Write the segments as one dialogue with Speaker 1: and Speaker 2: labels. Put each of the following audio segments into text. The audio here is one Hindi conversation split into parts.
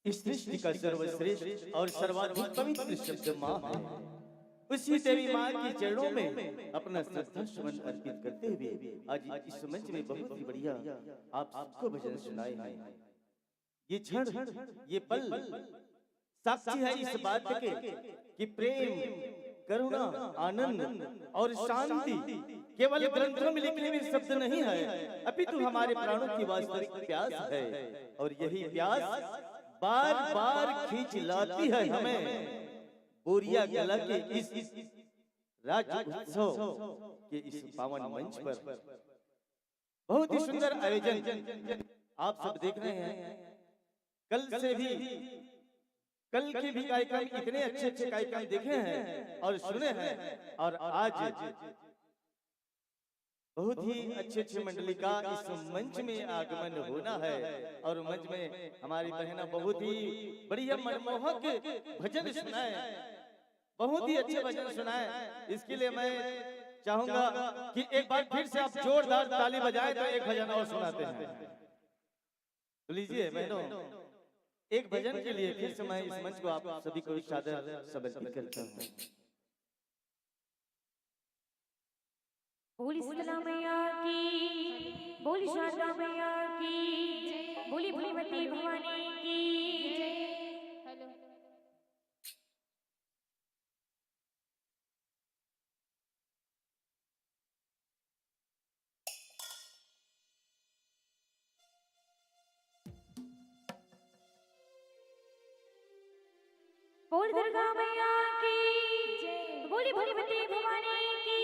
Speaker 1: इस सृष्टि का सर्वश्रेष्ठ और सर्वाधिक पवित्र शब्द माँ है। उसी देवी माँ के चरणों में अपना श्रद्धा सुमन अर्पित करते हुए आज इस मंच में बहुत ही बढ़िया आप सबको भजन सुनाए हैं। ये क्षण, ये पल साक्षी है इस बात के कि प्रेम, करुणा, आनंद और शांति केवल ग्रंथों में लिखने में शब्द नहीं है, अपितु हमारे प्राणों की वास्तविक प्यास है। और यही प्यास बार बार खींच लाती है हमें बोरिया कला के इस राज्य उत्सव के इस पावन मंच पर। बहुत ही सुंदर आयोजन आप सब देख रहे हैं। कल के भी कार्यक्रम इतने अच्छे अच्छे कार्यक्रम देखे हैं और सुने हैं, और आज बहुत ही अच्छे मंडली का इस मंच में आगमन होना है। और मंच में हमारी बहना बहुत ही बढ़िया मनमोहक भजन सुनाए, बहुत ही अच्छे भजन सुनाए। इसके लिए मैं चाहूंगा कि एक बार फिर से आप जोरदार ताली बजाएं तो एक भजन और सुनाते हैं। तो लीजिए बहनों, एक भजन के लिए फिर से मैं इस मंच को आप सभी को सादर समर्पित करता हूँ।
Speaker 2: बोली शीतला मैया की, बोली शारदा मैया की, बोली भगवती भवानी बोल दुर्गा मैया की बोली भगवती भवानी की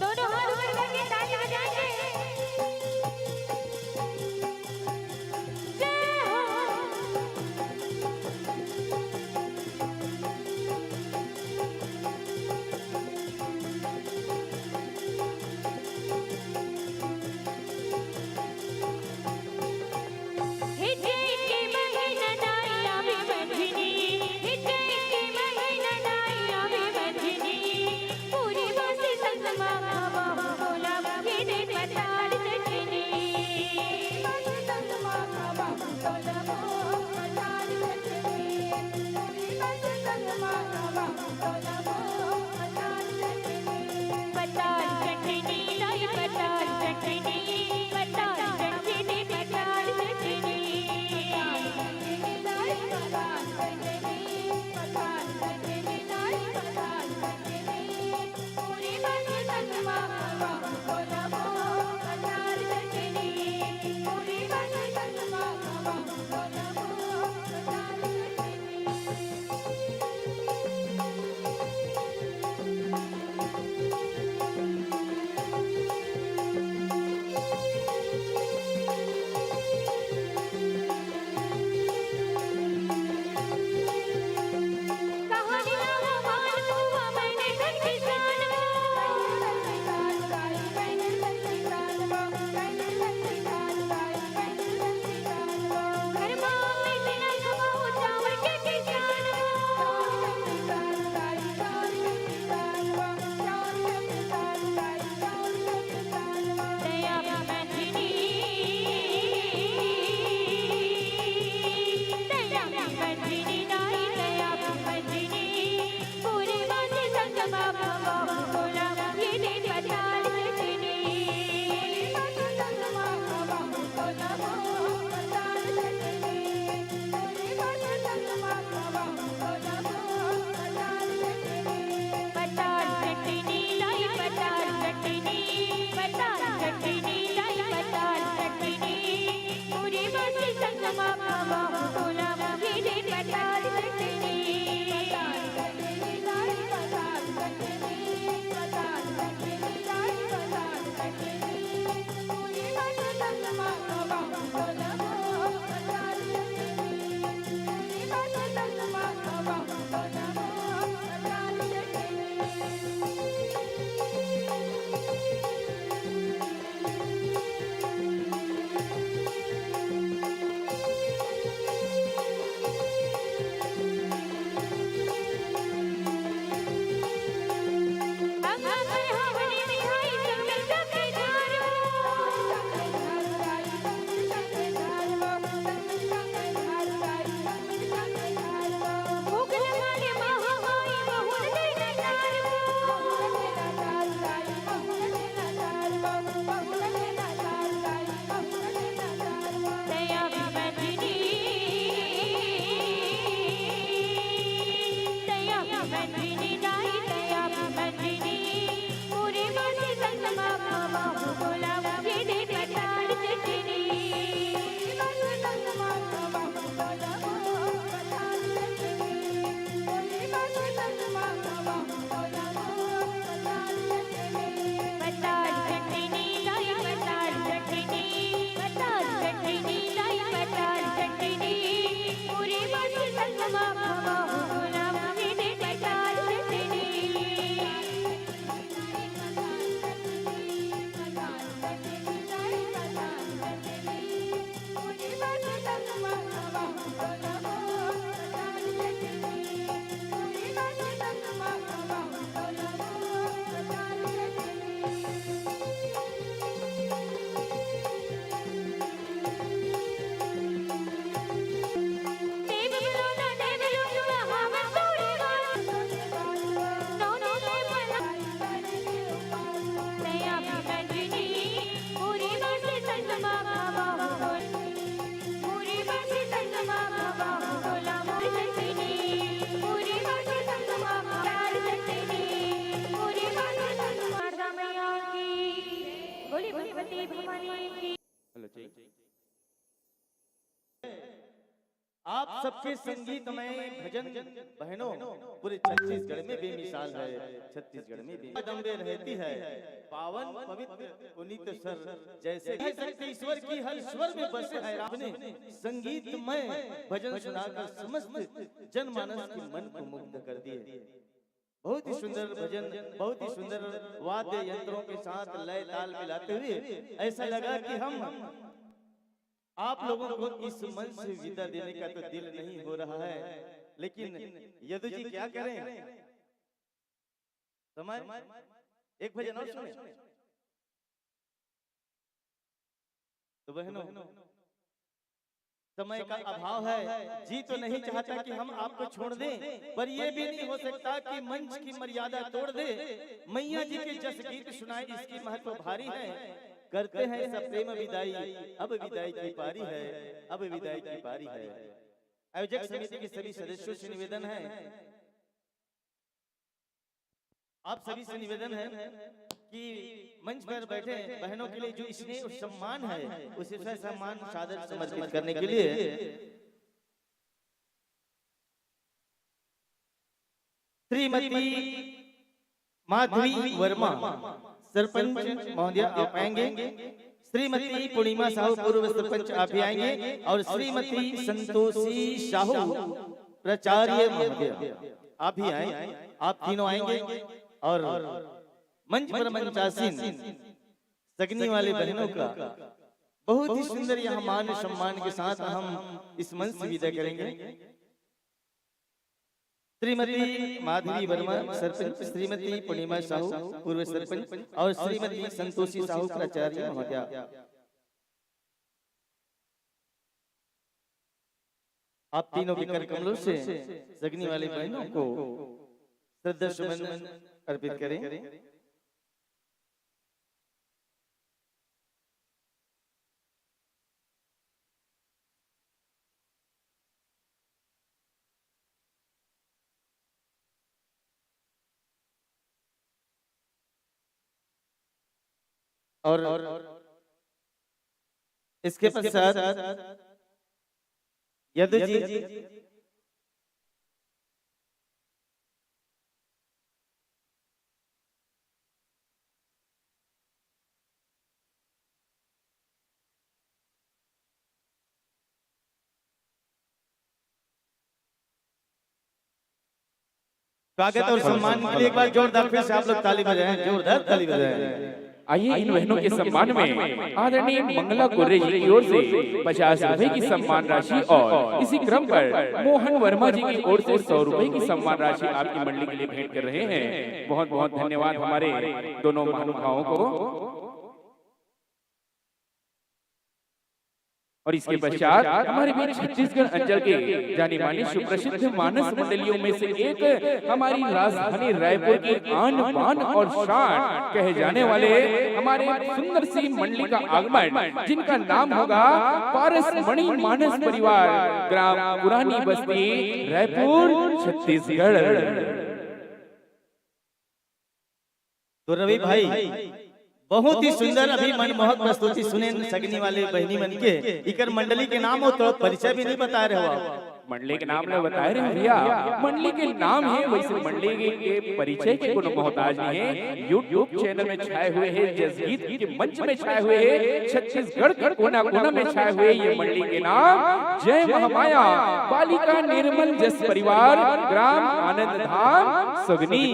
Speaker 2: दोनों हाथ ऊपर करके ताली बजाएंगे। जय हो।
Speaker 1: आप सबके संगीतमय भजन बहनों पूरे छत्तीसगढ़ में बेमिसाल है। छत्तीसगढ़ में जगदम्बे रहती है, पावन पवित्र पुनीत सर जैसे कह सकते ईश्वर की हर स्वर में बसे है। आपने संगीतमय भजन सुनाकर समस्त जनमानस के मन को मुग्ध कर दिए। बहुत ही सुंदर भजन, बहुत ही सुंदर वाद्य यंत्रों के साथ लय ताल मिलाते हुए ऐसा लगा कि हम आप लोगों को इस मंच से विदा देने का तो दिल नहीं हो रहा है, लेकिन यदु जी क्या करें, समय एक भजन और सुने। तो बहनों समय का अभाव है, जी तो नहीं चाहता कि हम आपको छोड़ दें, पर यह भी नहीं हो सकता कि मंच की मर्यादा तोड़ दे। मैया जी के जस गीत सुनाए इसकी महत्व भारी है। करते हैं सब प्रेम विदाई, अब विदाई की पारी है, अब विदाई की पारी है। आयोजक समिति के सभी सदस्यों से निवेदन है, आप सभी से निवेदन है कि मंच पर बैठे बहनों के लिए जो स्नेह और सम्मान है उसे सम्मान सादर समर्पित करने के लिए श्रीमती माधवी वर्मा सरपंच महोदय आप आएंगे, श्रीमती पूर्णिमा साहू पूर्व सरपंच आप भी आएंगे, और श्रीमती संतोषी साहू प्राचार्य महोदय आप भी आए, आप तीनों आएंगे। और मंच पर मंचासीन सगनी वाले बहनों का बहुत ही सुंदर यहाँ मान सम्मान के साथ हम इस मंच से विदा करेंगे। श्रीमती माधवी वर्मा सरपंच, श्रीमती पूर्णिमा साहू पूर्व सरपंच और श्रीमती संतोषी साहू प्राचार्य महोदया, आप तीनों के कर कमलों से सगनी वाले बहनों को श्रद्धा सुमन अर्पित करें। और इसके पश्चात यदु जी स्वागत और सम्मान के लिए एक बार जोरदार फिर से आप लोग ताली बजाएं, जोरदार ताली बजाएं।
Speaker 3: आइए इन बहनों के सम्मान में आदरणीय मंगला कुर्रे जी की ओर से 50 रुपए की सम्मान राशि और इसी क्रम पर मोहन वर्मा जी की ओर से 100 रुपए की सम्मान राशि आपकी मंडली के लिए भेंट कर रहे हैं। बहुत बहुत धन्यवाद हमारे दोनों महानुभावों को। और इसके पश्चात हमारे बीच छत्तीसगढ़ अंचल के जानी मानी सुप्रसिद्ध मानस मंडलियों में से एक हमारी राजधानी रायपुर की आन बान और शान कहे जाने वाले हमारे सुंदर सी मंडली का आगमन, जिनका नाम होगा पारस मणि मानस परिवार, ग्राम पुरानी बस्ती, रायपुर, छत्तीसगढ़।
Speaker 1: तो रवि भाई बहुत ही सुंदर अभी मनमोहक प्रस्तुति सुने सगनी वाले बहनी मन के, इकर मंडली के नाम हो तो परिचय भी नहीं बता रहे हो।
Speaker 3: मंडली के नाम बताए रहे भैया, मंडली के नाम है, वैसे मंडली के परिचय के कोनो मोहताज नहीं है। यूट्यूब चैनल में छाए हुए हैं, जसगीत के मंच में छाए हुए हैं, छत्तीसगढ़ के कोना कोना में छाए हुए ये मंडली के नाम जय महामाया बालिका निर्मल जस परिवार, ग्राम आनंद धाम सगनी।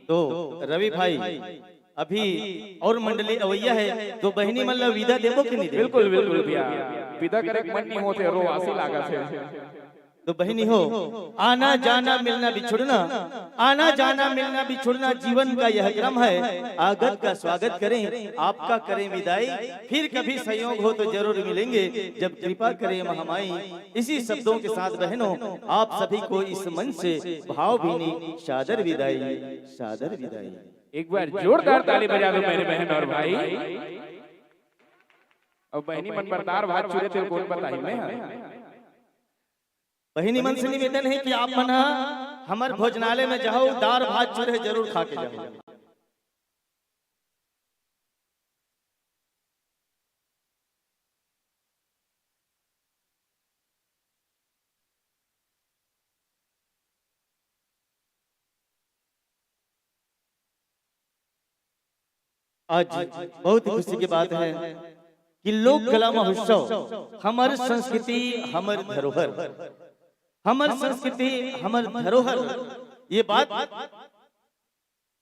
Speaker 1: तो रवि भाई अभी और मंडली अवैया है, तो बहनी मन विदा देबो कि नहीं?
Speaker 3: बिल्कुल बिल्कुल भैया, विदा करे मन नहीं होते, रो आसी लागत है।
Speaker 1: तो बहनी हो, आना जाना मिलना बिछुड़ना, आना जाना मिलना बिछुड़ना जीवन का यह क्रम है। आगत का स्वागत करें, आपका करें विदाई, फिर कभी संयोग हो तो जरूर मिलेंगे, जब कृपा करें महामाई। इसी शब्दों के साथ बहनों आप सभी को इस मंच से भावभीनी सादर विदाई, सादर विदाई।
Speaker 3: एक बार जोरदार ताली बजा दो मेरे बहन और भाई। और बहनी मन बरदार भात चुरे तेरे कौन बताई मैं।
Speaker 1: बहनी मन से निवेदन है कि आप मना हमार भोजनालय में जाओ, दार भात चूरे जरूर खा के जाओ। आज बहुत खुशी की बात है कि लोक कला महोत्सव हमारी संस्कृति, हमारी धरोहर, हमारी संस्कृति, हमारी धरोहर, ये बात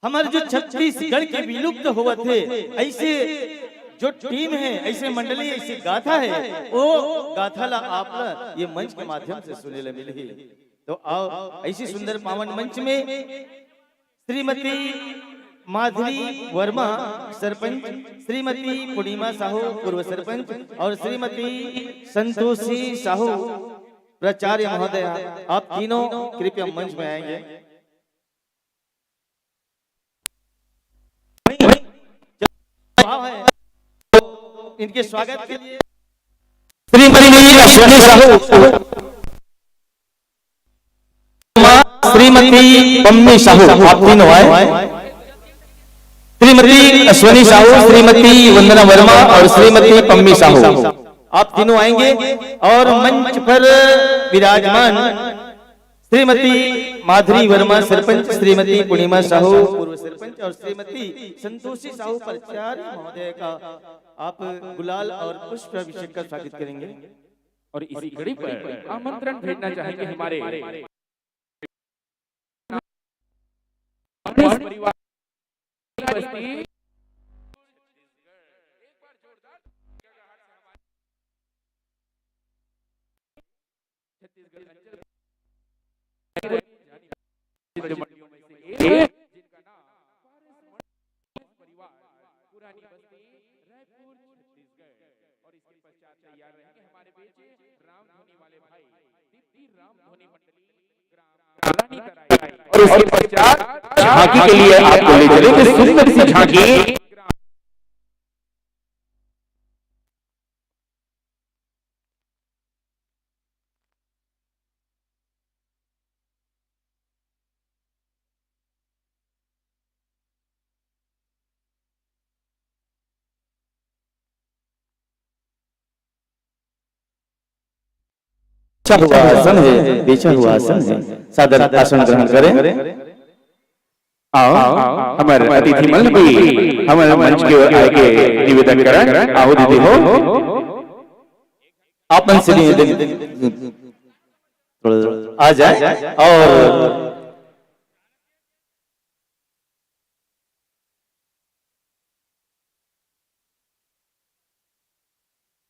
Speaker 1: हमारे जो छत्तीसगढ़ के विलुप्त हुए थे, ऐसे जो टीम है, ऐसे मंडली, ऐसी गाथा है, वो गाथा ला आप ये मंच के माध्यम से सुने ला मिली। तो आओ ऐसी सुंदर पावन मंच में श्रीमती माधुरी वर्मा सरपंच, श्रीमती पूर्णिमा साहू पूर्व सरपंच और श्रीमती संतोषी साहू प्राचार्य महोदया, आप तीनों कृपया मंच में आएंगे। इनके स्वागत के लिए श्रीमती अश्विनी साहू, श्रीमती पम्मी साहू, आप तीनों आए। श्रीमती अश्विनी साहू, श्रीमती वंदना वर्मा और श्रीमती पम्मी साहू, आप तीनों आएंगे। और मंच पर विराजमान श्रीमती माधुरी वर्मा सरपंच, श्रीमती पूर्णिमा साहू पूर्व सरपंच और श्रीमती संतोषी साहू प्राचार्य महोदय का आप गुलाल और पुष्प अभिषेक का स्वागत करेंगे।
Speaker 3: और इसी कड़ी पर आमंत्रण भेजना चाहेंगे हमारे परिवार बस्ती जिनका नाम परिवार पुरानी बस्ती रायपुर छत्तीसगढ़। और इसके पश्चात तैयार रहेंगे हमारे बीच राम धोनी वाले भाई दीप्ति राम धोनी मंडली ग्राम कालानी कराई। और उसके पश्चात झांकी के लिए आपको ले चलेंगे सुंदर सी झांकी।
Speaker 1: हुआ आसन है, बेचा हुआ आसन है, सादर आसन ग्रहण करें।
Speaker 3: आओ हमारे अतिथि मंडल भी हमारे मंच की ओर आके निवेदन करें। आओ दीदी हो,
Speaker 1: आप मन से निवेदन आ जाए। और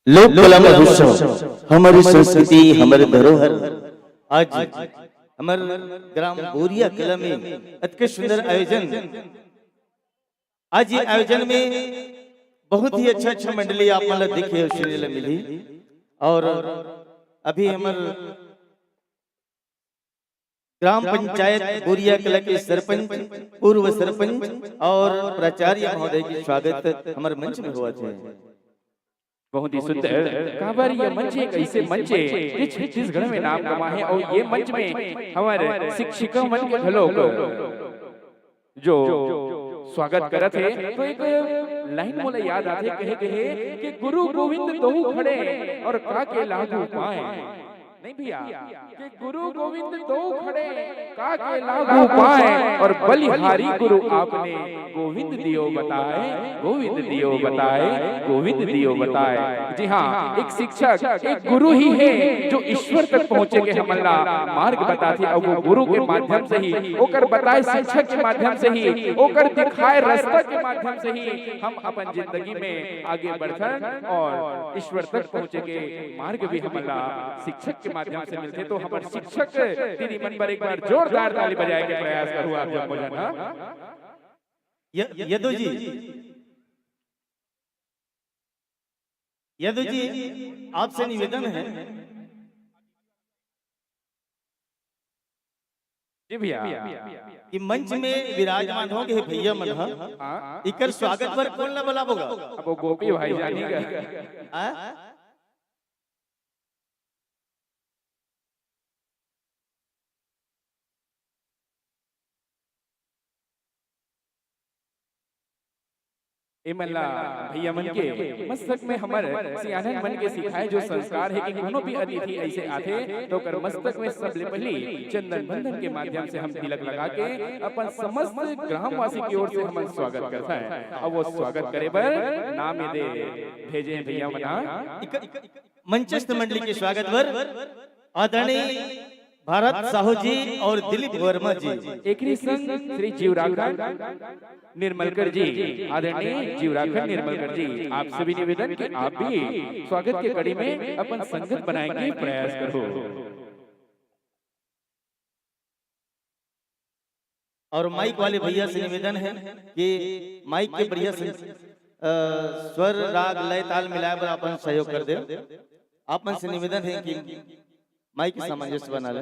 Speaker 1: लोक कला महोत्सव हमारी संस्कृति, हमारे धरोहर, आज हमारे ग्राम बोरिया कला में अति सुंदर आयोजन। आज ये आयोजन में बहुत ही अच्छा मंडली आप मतलब देखे सुनने मिली। और अभी हमारे ग्राम पंचायत बोरिया कला के सरपंच, पूर्व सरपंच और प्राचार्य महोदय की स्वागत हमारे मंच में हुआ था।
Speaker 3: बहुत ही सुंदर काबर ये मंच एक ऐसे मंच है जो छत्तीसगढ़ में नाम कमा है। और ये मंच में हमारे शिक्षिका मन के घलों जो स्वागत करत है। तो एक लाइन मोला याद आथे, कहे कि गुरु गोविंद दो खड़े और का के लागू पाए। नहीं भैया, कि गुरु गोविंद दो खड़े का के लागू पाए। और बलिहारी गुरु आपने गोविंद दियो बताए, गोविंद दियो बताए, गोविंद दियो बताए। जी हाँ, एक शिक्षक, एक गुरु ही है जो ईश्वर तक पहुँचे के हमला मार्ग बताते। और वो गुरु के माध्यम से ही, ओकर बताए शिक्षक के माध्यम से ही, ओकर दिखाए रास्ता के माध्यम से ही हम अपन जिंदगी में आगे बढ़थन और ईश्वर तक पहुँचे के मार्ग भी हमला शिक्षक माध्यम से मिलते। तो हमारे शिक्षक दीदी मन पर एक बार जोरदार ताली बजाए के प्रयास करूँ आप सबको जाना।
Speaker 1: यदु जी, यदु जी आपसे निवेदन है।
Speaker 3: जी भैया,
Speaker 1: कि मंच में विराजमान हो गए भैया मन, इकर स्वागत पर कौन ना बोला होगा?
Speaker 3: अब वो गोपी भाई जानेगा। इमला भैया मन के मस्तक में हमर सियानन मन के सिखाए जो संस्कार है कि कोनो भी अतिथि ऐसे आथे तो कर मस्तक में सबले पहली चंदन बंधन के माध्यम से हम तिलक लगा के अपन समस्त ग्रामवासी की ओर से हम स्वागत करता है। अब वो स्वागत करे बर नाम दे भेजे भैया मना
Speaker 1: मंचस्थ मंडली के स्वागत वर आदरणीय भारत साहू जी और दिलीप वर्मा जी,
Speaker 3: एकरी संग श्री जीवराखन निर्मलकर जी, आदरणीय जीवराखन निर्मलकर जी, आप सभी निवेदन कि आप भी स्वागत के कड़ी में अपन संगत बनाने की प्रयास करो।
Speaker 1: और माइक वाले भैया से निवेदन है कि माइक के बढ़िया से स्वर राग लय ताल मिलाए पर अपन सहयोग कर दे। आप मन से निवेदन है कि माइक सामंजस्य बना ले।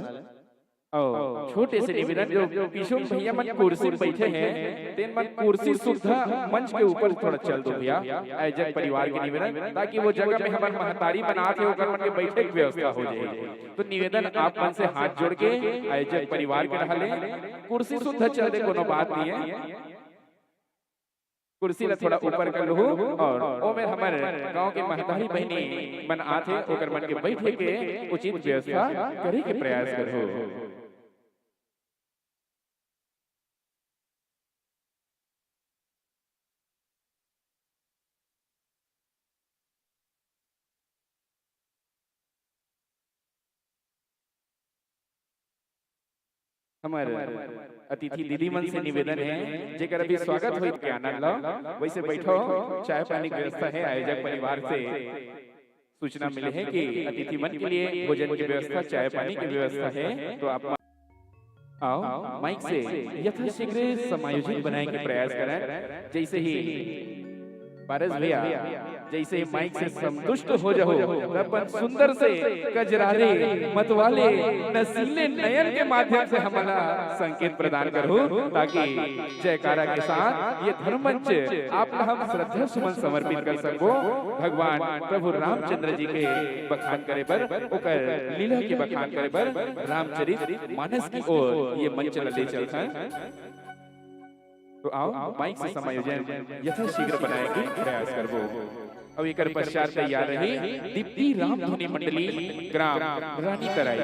Speaker 3: छोटे से निवेदन जो किशोर भैया मन कुर्सी पे बैठे हैं तेन मन कुर्सी सुधा मंच के ऊपर थोड़ा चल दो भैया, आयोजक परिवार के निवेदन ताकि वो जगह में हमन महतारी बनाते हो कर मन के बैठे की व्यवस्था हो जाए। तो निवेदन आप मन से हाथ जोड़ के आयोजक परिवार के रहले कुर्सी सुधा चल दे, कोनो बात नहीं है, कुर्सी ला थोड़ा ऊपर कर लो और ओ में हमारे गांव के महतारी बहनी मन आथे ओकर मन के बैठे के उचित व्यवस्था करे के प्रयास करो। हमारे अतिथि दीदी मन से निवेदन है जेकर अभी स्वागत हुई के आनंद लो, वैसे बैठो, चाय पानी की व्यवस्था है। आयोजक परिवार से सूचना मिली है कि अतिथि मन के लिए भोजन की व्यवस्था, चाय पानी की व्यवस्था है। तो आप आओ माइक से यथाशीघ्र समायोजन बनाने के प्रयास करें। जैसे ही पारस भैया जैसे माइक से संतुष्ट हो जाओ अपन सुंदर से कजरारे मतवाले नसीले नयन के माध्यम से हमारा संकेत प्रदान करो ताकि जयकारा के साथ ये धर्म मंच आप हम श्रद्धा सुमन समर्पित कर सको। भगवान प्रभु रामचंद्र जी के बखान करे बर, ओकर लीला के बखान करे बर रामचरित मानस की ओर ये मंच ले चलता है। तो आओ माइक से समायोजन यथाशीघ्र बनाने की प्रयास करबो। अब एकर पश्चात तैयार रही दीप्ति राम धुनी मंडली ग्राम रानी तराई।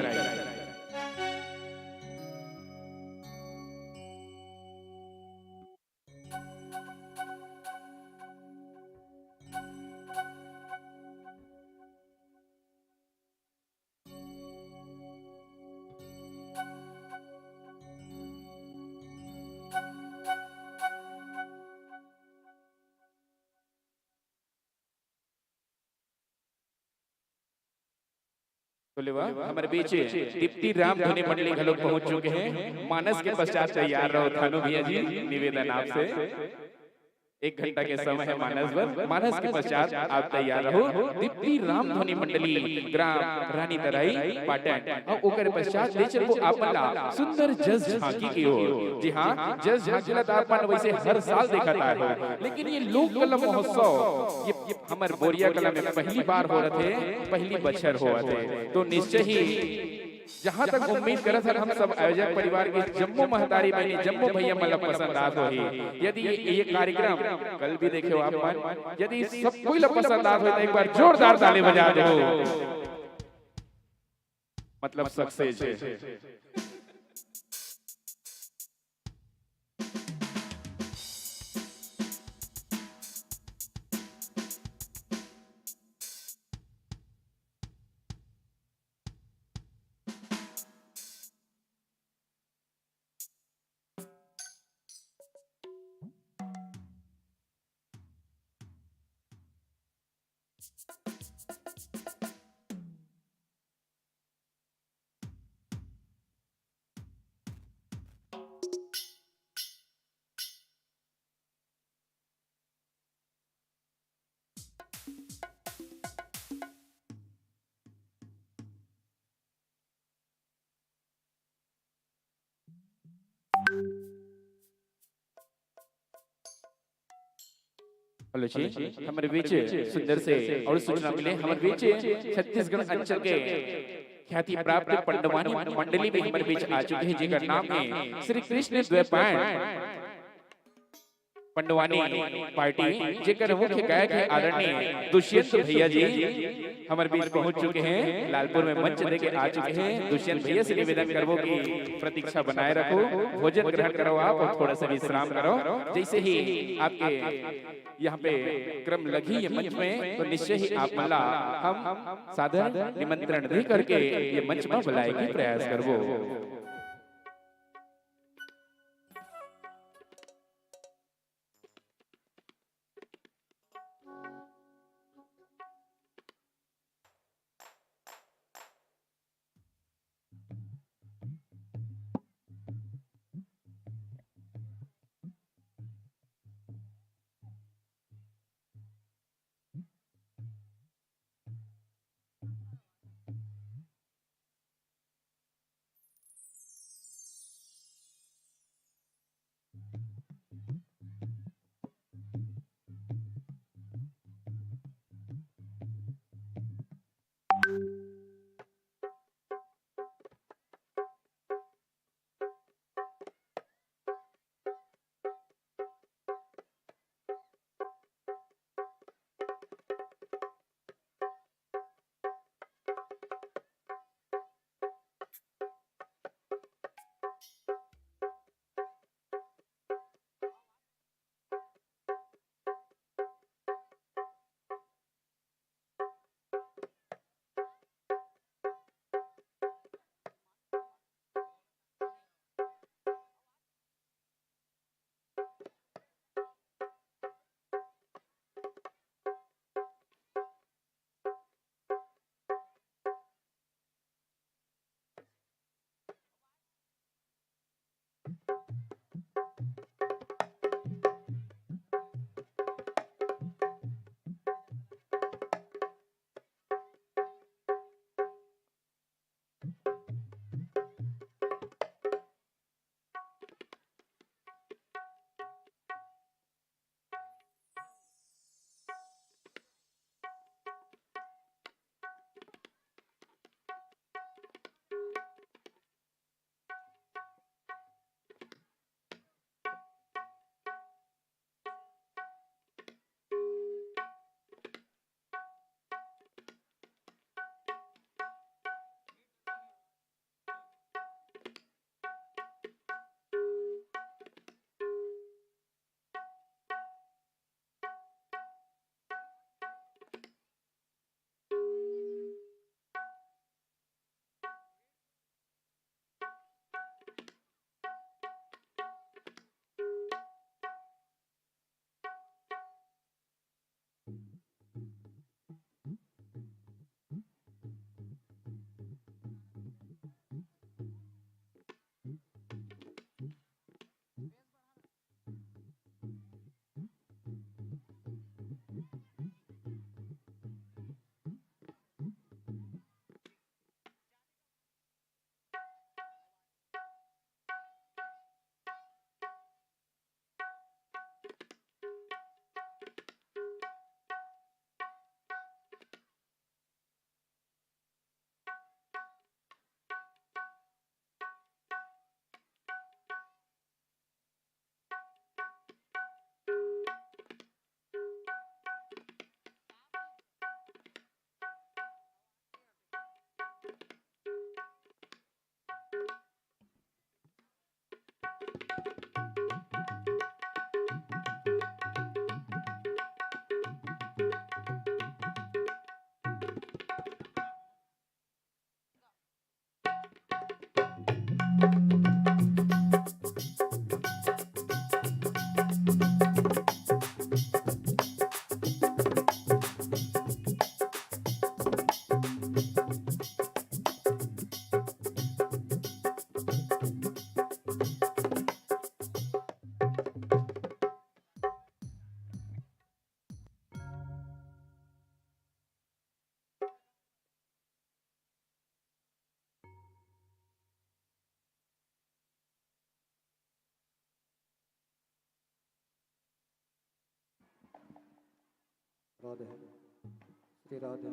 Speaker 3: हमारे बीच दीप्ति राम धुनी मंडली घलोक पहुंच चुके हैं। मानस के पश्चात तैयार रहो थानू भैया जी, निवेदन आपसे 1 घंटा के समय है मानस पर। मानस के पश्चात आप तैयार रहो दीप्ति राम धुनी मंडली ग्राम रानी तराई पाटन और ओकर पश्चात ले चलो आपला सुंदर जस झांकी की ओर। जी हां, जस झांकी ला आपन वैसे हर साल देखता है, लेकिन ये लोक कला महोत्सव ये हमर बोरिया कला में पहली बार हो रहे थे, पहली बछर हो रहे। तो निश्चय ही जहां तक उम्मीद करत हम सब आयोजक परिवार के जम्मू महतारी बहनी जम्मू भैया मतलब पसंद आत होही। यदि ये कार्यक्रम कल भी देखे हो आप मन, यदि सब कोई ला पसंद आत हो तो एक बार जोरदार ताली बजा दो, मतलब सक्सेस है। हेलो जी, हमारे बीच सुंदर से और सूचना मिले हमारे बीच छत्तीसगढ़ अंचल के ख्याति प्राप्त पंडवानी मंडली में हमारे बीच आ चुके हैं, जिनका नाम है श्री कृष्ण द्वैपायन। पंडवानी पार्टी जेकर मुख्य गायक है आदरणीय दुष्यंत भैया जी हमारे बीच पहुंच चुके हैं, लालपुर में मंच देके आ चुके हैं। दुष्यंत भैया से निवेदन करबो कि प्रतीक्षा बनाए रखो, भोजन ग्रहण करो आप और थोड़ा सा विश्राम करो। जैसे ही आपके यहाँ पे क्रम लगी ये मंच में तो निश्चय ही आप मला हम सादर निमंत्रण दे करके ये मंच में बुलाए की प्रयास करबो।
Speaker 4: राधे श्री राधे।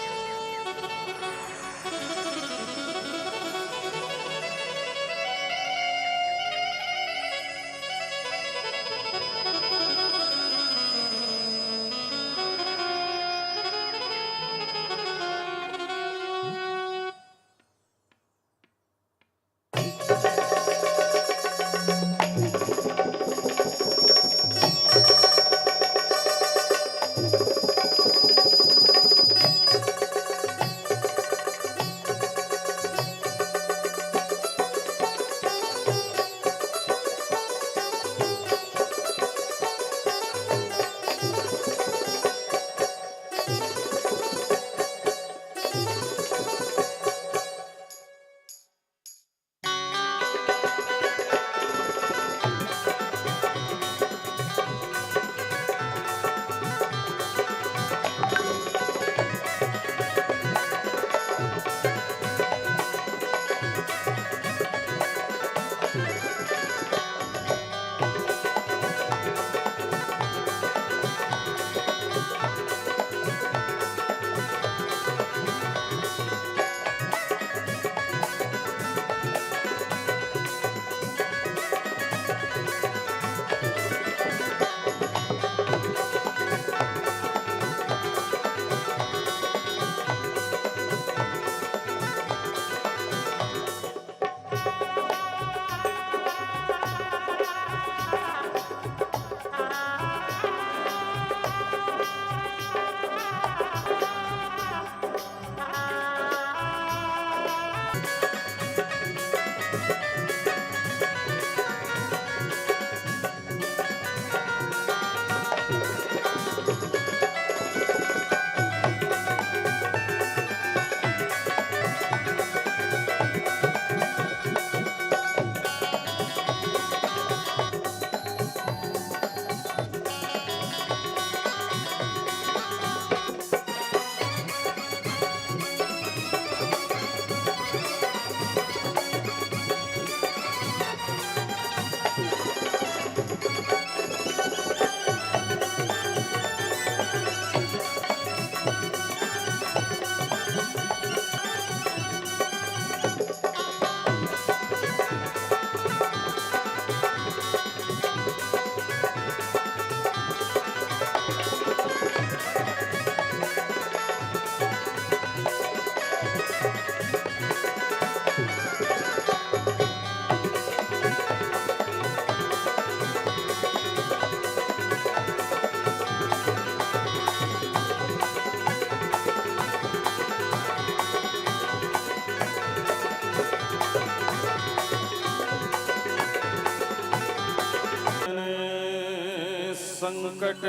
Speaker 5: संकट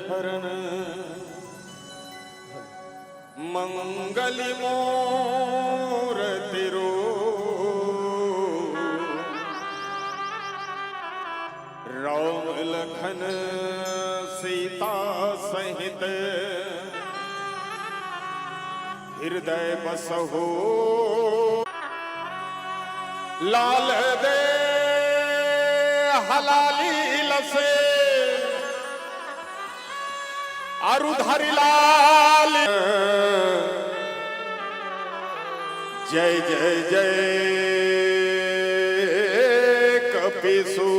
Speaker 5: हरण मंगल मूर्ति राम लखन सीता सहित हृदय बसहो लाल दे हलाली लसे अरुधरि लाल जय जय जय कपिसु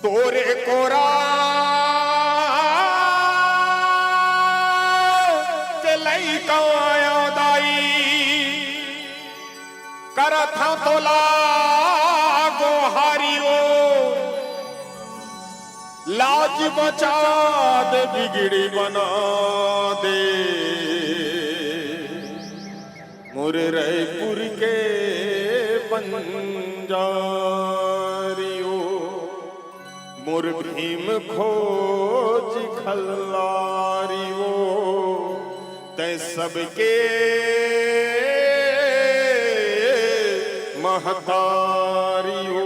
Speaker 5: तोरे कोरा चलई कयो दाई करथ तोला गोहारियो लाज बचा दे बिगड़ी बना दे मोरे रायपुर के बंजारियो मोर भीम खोज खल्लारियो तै सबके महतारियो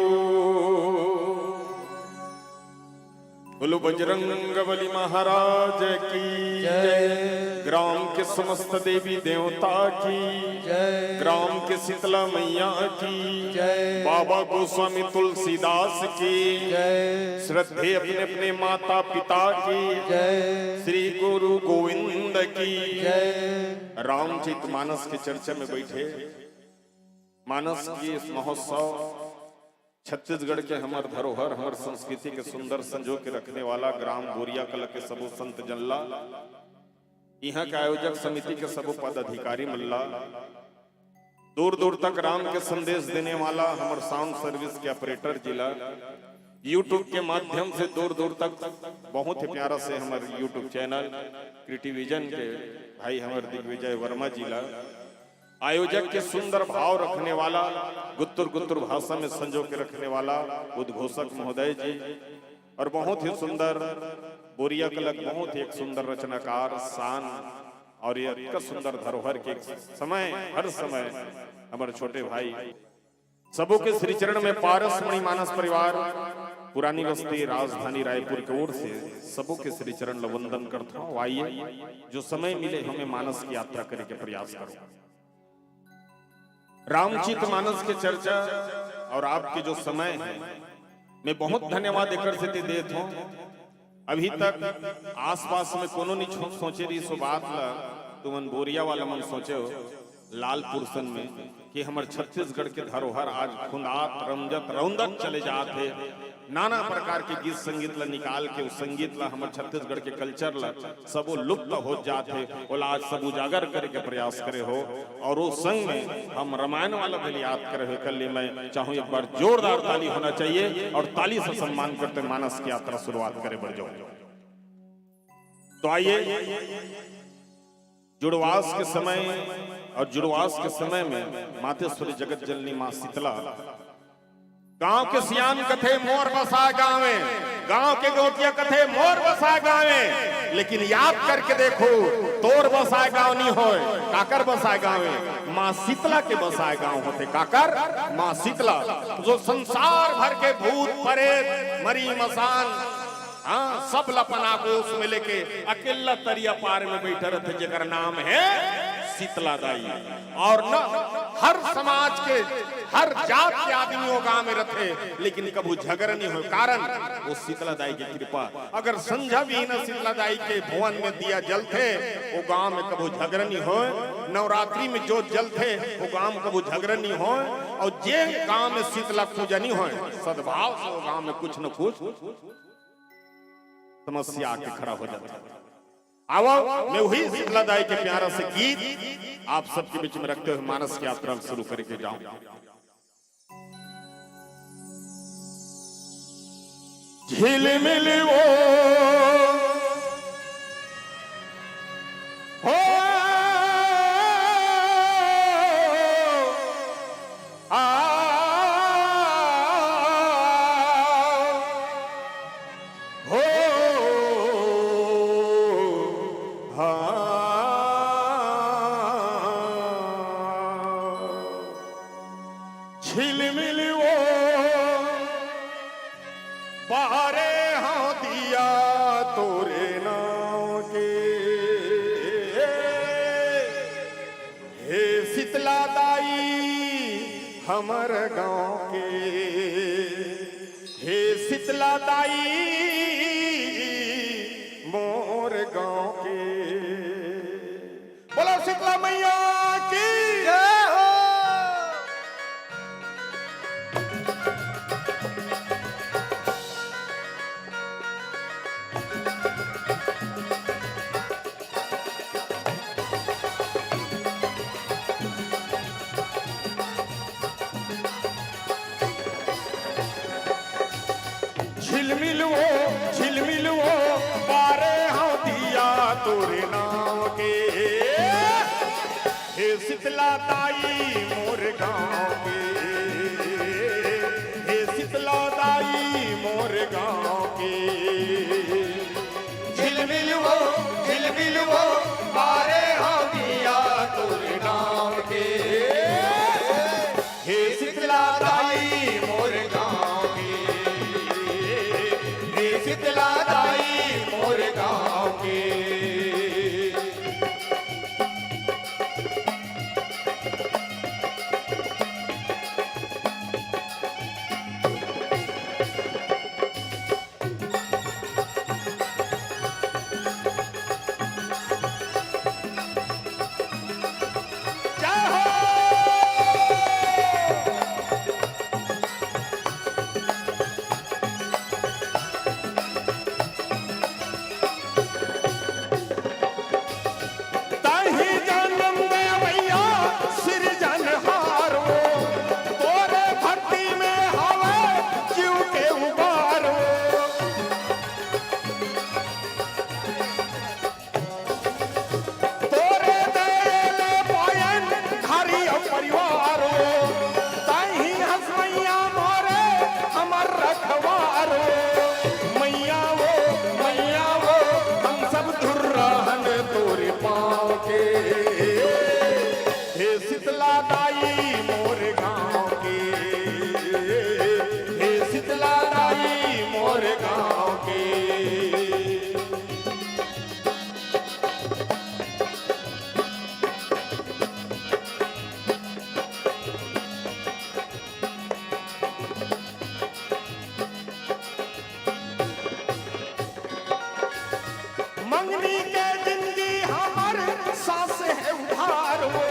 Speaker 5: बोलो बजरंग बली महाराज की जय। ग्राम के समस्त देवी देवता की
Speaker 4: जय।
Speaker 5: ग्राम के शीतला मैया की
Speaker 4: जय।
Speaker 5: बाबा गोस्वामी तुलसीदास की
Speaker 4: जय।
Speaker 5: श्रद्धे अपने अपने माता पिता की
Speaker 4: जय।
Speaker 5: श्री गुरु गोविंद की
Speaker 4: जय।
Speaker 5: रामचरित मानस के चर्चा में बैठे मानस की इस महोत्सव छत्तीसगढ़ के हमार धरोहर हमार संस्कृति के सुंदर संजो के रखने वाला ग्राम बोरिया कला के सबो संत जनला यहाँ के आयोजक समिति के सबो पदाधिकारी मल्ला दूर दूर तक राम के संदेश देने वाला हमार साउंड सर्विस के ऑपरेटर जिला यूट्यूब के माध्यम से दूर दूर तक बहुत ही प्यारा से हमारे यूट्यूब चैनल क्रिएटिविजन के भाई हमारे दिग्विजय वर्मा जिला आयोजक के सुंदर भाव रखने वाला गुत्तुर गुत्तुर भाषा में संजो के रखने वाला उद्घोषक महोदय जी और बहुत ही सुंदर बोरिया कलक बहुत ही एक सुंदर रचनाकार शान और ये इतना सुंदर धरोहर के समय हर समय हमारे छोटे भाई सबों के श्री चरण में पारस मणि मानस परिवार पुरानी बस्ती राजधानी रायपुर की ओर से सबों के श्री चरण वंदन करता हूँ। आइए जो समय मिले हमें मानस की यात्रा करने के प्रयास करो। रामचरित मानस के चर्चा और आपके जो समय है मैं बहुत धन्यवाद देकर से देता हूँ। अभी तक आसपास में कोनो नहीं सोचे रही सो बात ला तुमन बोरिया वाला मन सोचे हो लालपुर सन में कि हमारे छत्तीसगढ़ के धरोहर आज खुंदात रमजत रौंदत चले जाते नाना प्रकार के गीत संगीत ला निकाल के उस संगीत ला हमारे छत्तीसगढ़ के कल्चर ला सबो लुप्त हो जाते बोला आज सब उजागर करे के प्रयास करे हो और वो संग में हम रामायण वाला भी याद करे हो कल मैं चाहूँ एक बार जोरदार ताली होना चाहिए और ताली से सम्मान करते मानस की यात्रा शुरुआत करे बढ़ जाओ। तो आइए जुड़वास के समय और जुड़वास के समय में मातेश्वरी जगत जननी मां शीतला गांव के सियान कथे मोर बसा गावे गांव के गोटिया कथे मोर बसा गावे लेकिन याद करके देखो तोर बसा गांव नहीं होए काकर बसा गावे मां शीतला के बसाए गांव होते काकर मां शीतला जो संसार भर के भूत प्रेत मरी मसान हाँ सब लपना को उसमें लेके अकेला तरिया पार में बैठे रहते जेकर नाम है शीतला दाई और न हर समाज के हर जात के आदमियों गांव में रहते लेकिन कभी झगड़ा नहीं हो कारण वो शीतला दाई की कृपा अगर संझा भी न शीतला दाई के भवन में दिया जलते वो गांव में कभी झगड़ा नहीं हो नवरात्रि में जो जलते वो गांव में कभी झगड़ा नहीं हो और जे गांव में शीतला पूजा नहीं हो सद्भाव से वो गांव में कुछ न कुछ समस्या आके खड़ा हो जाता है। आओ मैं वही शीतला दाई के प्यारा से गीत आप सबके बीच में रखते हुए मानस की यात्रा शुरू करके जाऊं। झिलमिल वो हो झिलमिल वो बारे हाँ दिया तोरे नाम के, हे शीतला दाई हमर गांव के, हे शीतला दाई मोर गांव के। बोलो शीतला मैया की जय हो। झिलमिल वो बारे हाँ दिया तोरे नाम के, हे शीतला ताई मोर गाँव के, हे शीतला ताई मोर गाँव के। झिलमिल वो बारे हाँ दिया तोरे नाम के, हे शीतला ताई मोर गाँव के, शीतला दाई मोर गाँव के। मंगनी के जिंदगी हमर सांस है उधार हो,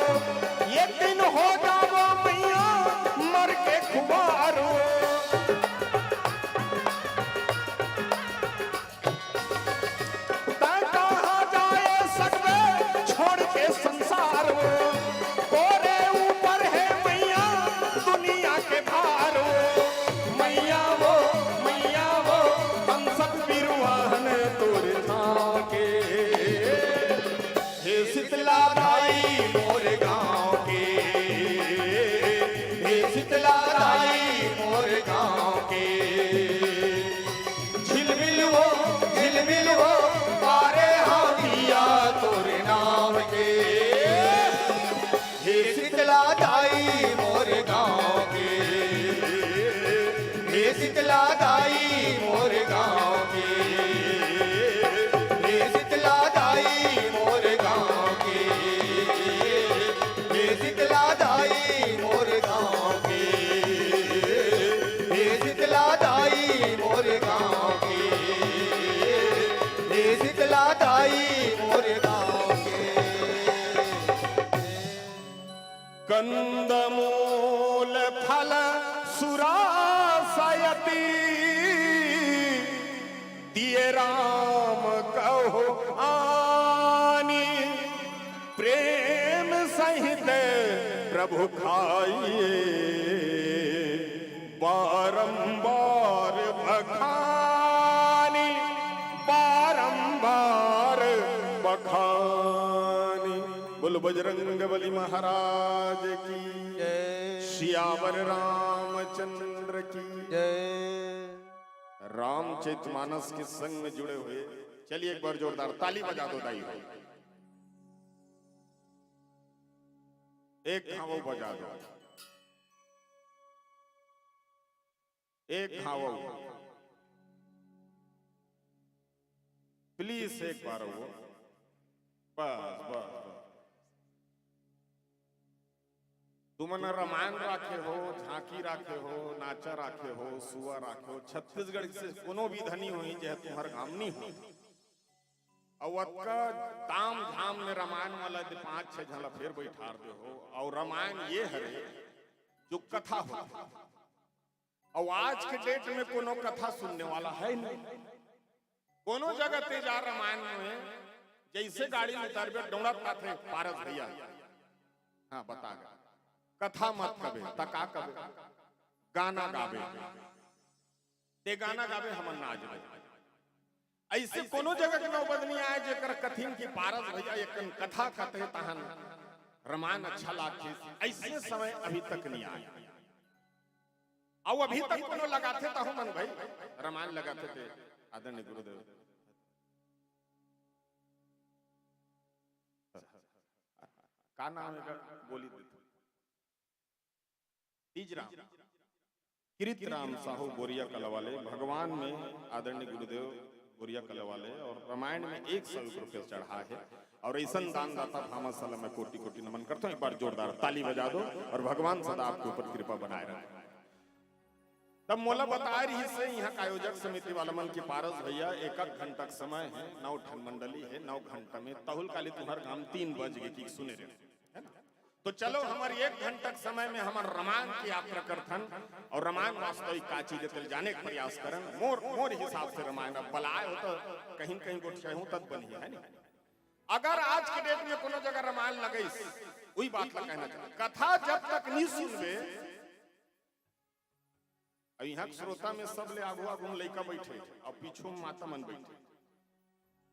Speaker 5: ये दिन हो जावो मैया मर के खुबार हो। कहाँ जाए सकवे छोड़ के संसार हो, तोरे ऊपर है मैया दुनिया के भार हो। मैया वो हम सब बिरुआन तोरे नाम के, हे शीतला दाई मोर गाँव के, हे शीतला दाई मोर गाँव के। झिलमिल वो बारे हाँ दिया तोरे नाम के, हे शीतला दाई मोर गाँव के, हे शीतला दाई मोर गाँव के, हे शीतला दाई मोर गाँव के, हे शीतला दाई मोर गाँव के, हे शीतला दाई मोर गाँव के, हे शीतला दाई मोर गाँव के। कंदमूल फल सुरासयती दिए राम कहो आनी, प्रेम सहित प्रभु खाइए बारंबार बखानी, बारंबार बखानी। बोल बजरंग बली महाराज की
Speaker 4: जय,
Speaker 5: सियावर रामचंद्र की
Speaker 4: जय।
Speaker 5: रामचरितमानस के संग में जुड़े हुए चलिए एक बार जोरदार ताली बजा दो दाई भाई, एक वो बजा दो। एक घाव प्लीज एक बार वो बस बस तुमन रामायण राखे हो, झांकी राखे हो, नाचा राखे हो, सुआ राखे हो, छत्तीसगढ़ से कोनो भी धनी हुई जे तुम्हार गामनी हो और ताम झाम में रामायण वाला 5-6 झला फिर बैठार दे हो। और रामायण ये हरे जो कथा हो, और आज के डेट में कोनो कथा सुनने वाला है नहीं। कोनो जगह ते जा रामायण में जैसे गाड़ी में उतारबे डौड़ता थे पारस भैया, हाँ बता कथा मत कबे तका कबे गाना गावे, ते गाना गावे हमन नाच रहे। ऐसे कोनो जगह के नौबत नहीं आए जेकर कथिन की पारस भैया एक कथा कहते तहन रामायण अच्छा लागते। ऐसे समय अभी तक नहीं आया, और अभी तक कोनो लगाते तो हमन भाई रामायण लगाते थे। आदरणीय गुरुदेव का नाम है बोली देते तीजरा किरित राम साहू बोरिया कला वाले, भगवान में आदरणीय गुरुदेव बोरिया कला वाले, और रामायण में 100 रुपये चढ़ा है। और ऐसा दान दाता भामा सलाम मैं कोटि कोटि नमन करता हूँ। एक बार जोरदार ताली बजा दो और भगवान सदा आपके ऊपर कृपा बनाए रहे। तब मोला बता रही से यहाँ का आयोजक समिति वाला मन की पारस भैया 1 घंटा समय है, 9 ठन मंडली है, 9 घंटा में तहुल काली तुम्हार गांव 3 बज गए की सुने रहे है ना। तो चलो हमारे 1 घंटा समय में हमारे रामायण की आप प्रकर्थन और रामायण वास्तविक का चीज जाने का प्रयास करन। मोर हिसाब से रामायण अब बलाए हो तो कहीं कहीं गोठिया हूं तब बनी है ना। अगर आज के डेट में कोनो जगह रामायण लगे वही बात ला कहना चाहिए। कथा जब तक नहीं सुनबे, यहाँ श्रोता में सब ले आगुआ घूम लइका बैठे और पीछू माता मन बैठे,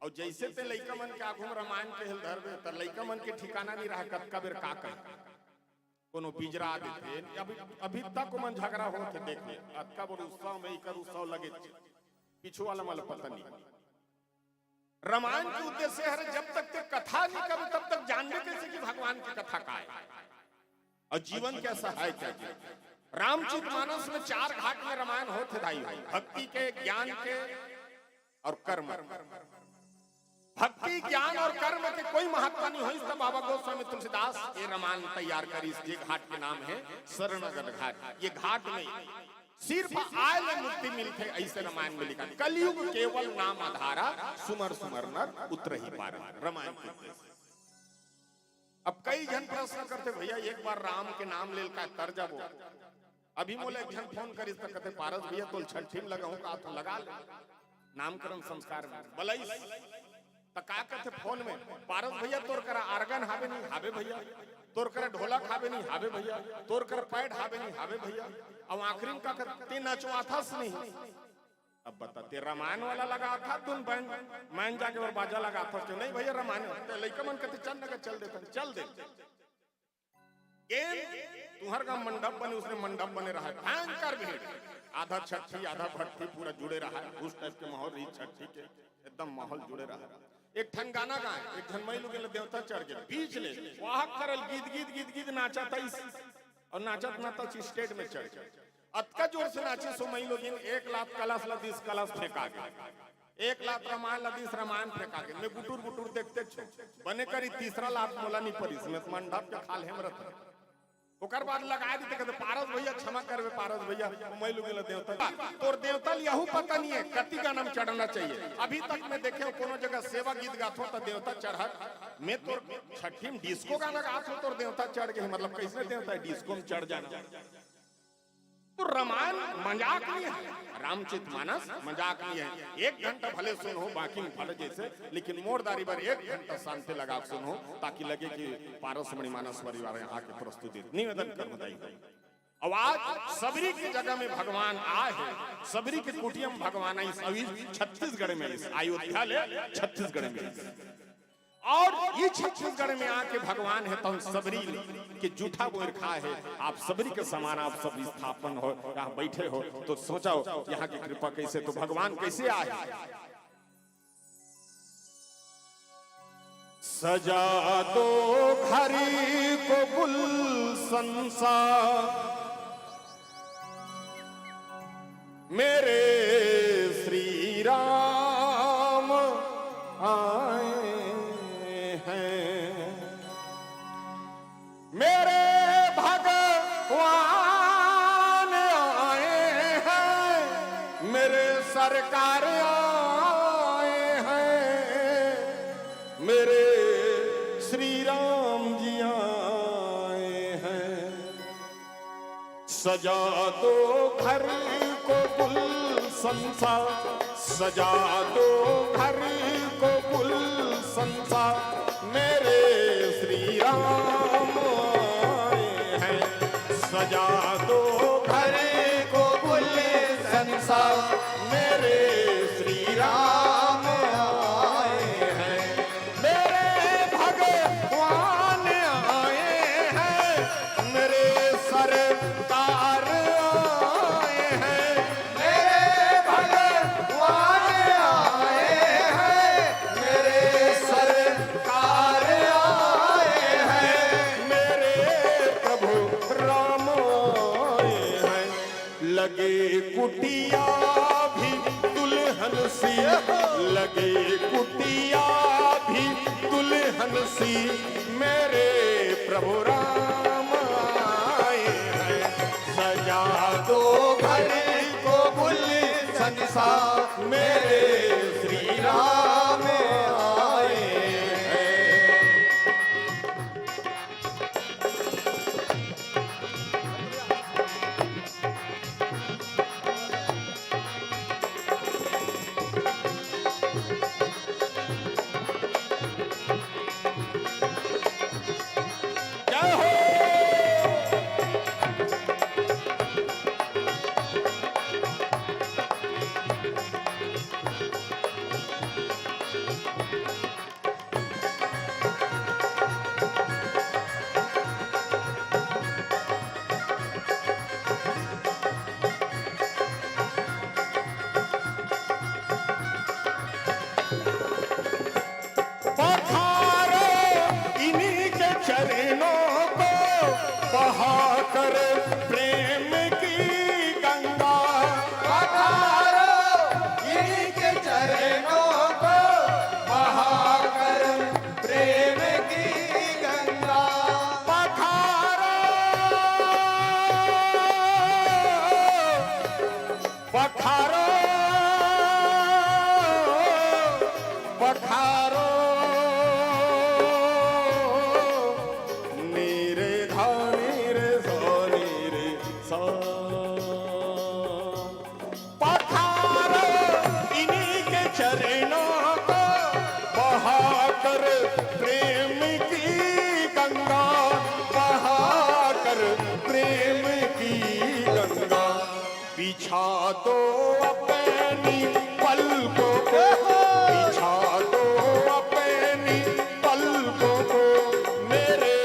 Speaker 5: और जैसे ते लइका मन के आगू में रामायण के हिल धरबे त लइका मन के ठिकाना नहीं रहा कतका बेर का कहे कोनो पिजरा देते। अभी तक मन झगड़ा हो के देख ले अतका बड़ उत्सव में इकर उत्सव लगे पीछू वाला मला पता नहीं। रामायण के उद्देश्य है जब तक ते कथा नहीं कर तब तक जानने कैसे कि भगवान की कथा का है और जीवन कैसा है क्या। रामचरितमानस में 4 घाट में रामायण होते भाई, भक्ति के, ज्ञान के और कर्म। भक्ति ज्ञान और कर्म के कोई महत्व नहीं हुई तब बाबा गोस्वामी तुलसीदास ये रामायण तैयार करी। इस घाट के नाम है शरणगढ़ घाट। ये घाट में सिर्फ आयल मुक्ति मिलते ऐसे रामायण में लिखा। कलयुग केवल नाम आधारा, सुमर सुमर नर उतर ही पार। रामायण के उद्देश्य अब कई जन प्रश्न करते भैया एक बार राम के नाम लेल का कर जाबो। अभी मोले एक जन फोन करी तो कहते पारस भैया तो छठी में लगाऊं का तो लगा ले नामकरण संस्कार में बलई तो का कहते फोन में पारस भैया तोर करा आर्गन हावे नहीं हावे भैया, तोर करा ढोलक हावे नहीं हावे भैया, तोर करा पैड हावे नहीं हावे भैया। अब आखिरी में का कहते नचवा था नहीं। अब बता ते रामायण वाला लगा था तुम मैं जाके और बाजा लगा था नहीं भैया रामायण लइका मन कहते चल लगा चल देता चल दे तुम्हार का मंडप बने उसने मंडप बने रहा भयंकर भीड़, आधा छठी आधा भट्टी पूरा जुड़े रहा है। उस टाइप के माहौल रही छठी के एकदम माहौल जुड़े रहा। एक ठन गाना गाए, एक झनमई लोग देवता चढ़ गए बीच ले वाह करल गीत गीत गीत गीत नाचा था और नाचत नाचत स्टेज में चढ़ गए। अतका जोर से नाचे सो मई लोग 1 लाख कलश ला 20 कलश फेंका गए, 1 लाख रामायण ला 20 रामायण फेंका गए। मैं गुटुर गुटुर देखते छो बने करी 3रा लाख मोला नहीं पड़ी इसमें मंडप के खाल हेमरत ओकर बाद लगा दी कहते पारस भैया क्षमा करबे पारस भैया मैं लोग देवता तोर देवता लियाहू पता नहीं है कति गाना में चढ़ना चाहिए। अभी तक मैं देखे कोनो जगह सेवा गीत गाथो तो देवता चढ़त मैं तोर छठी में डिस्को गाना गाथो तोर देवता चढ़ गए। मतलब कैसे देवता है डिस्को में चढ़ जाना। तो रामायण मजाक नहीं है, रामचरितमानस मजाक नहीं है। 1 घंटा भले सुनो बाकी में भले जैसे, लेकिन मोरदारी पर 1 घंटा शांति लगा सुनो ताकि लगे कि पारस मणिमानस परिवार यहाँ के प्रस्तुति निवेदन कर बताइए। अब आज सबरी की जगह में भगवान आए हैं, सबरी के कुटिया में भगवान आई छत्तीसगढ़ में इस अयोध्या ले छत्तीसगढ़ में और ये छत्तीसगढ़ में आके भगवान है तो सबरी के जूठा बोर खाए है। आप सबरी के समान आप सब स्थापन हो यहाँ बैठे हो तो सोचो यहाँ की कृपा कैसे तो भगवान कैसे आए। सजा दो घरी को गुल संसार मेरे श्री राम आए हैं, मेरे भगवान आए हैं, मेरे सरकार आए हैं, मेरे श्री राम जी आए हैं। सजा दो घर को गुलशन सा, सजा दो घर को गुलशन सा, मेरे श्री राम आए हैं। सजा दो घर को गुलशन सा, मेरे श्री राम आए हैं, मेरे भगवान आए हैं, मेरे सरकार आए हैं, मेरे भगवान आए हैं, मेरे सरकार आए हैं, मेरे प्रभु राम आए हैं। लगे कुटिया भी दुल्हन सी, लगे कुटिया भी दुल्हन सी, मेरे प्रभु राम आए हैं। सजा दो घर को गुलशन सा, मेरे श्री राम आए हैं। जय हो। पधारो इन्हीं के चरणों को, बहाकर प्रेम की गंगा। पधारो इन्हीं के चरणों को, बहाकर प्रेम की गंगा। पधारो, पधारो, पधारो, नीरे धा नीरे सा नीरे सा। पधारो इन्हीं के चरणों को, बहाकर प्रेम की गंगा, बहाकर प्रेम की गंगा। बिछा दो अपनी पलकों को, बिछा दो अपनी पलकों को, मेरे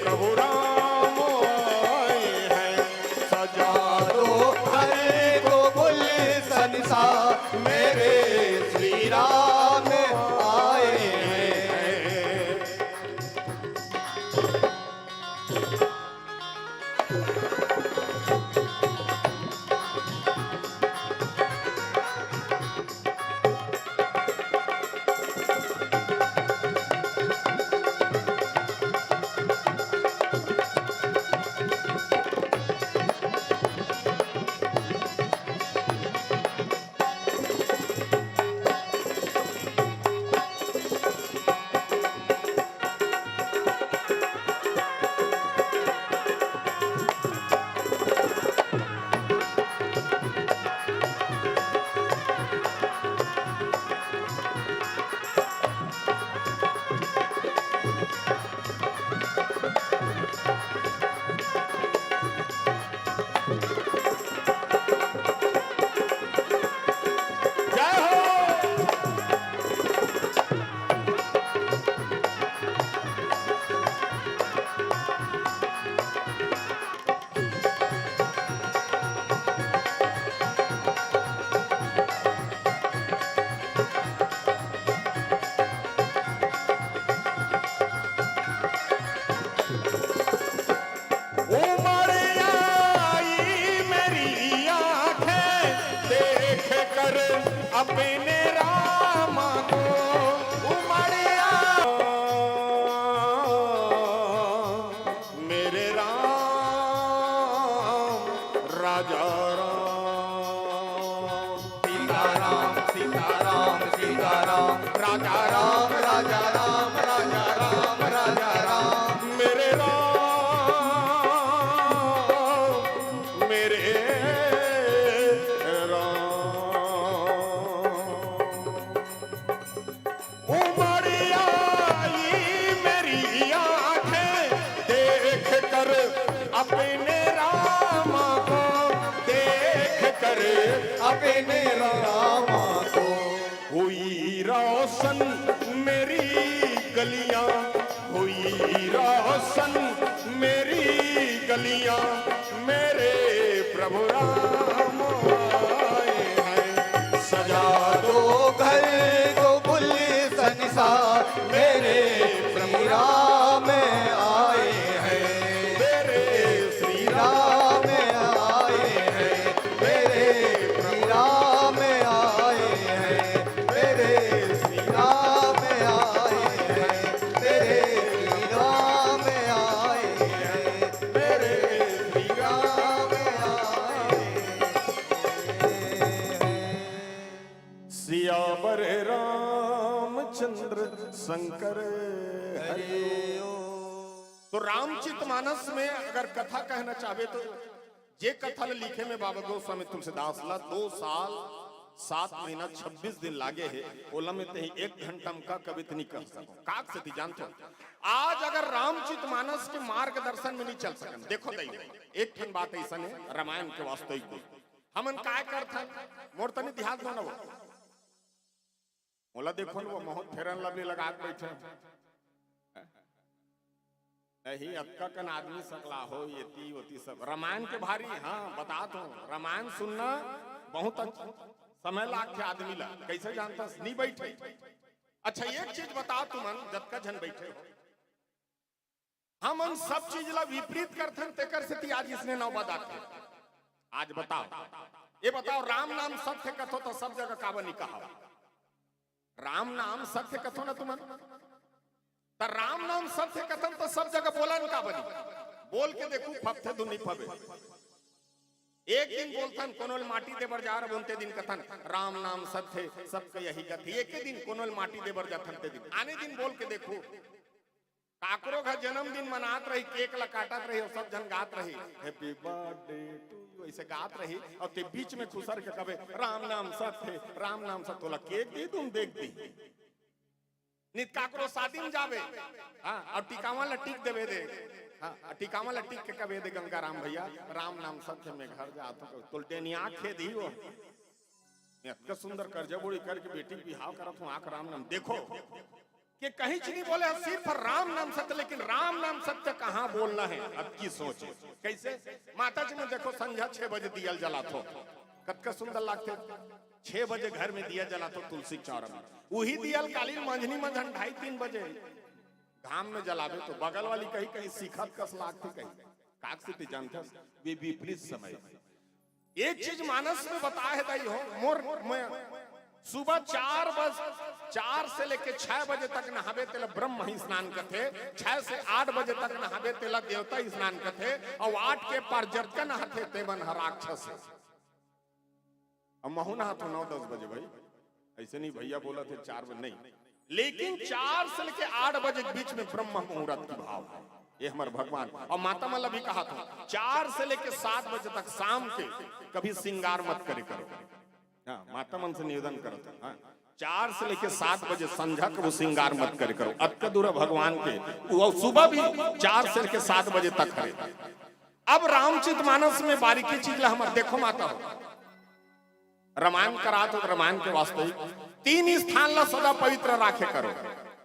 Speaker 5: प्रभु राम आए हैं। सजा दो घर को गुलशन सा, मेरे श्री राम आए हैं। अपने राम को उमड़िया मेरे राम राजा
Speaker 4: सीताराम सीताराम सीताराम
Speaker 5: राजा राम राजा राम राजा राम राजा राम मेरे राम मेरे राम उमड़ आई मेरी आंखें देख कर अपने राम को देख कर
Speaker 4: अपने राम को
Speaker 5: हुई रोशन मेरी गलियां हुई रोशन मेरी गलियां मेरे प्रभु राम आए हैं सजा
Speaker 4: दो घर को गुल संसार मेरे श्री राम आए हैं
Speaker 5: मेरे श्री
Speaker 4: राम आए हैं मेरे श्री राम आए हैं मेरे श्री राम आए हैं मेरे श्री राम आए हैं मेरे श्री राम आए हैं
Speaker 5: सियावर रामचंद्र शंकर हरि तो रामचरितमानस में अगर कथा कहना चाहे तो जे कथा लिखे में बाबा गोस्वामी तुलसीदास ला 2 साल 7 महीना 26 दिन लागे है ओला में ते 1 घंटा में का कवित नहीं कर सको काक से जानते हो आज अगर रामचरितमानस के मार्गदर्शन में नहीं चल सकन देखो दई एक ठन बात ऐसा है रामायण के वास्तविक हमन काय करथन मोर तनी ध्यान दो ना वो मोला देखो वो बहुत फेरन लवली लगा के बैठे नहीं अक्का कन आदमी सकला हो येती होती सब रामायण के भारी हाँ बता दो रामायण सुनना बहुत अच्छा समय लाग के आदमी ला कैसे जानता नहीं बैठे अच्छा एक चीज बता तुमन जब का जन बैठे हो हम उन सब चीज ला विपरीत करथन तेकर से आज इसने नौ बदा के आज बताओ ये बताओ राम नाम सत्य कथो तो सब जगह काबनी कहा राम नाम सत्य कथो ना तुमन तो राम नाम सत्य कथन तो सब जगह बोला का बनी बोल के देखो फपथे दुनी फबे एक दिन बोलथन कोनोल माटी देबर जा रहा बोलते दिन कथन राम नाम सत्य सबके यही कथी एक ही दिन कोनोल माटी देबर जाथन ते दिन आने दिन बोल के देखो काकरो का जन्मदिन मनात रही केक ला काटत रही और सब जन गात रही हैप्पी बर्थडे टू यू ऐसे गात रही और ते बीच में खुसर के कबे राम नाम सत्य राम नाम सत्य बोला केक दी तुम देख दी नित काकरो शादी में जावे हाँ और टिकावा लटीक देवे दे हाँ टिकावा लटीक के कबे दे गंगा राम भैया राम नाम सत्य में घर जातो तुलटे नी आंखें दी वो इतना सुंदर कर्जा बोड़ी करके बेटी बिहाव करत हूं आंख राम नाम देखो कि कहीं नहीं बोले सिर्फ राम नाम सत्य लेकिन राम नाम सत्य कहाँ बोलना है अब की सोच कैसे माता जी में देखो संध्या 6 बजे दिया जला थो कतका सुंदर लागते 6 बजे घर में दिया जला तो तुलसी चौरा में वही दियल कालीन मंझनी में 2:30-3 बजे घाम में जलावे तो बगल वाली कहीं कहीं सीखत कस लागते कहीं काक से जानते वे विपरीत समय एक चीज मानस में बताया है दाई हो मोर सुबह 4 से लेके 6 बजे तक नहावे तेला ब्रह्म ही स्नान करते 6 से 8 बजे तक नहावे तेला देवता ही स्नान करते और 8 के पार जटका नहाते तेवन हराक्षस अब महू नहा तो 9-10 बजे भाई ऐसे नहीं भैया बोला थे 4 बजे नहीं लेकिन 4 से लेके 8 बजे के बीच में ब्रह्म मुहूर्त की भाव है ये हमारे भगवान और माता मल्ला भी कहा था 4 से लेके 7 बजे तक शाम के कभी श्रृंगार मत करे करो हाँ माता मन से निवेदन करो हाँ 4 से लेके 7 बजे संध्या को श्रृंगार मत करे करो अत्यदूर भगवान के वो सुबह भी 4 से लेके 7 बजे तक करे अब रामचरितमानस में बारीकी चीज ला हमारे देखो माता हो रामायण करा तो रामायण के वास्तविक 3 स्थान ला सदा पवित्र राखे करो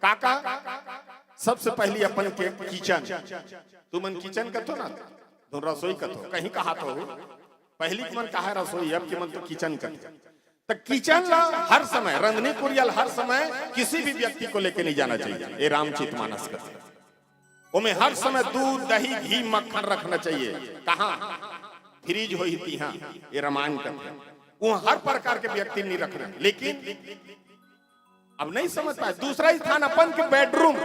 Speaker 5: काका सबसे पहली अपन के किचन तुमन किचन कथो ना तुम रसोई कथो कहीं कहा तो पहली मन कहा रसोई अब की मन तो किचन कथो तो किचन ला हर समय रंधनी कुरियल हर समय किसी भी व्यक्ति को लेके नहीं जाना चाहिए ये रामचरितमानस का उमें हर समय दूध दही घी मक्खन रखना चाहिए कहाँ फ्रीज हो ही हाँ ये रामायण का वो हर प्रकार के व्यक्ति नहीं रख रहे, लेकिन अब नहीं समझ पाए। दूसरा स्थान अपन के बेडरूम,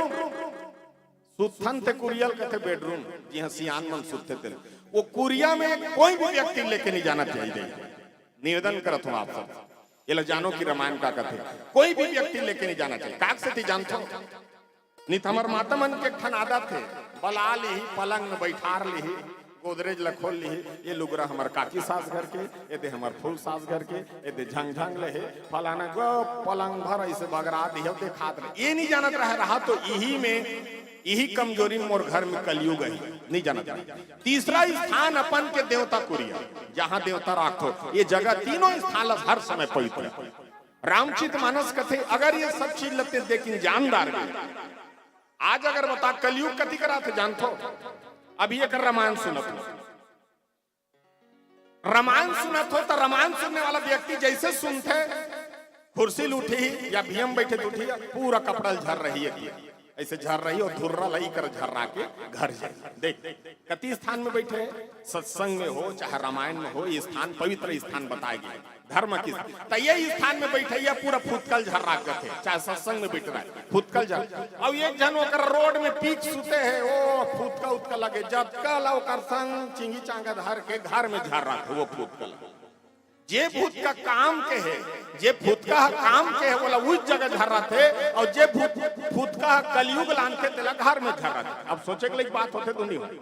Speaker 5: सुथन थे कुरियल के थे बेडरूम, जी हाँ सियान मन सुते थे। वो कुरिया में कोई भी व्यक्ति लेके नहीं जाना चाहिए। निवेदन करत हूँ आप सब, ये जानो कि रामायण का कथे कोई भी व्यक्ति लेके नहीं जाना चाहिए। काक से थी जानते हो, नहीं तो हमार माता मन के ठन आदत थे, बला ली पलंग में बैठार ली, गोदरेज लखोल ली, ये लुगरा हमार काकी सास घर के, ये दे हमार फूल सास घर के, ये दे झंग झंग ले फलाना गो पलंग भर ऐसे बगरा दियो दे खात रहे। ये नहीं जानत रहा तो यही में यही कमजोरी मोर घर में कलयुग है, नहीं जानत रहा। तीसरा स्थान अपन के देवता कुरिया, जहां देवता राखो, ये जगह तीनों स्थान हर समय पवित्र है। रामचित मानस कथे अगर ये सब चीज लगते लेकिन जानदार आज अगर बता कलयुग कथी करा थे जानते हो? अभी एक रामायण सुनत हो, रामायण सुनत हो तो रामायण सुनने वाला व्यक्ति जैसे सुनते कुर्सी उठी या भीम बैठे उठी पूरा कपड़ा झर रही है, ऐसे झर रही और धुर्रा लई कर झर्रा के घर जाए। देख कति स्थान में बैठे, सत्संग में हो चाहे रामायण में हो, ये स्थान पवित्र स्थान बताए गए धर्म की। तो ये स्थान में बैठे या पूरा फुटकल झर्रा करते, चाहे सत्संग में बैठ रहा है फुटकल झर। अब एक जन ओकर रोड में पीक सुते है, ओ फुटका उतका लगे जब कल ओकर संग चिंगी चांगा धर के घर में झर्रा थे वो फुटकल। जे भूत का काम के है, जे भूत का काम के है बोला उस जगह झर्रा थे, और जे भूत का कलयुग लान के दिला घर में झर्रा थे। अब सोचे के लिए बात होते तो नहीं होती।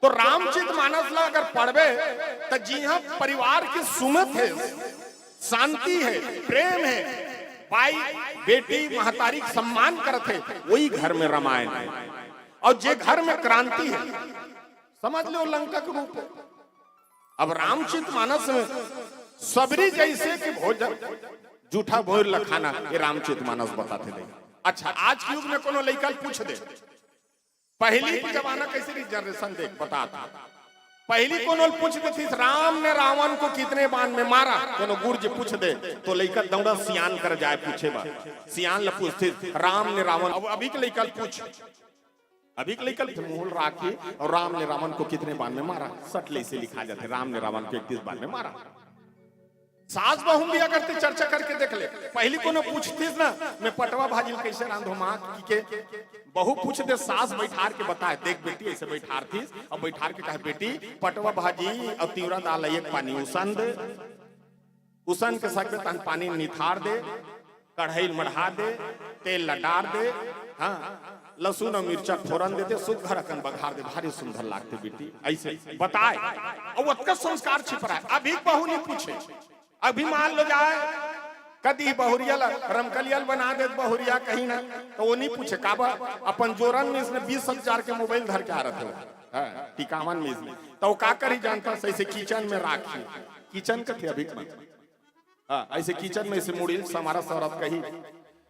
Speaker 5: तो रामचित मानस ला अगर पढ़वे तो जी हाँ परिवार की सुमत है, शांति है, प्रेम है, भाई बेटी महतारी सम्मान करते, वही घर में रामायण है। और जे घर में क्रांति है समझ लो लंका के रूप है। अब रामचित मानस में सबरी जैसे कि भोजन जूठा भोर लखाना, ये रामचित मानस बताते थे। अच्छा आज के युग में कोनो लड़का पूछ दे पहली जमाना कैसे जनरेशन देख बताता, पहली कोनो पूछ देती राम ने रावण को कितने बाण में मारा, कोनो गुर्ज पूछ दे तो लड़का दौड़ा सियान कर जाए पूछे बा, सियान ल पूछते राम ने रावण। अब अभी के लड़का पूछ, अभी के लड़का मूल राखी और राम ने रावण को कितने बाण में मारा, सटले से लिखा जाते राम ने रावण को 31 बाण में मारा। सास बहू भी अगर ते चर्चा करके देख ले, पहली कोनो पूछतीस ना मैं पटवा भाजी कैसे रांधो माँ के, बहू पूछ दे सास बैठार के बताए देख बेटी ऐसे बैठार थी, और बैठार के कहे बेटी पटवा भाजी और तीवरा दाल एक पानी उसन दे, उसन के साथ तन पानी निथार दे, कढ़ाई मढ़ा दे, तेल लडार दे, हाँ लहसुन और मिर्चा फोरन दे दे, शुद्ध घरकन बघार दे, भारी सुंदर लागते बेटी ऐसे बताए। और उसका संस्कार छिप रहा है। अभी बहू नहीं पूछे, अभी मान लो जाए कदी बहुरियल रमकलियल बना दे बहुरिया कहीं ना तो वो नहीं पूछे काबा अपन जोरन में इसने 20,000 के मोबाइल धर के आ रहे थे टिकावन में इसने, तो वो का कर ही जानता ऐसे किचन में राखी, किचन का थे अभी ऐसे किचन में ऐसे मुड़िल समारा सौरभ कही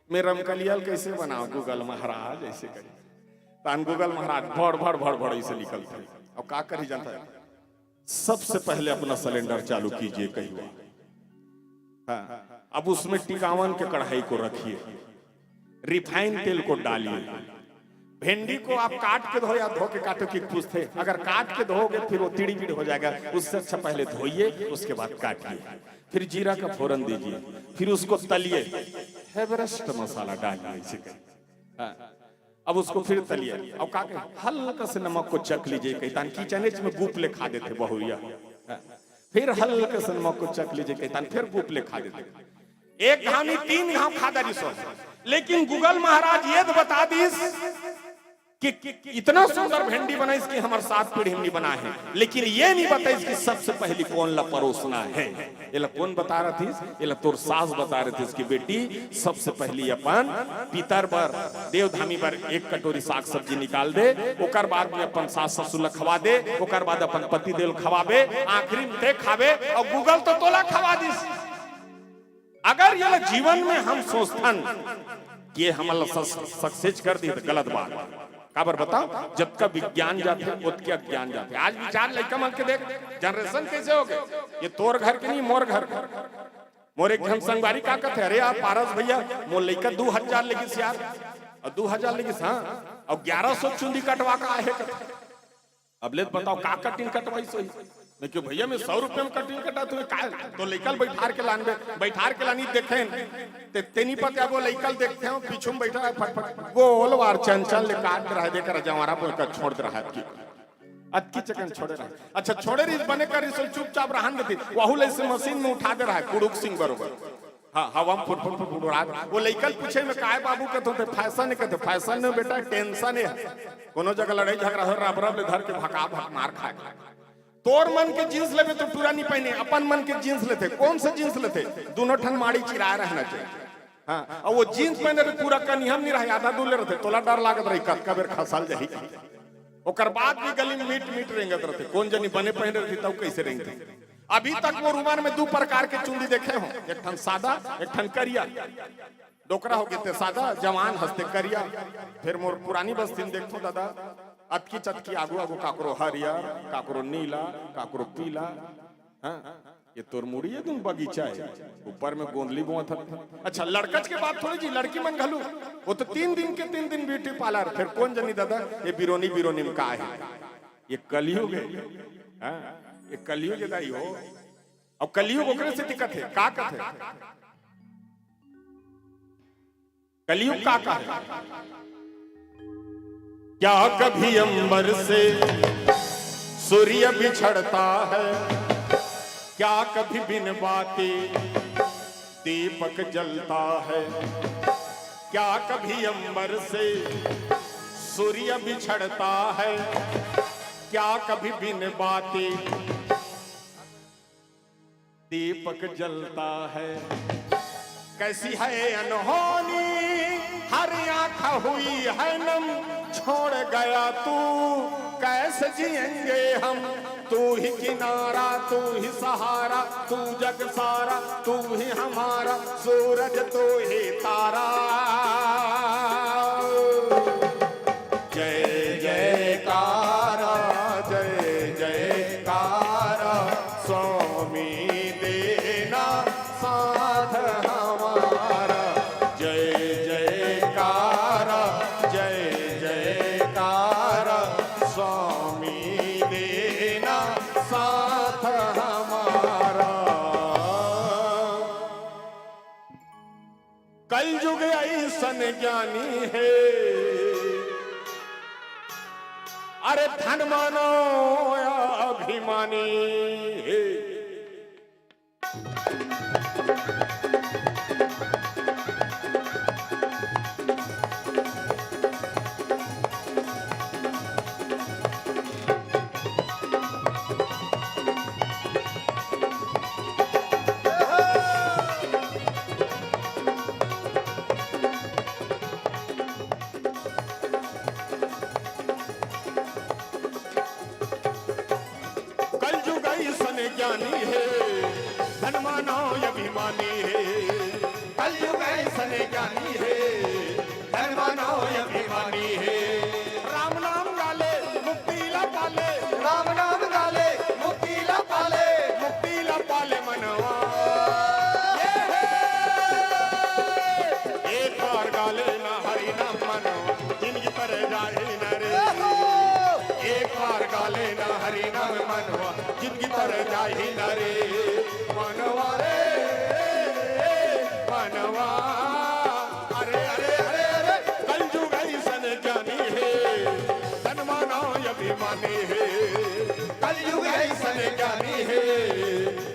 Speaker 5: मैं रमकलियल कैसे बनाओ गूगल महाराज ऐसे कही, तान गूगल महाराज भड़ भड़ भड़ भड़ ऐसे निकल थे। और का कर ही जानता है सबसे पहले अपना सिलेंडर चालू कीजिए कही हुआ, हाँ अब उसमें टिकावन के कढ़ाई को रखिए, रिफाइन तेल को डालिए, भिंडी को आप काट के धो या धो के काटो की पूछते, अगर काट के धोगे फिर वो टिड़ी पिड़ हो जाएगा, उससे अच्छा पहले धोइए उसके बाद काटिए, फिर जीरा का फोरन दीजिए, फिर उसको तलिए, एवरेस्ट मसाला डालिए इसे, हाँ अब उसको फिर तलिए और का हल्का से नमक को चख लीजिए, कहता किचन में गुप ले खा देते बहुरिया, फिर हल्के से नमक को चख लीजिए, कहता फिर गुप ले खा देते, एक घाव नहीं 3 घाव खाता रिसो। लेकिन गूगल महाराज ये तो बता दीस कि इतना सुंदर भिंडी बना इसकी हमारे 7 पीढ़ी हमने बना है, लेकिन ये नहीं बता इसकी सबसे पहली कौन ला परोसना है, ये ला कौन बता रहा थी, ये ला तोर सास बता रहे थे इसकी बेटी सबसे पहली अपन पितर पर देवधामी पर 1 कटोरी साग सब्जी निकाल दे, ओकर बाद में अपन सास ससुर ला खवा दे, ओकर बाद अपन पति देव खवाबे, आखिरी में ते खावे और गूगल तो तोला खवा दिस। अगर ये जीवन में हम सोचथन कि ये हमारा सक्सेस कर दी तो गलत बात, काबर बताओ जब का विज्ञान जाते उतके ज्ञान जाते। आज विचार लड़का मन के देख जनरेशन कैसे हो गए, ये तोर घर के नहीं मोर घर, मोर एक घन संगवारी का कहते अरे आप पारस भैया मोर लड़का 2000 लेगिस यार, और 2000 लेगिस हाँ, और 1100 चुंदी कटवा का है। अब ले बताओ का कटिंग कटवाई सोई मैं क्यों भैया मैं 100 रुपये में कटिंग कटा तुम्हें का तो लइकल बैठार के लानी देखें ते तेनी पता वो लइकल देखते हो पीछू में बैठा है फटफट गोल वार चंचल ले काट रहा है देकर जवारा पर छोड़ दे रहा है अटकी चकन छोड़े रहा अच्छा छोड़े रिस बने कर रिस चुपचाप रहन देती वहुल ऐसे मशीन में उठा दे रहा है कुड़ुक सिंह बरोबर हाँ हवा में फुट फुट फुट उड़ा वो लइकल पूछे में काय बाबू कहते थे फैशन कहते फैशन में बेटा टेंशन है कोनो जगह लड़ाई झगड़ा हो रब रब ले धर के भगा भग मार खाए तोर मन के जींस लेबे तो पूरा नहीं पहने अपन मन के जींस लेते कौन से जींस लेते दोनों ठन माड़ी चिरा रहना चाहिए हाँ और वो जींस पहने तो पूरा कनिहम नहीं रहे आधा दूर रहते तोला डर लागत रही कब बेर खसल जाही ओकर बाद भी गली में मीट मीट रेंगत रहते कौन जनी बने पहने रहती तब कैसे रेंगते अभी तक वो रुमाल में 2 प्रकार के चुंदी देखे हो एक ठन सादा एक ठन करिया डोकरा हो गए सादा जवान हंसते करिया फिर मोर पुरानी बस्ती में देखो दादा अतकी चतकी आगू आगू काकरो हरियर काकरो नीला काकरो पीला हाँ ये तोर मुड़ी है तुम बगीचा है ऊपर में गोंदली बुआ था अच्छा लड़कच के बात थोड़ी जी लड़की मन घलू वो तो 3 दिन के 3 दिन ब्यूटी पार्लर फिर कौन जनी दादा ये बिरोनी बिरोनी में का है ये कलयुग है हाँ ये कलयुग दाई हो और कलयुग ओकरे से दिक्कत है का कथ है कलयुग का है क्या कभी अंबर से सूर्य बिछड़ता है क्या कभी बिन बाती दीपक जलता है क्या कभी अंबर से सूर्य बिछड़ता है क्या कभी बिन बाती दीपक जलता है कैसी है अनहोनी हर आँख हुई है नम छोड़ गया तू कैसे जिएंगे हम तू ही किनारा तू ही सहारा तू जग सारा तू ही हमारा सूरज तू ही तारा जय जयकारा जय जयकारा स्वामी देना साथ हमारा जय जयकारा जय जयकारा स्वामी देना साथ हमारा कल युग ऐसन ज्ञानी है अरे धन मानो या अभिमानी है ज्ञानी है धन मानो अभिमानी है कलयुग ऐसन ज्ञानी है धन मानो अभिमानी है राम नाम गाले मुक्ति ला पाले राम नाम गाले मुक्ति ला पाले मनवा एक बार गाले ना हरि नाम मनवा जिंदगी पर जाए न रे एक बार गाले ना हरि नाम मनवा जिंदगी तर जाही न रे मनवा रे मनवा अरे अरे अरे अरे कलयुग ऐसन ज्ञानी है धन मानो अभिमानी है कलयुग ऐसन ज्ञानी है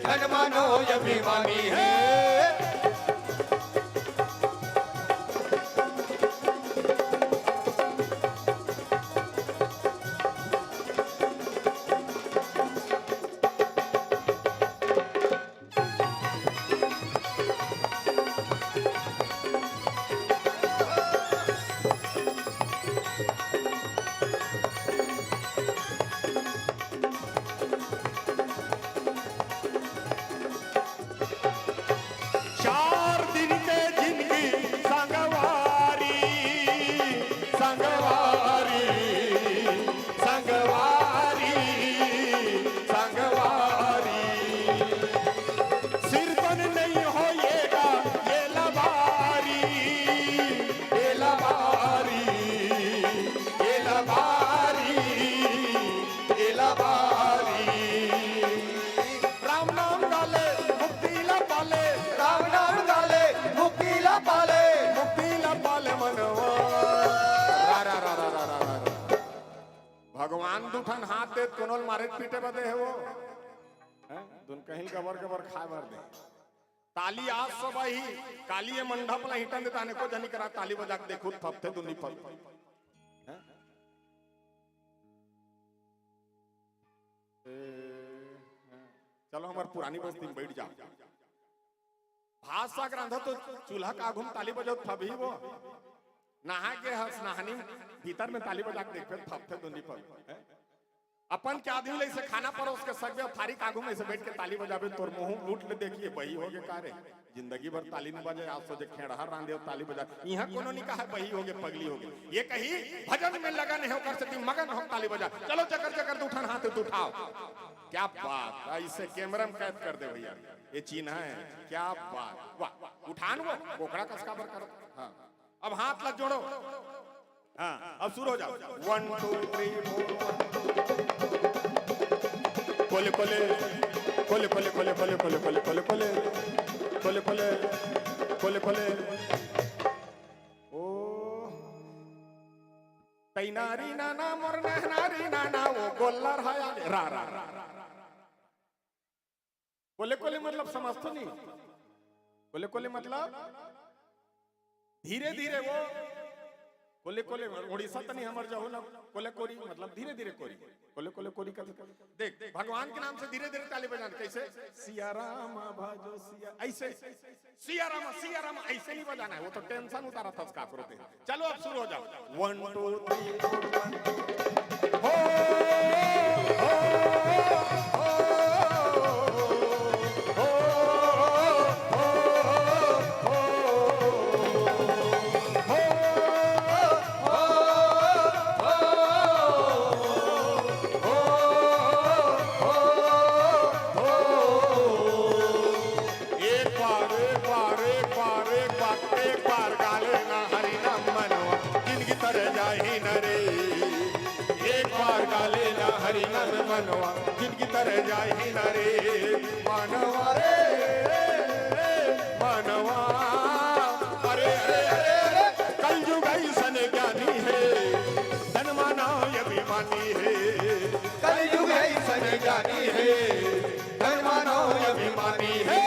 Speaker 5: धन मानो अभिमानी है मारे पीटे बदे है वो दुन कहीं गबर गबर खाए भर दे ताली आज सब ही काली मंडप ला हिटन देता ने को जनी करा ताली बजा के देखो फपते दुनी पल चलो हमार पुरानी बस्ती में बैठ जाओ भाषा ग्रंथ तो चूल्हा का घूम ताली बजाओ फबी वो नहा के हंस नहानी भीतर में ताली बजा के देख फपते दुनी पल अपन के आदमी ले से खाना परोस के सकबे थारी कागू में से बैठ के ताली बजाबे तोर मुंह लूट ले देखिए बही होगे कारे जिंदगी भर ताली न बजे आज सोचे खेड़हर रांधे ताली बजा यहां कोनो नहीं कहा बही होगे पगली होगे ये कही भजन में लगन है कर से मगन हो ताली बजा चलो चकर चकर उठान हाथ उठाओ क्या बात ऐसे कैमरा में कैद कर दे भैया ये चिन्ह है क्या बात वाह उठान वो कोकड़ा कसका बर करो हां अब हाथ लग जोड़ो हां अब शुरू हो जाओ 1 2 3 4 कोले कोले कोले कोले कोले कोले कोले कोले कोले कोले कोले कोले कोले ओ तैनारी नाना मोर नहनारी नाना वो गोल्लर है रा रा कोले कोले मतलब समझतो नहीं कोले कोले मतलब धीरे धीरे वो कोले कोले उड़ीसा तनी हमर जाओ ना कोले कोरी मतलब धीरे धीरे कोरी कोले कोले कोरी का देख भगवान के नाम से धीरे धीरे ताली बजाना कैसे सिया राम भजो सिया ऐसे सिया राम ऐसे नहीं बजाना है वो तो टेंशन उतारा था उसका करते चलो अब शुरू हो जाओ 1 2 3 4 मनवा जिनकी तरह जाए न रे मानवा रे मानवा अरे अरे अरे कल युग ऐसन ज्ञानी है धन माना अभिमानी है कल युग ऐसन ज्ञानी है धन माना अभिमानी है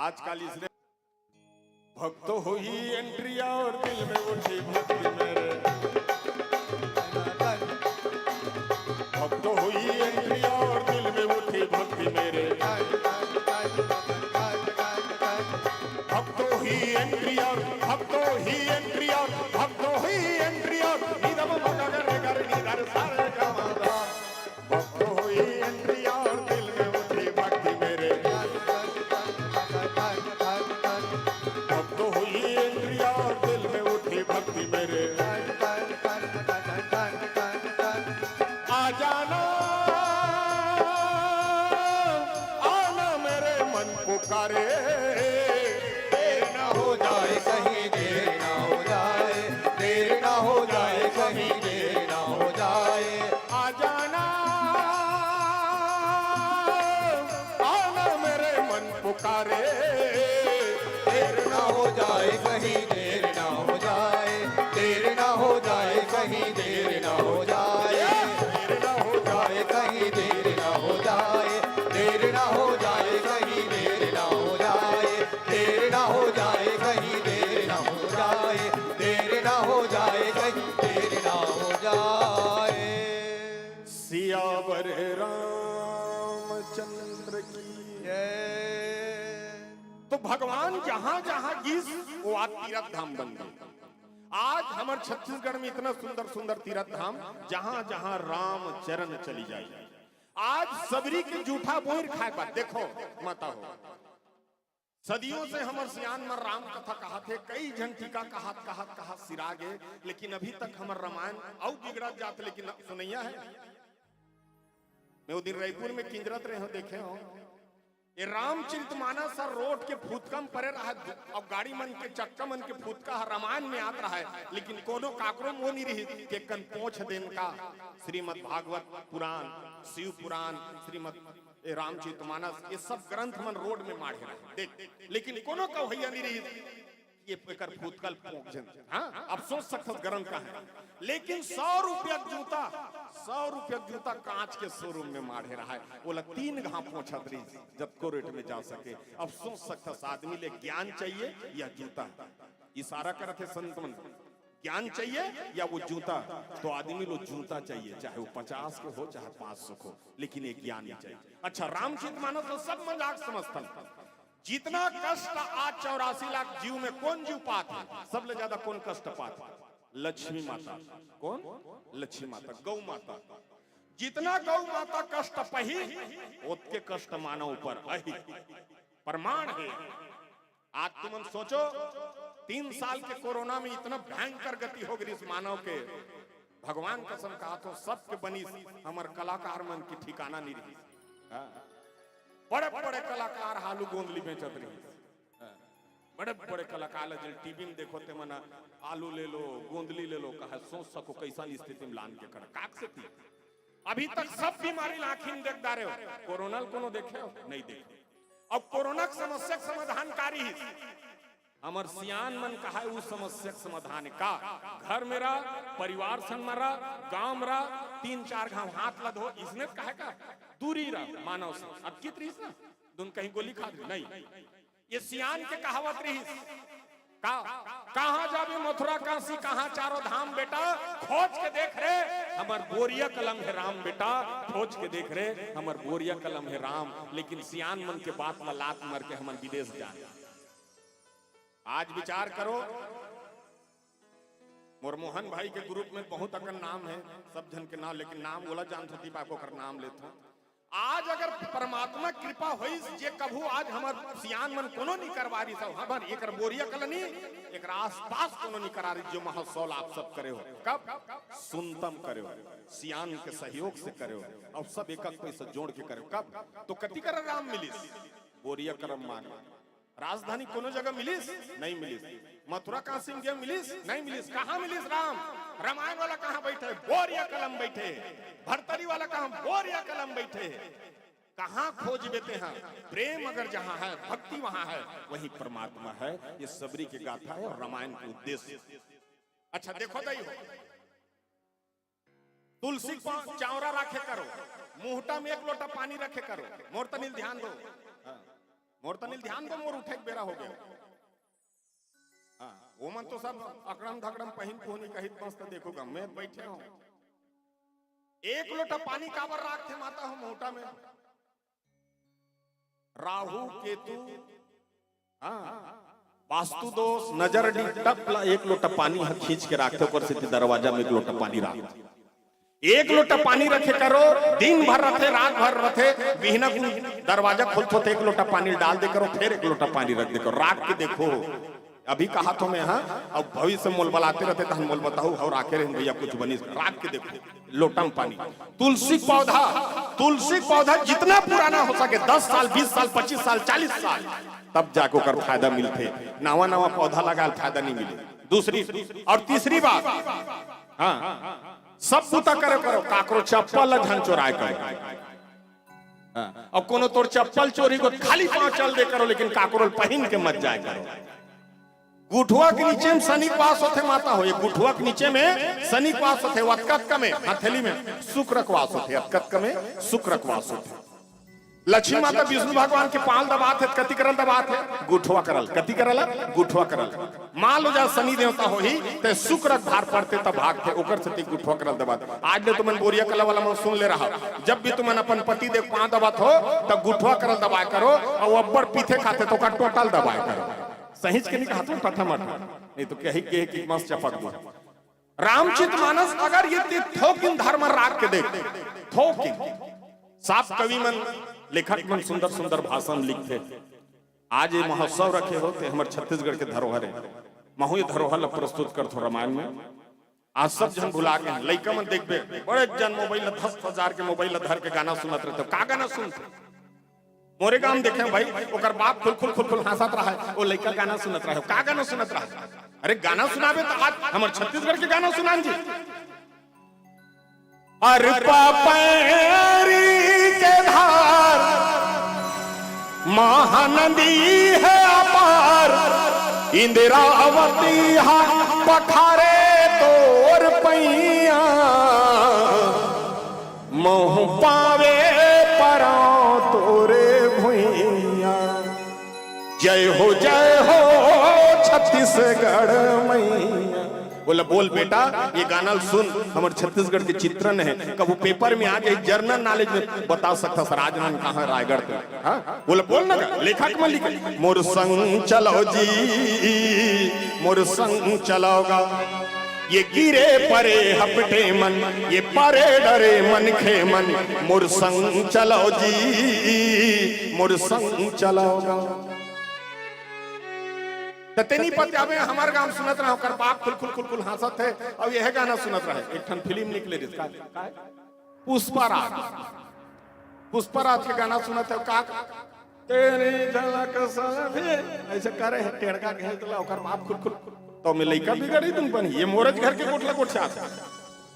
Speaker 5: आजकल इसने भक्त हुई एंट्री और दिल में उठी भक्ति मेरे भक्त हुई एंट्री और दिल में उठी भक्ति मेरे भक्तो ही एंट्री और भक्तो ही एंट्री और भक्तो ही एंट्री और निदम मगर कर निदर सारे कमादा भक्तो हुई एंट्री और दिल में उठी भक्ति मेरे भक्ति मेरे आ जाना आना मेरे मन पुकारे देर ना हो जाए कहीं देर ना हो जाए देर ना हो जाए कहीं देर ना हो जाए आ जाना आना मेरे मन पुकारे देर ना हो जाए कहीं देर ना हो जाए देर ना हो जाए कहीं देर ना हो जाए देर ना हो जाए कहीं देर ना हो जाए देर ना हो जाए कहीं देर ना हो जाए देर ना हो जाए कहीं देर ना हो जाए देर ना हो जाए कहीं देर ना हो जाए सियावर रामचंद्र की जय। तो भगवान जहां जहां गीस वो तीर्थ धाम बन गए आज हमारे छत्तीसगढ़ में इतना सुंदर सुंदर तीर्थ धाम, जहां जहां राम चरण चली जाए। आज सबरी के जूठा बोर खाए बा देखो माता हो। सदियों से हमार सियान में राम कथा कहा थे, कई जन टीका कहा सिरा गे, लेकिन अभी तक हमार रामायण और बिगड़ा जाते, लेकिन सुनैया है। मैं वो दिन रायपुर में किंजरत रहे हो देखे हो, ये रामचरितमानस रोड के फूतकम परे रहा और गाड़ी मन के चक्का मन के फूतका रामायण में आता रहा है, लेकिन कोनो काकरो वो नहीं रही के कन पोछ दिन का श्रीमद् भागवत पुराण, शिव पुराण, श्रीमद् रामचरितमानस, ये सब ग्रंथ मन रोड में माढ़े रहे देख, लेकिन कोनो का भैया नहीं रही ये पेकर फूतकल पोंछ। हाँ अब सोच सकते ग्रंथ का है, लेकिन 100 रुपया जूता कांच के शोरूम में माढ़े रहा है, बोला 3 घा पोछत रही जब को रेट में जा सके। अब सोच सकता आदमी ले ज्ञान चाहिए या जूता, इशारा करते संत मन, ज्ञान चाहिए या वो जूता, तो आदमी लो जूता चाहिए, चाहे वो 50 के हो चाहे 500 हो, लेकिन ये ज्ञान नहीं चाहिए। अच्छा रामचरितमानस तो सब मजाक समझता, जितना कष्ट आज 84 लाख जीव में कौन जीव पात है, सबसे ज्यादा कौन कष्ट पात है? लक्ष्मी माता। कौन? लक्ष्मी माता, गौ माता। जितना गौ माता कष्ट पही उतके कष्ट मानव पर अहि प्रमाण है। आज तुम सोचो 3 साल के कोरोना में इतना भयंकर गति हो गई इस मानव के, भगवान कसम कहा तो सबके बनी हमार कलाकार मन की ठिकाना नहीं रही। बड़े बड़े कलाकार हालू गोंदली में चल रही, बड़े बड़े कलाकार जो टीवी में देखो ते मना आलू ले लो गोंदली ले लो, कहा सोच सको कैसा स्थिति में लान के कर काक से थी। अभी तक सब बीमारी आँखी में देख रहे हो, कोरोना कोनो देखे हो नहीं देखे। अब कोरोना समस्या समाधानकारी ही हमार सियान मन कहा है उस समस्या समाधान का, घर मेरा परिवार संग मरा गांव मरा 3-4 घाव हाथ लद हो, इसने कहा का दूरी रहा मानव से। अब कित रही ना दुन कहीं गोली खा नहीं, ये सियान के कहावत रही कहाँ जाबे मथुरा काशी कहाँ चारों धाम बेटा, खोज के देख रे हमार बोरिया कलम है राम बेटा, खोज के देख रे हमार बोरिया कलम है राम। लेकिन सियान मन के बात में लात मार के हमार विदेश जाए। आज विचार करो, मोरमोहन भाई के ग्रुप में बहुत अकर नाम है, सब जन के नाम, लेकिन नाम बोला जान सती बाको कर नाम लेता। आज अगर परमात्मा कृपा हुई जे कभू आज हमार सियान मन कोनो नहीं करवा रही सब, हमार एक बोरिया कलनी एक आसपास कोनो नहीं करा रही, जो महोत्सव आप सब करे हो कब सुनतम करे हो, सियान के सहयोग से करे हो, अब सब एक पैसा जोड़ के करे कब, तो कति कर राम मिलिस बोरिया करम मान। राजधानी कोनो जगह मिलिस नहीं मिलिस, मथुरा काशी में मिलिस नहीं मिलिस, कहाँ मिलिस राम? रामायण वाला कहाँ बैठे? बोरिया कलम बैठे। भरतरी वाला कहाँ? बोरिया कलम बैठे। कहाँ खोज बेते हैं? प्रेम अगर जहाँ है भक्ति वहां है, वही परमात्मा है। ये सबरी की गाथा है और रामायण का उद्देश्य। अच्छा देखो दई हो, तुलसी चावरा रखे करो, मुहटा में 1 लोटा पानी रखे करो, मोर तनिल ध्यान दो, मोर तनिल ध्यान दो, मोर उठे बेरा हो गया। हाँ वो मन तो सब अकड़म धकड़म पहिन पोहनी कहित मस्त देखोगा, मैं बैठे हूं 1 लोटा पानी काबर राख थे माता हो मोटा में, राहु केतु वास्तु दोष नजर टपला 1 लोटा पानी खींच के रखते ऊपर से दरवाजा में 1 लोटा पानी रख, 1 लोटा पानी रखे करो, दिन भर रखे रात भर रखे, बिहना दरवाजा खोलते थे 1 लोटा पानी डाल दे करो, फिर 1 लोटा पानी रख दे करो, राख के देखो। अभी कहा तो मैं हाँ अब भविष्य मोल बलाते रहते तो हम मोल बताओ और आके रहे भैया कुछ बनी, राख के देखो लोटा में पानी। तुलसी पौधा जितना पुराना हो सके 10 साल 20 साल 25 साल 40 साल तब जाकर कर फायदा मिलते, नवा पौधा लगा फायदा नहीं मिले। दूसरी और तीसरी बात, हाँ सब पुता करो काकरो चप्पल झन चोराय करो, अब कोनो तोर चप्पल चोरी को खाली पांव चल दे करो, लेकिन काकरो पहन के मत जाए करो। गुठुआ के नीचे में शनि वास होते माता हो, ये गुठुआ के नीचे में शनि वास होते, अतकत में हथेली में शुक्र वास होते, अतकत में शुक्र वास होते। लक्ष्मी माता विष्णु भगवान के पाल दबात है, कति करल दबात है गुठुआ करल, कति करल गुठुआ करल। मान लो जा शनि देवता हो ही ते शुक्र भार पड़ते तब भागते, ओकर से गुठुआ करल दबात। आज ले तुमन बोरिया कला वाला मन सुन ले रहा, जब भी तुमन अपन पति देव पांव दबात हो तब गुठुआ करल दबाए करो, और अब्बर पीछे खाते तो का टोटल दबाए करो। सहिंच के नहीं कहा तो टठा मठा, नहीं तो कही कि मस्त चपक दो। रामचरितमानस अगर ये थोकिन धर्म राग के देख, थोकिन साफ कवि मन लेखक मन सुंदर सुंदर भाषण लिखते। आज ये महोत्सव रखे होते हमारे छत्तीसगढ़ के धरोहर है, महू ये धरोहर प्रस्तुत कर थो रामायण में। आज सब जन भुला गए, लइका मन देखबे बड़े जन मोबाइल 10,000 के मोबाइल धर के गाना सुनत रहते। का गाना सुनते? मोरे गांव देखे भाई, ओकर बाप खुल खुल हंसत रहा है, वो लइका गाना सुनत रहा है। का गाना सुनत रहा है? अरे गाना सुनाबे तो आज हमारे छत्तीसगढ़ के गाना सुनान जी। अरे पैरी के धार महानदी है अपार, इंदिरावती हा पठारे तोर पैया, मोह पावे परां तोरे भुइया। जय हो छत्तीसगढ़ मैया। बोला बोल बेटा ये गाना सुन, हमारे छत्तीसगढ़ के चित्रण है, कब वो पेपर में आ जाए जनरल नॉलेज में बता सकता सर राजनान कहाँ है रायगढ़ के। हाँ बोला बोल ना लेखक में लिखे, मोर संग चलो जी मोर संग चलोगा, ये गिरे परे हपटे मन, ये परे डरे मन खे मन, मोर संग चलो जी मोर संग चलोगा। ततेनी पत्या में हमारे गांव सुनत रहा, कर बाप खुल हंसत है, अब यह गाना सुनत रहे। एक ठन फिल्म निकले जिसका पुष्पराज के गाना सुनत है। का तेरी झलक साथे ऐसे करे है, टेढ़का घेर तला ओकर बाप खुल तो में लइका बिगड़ी तुम बनी। ये मोरज घर के कोटला कोट छात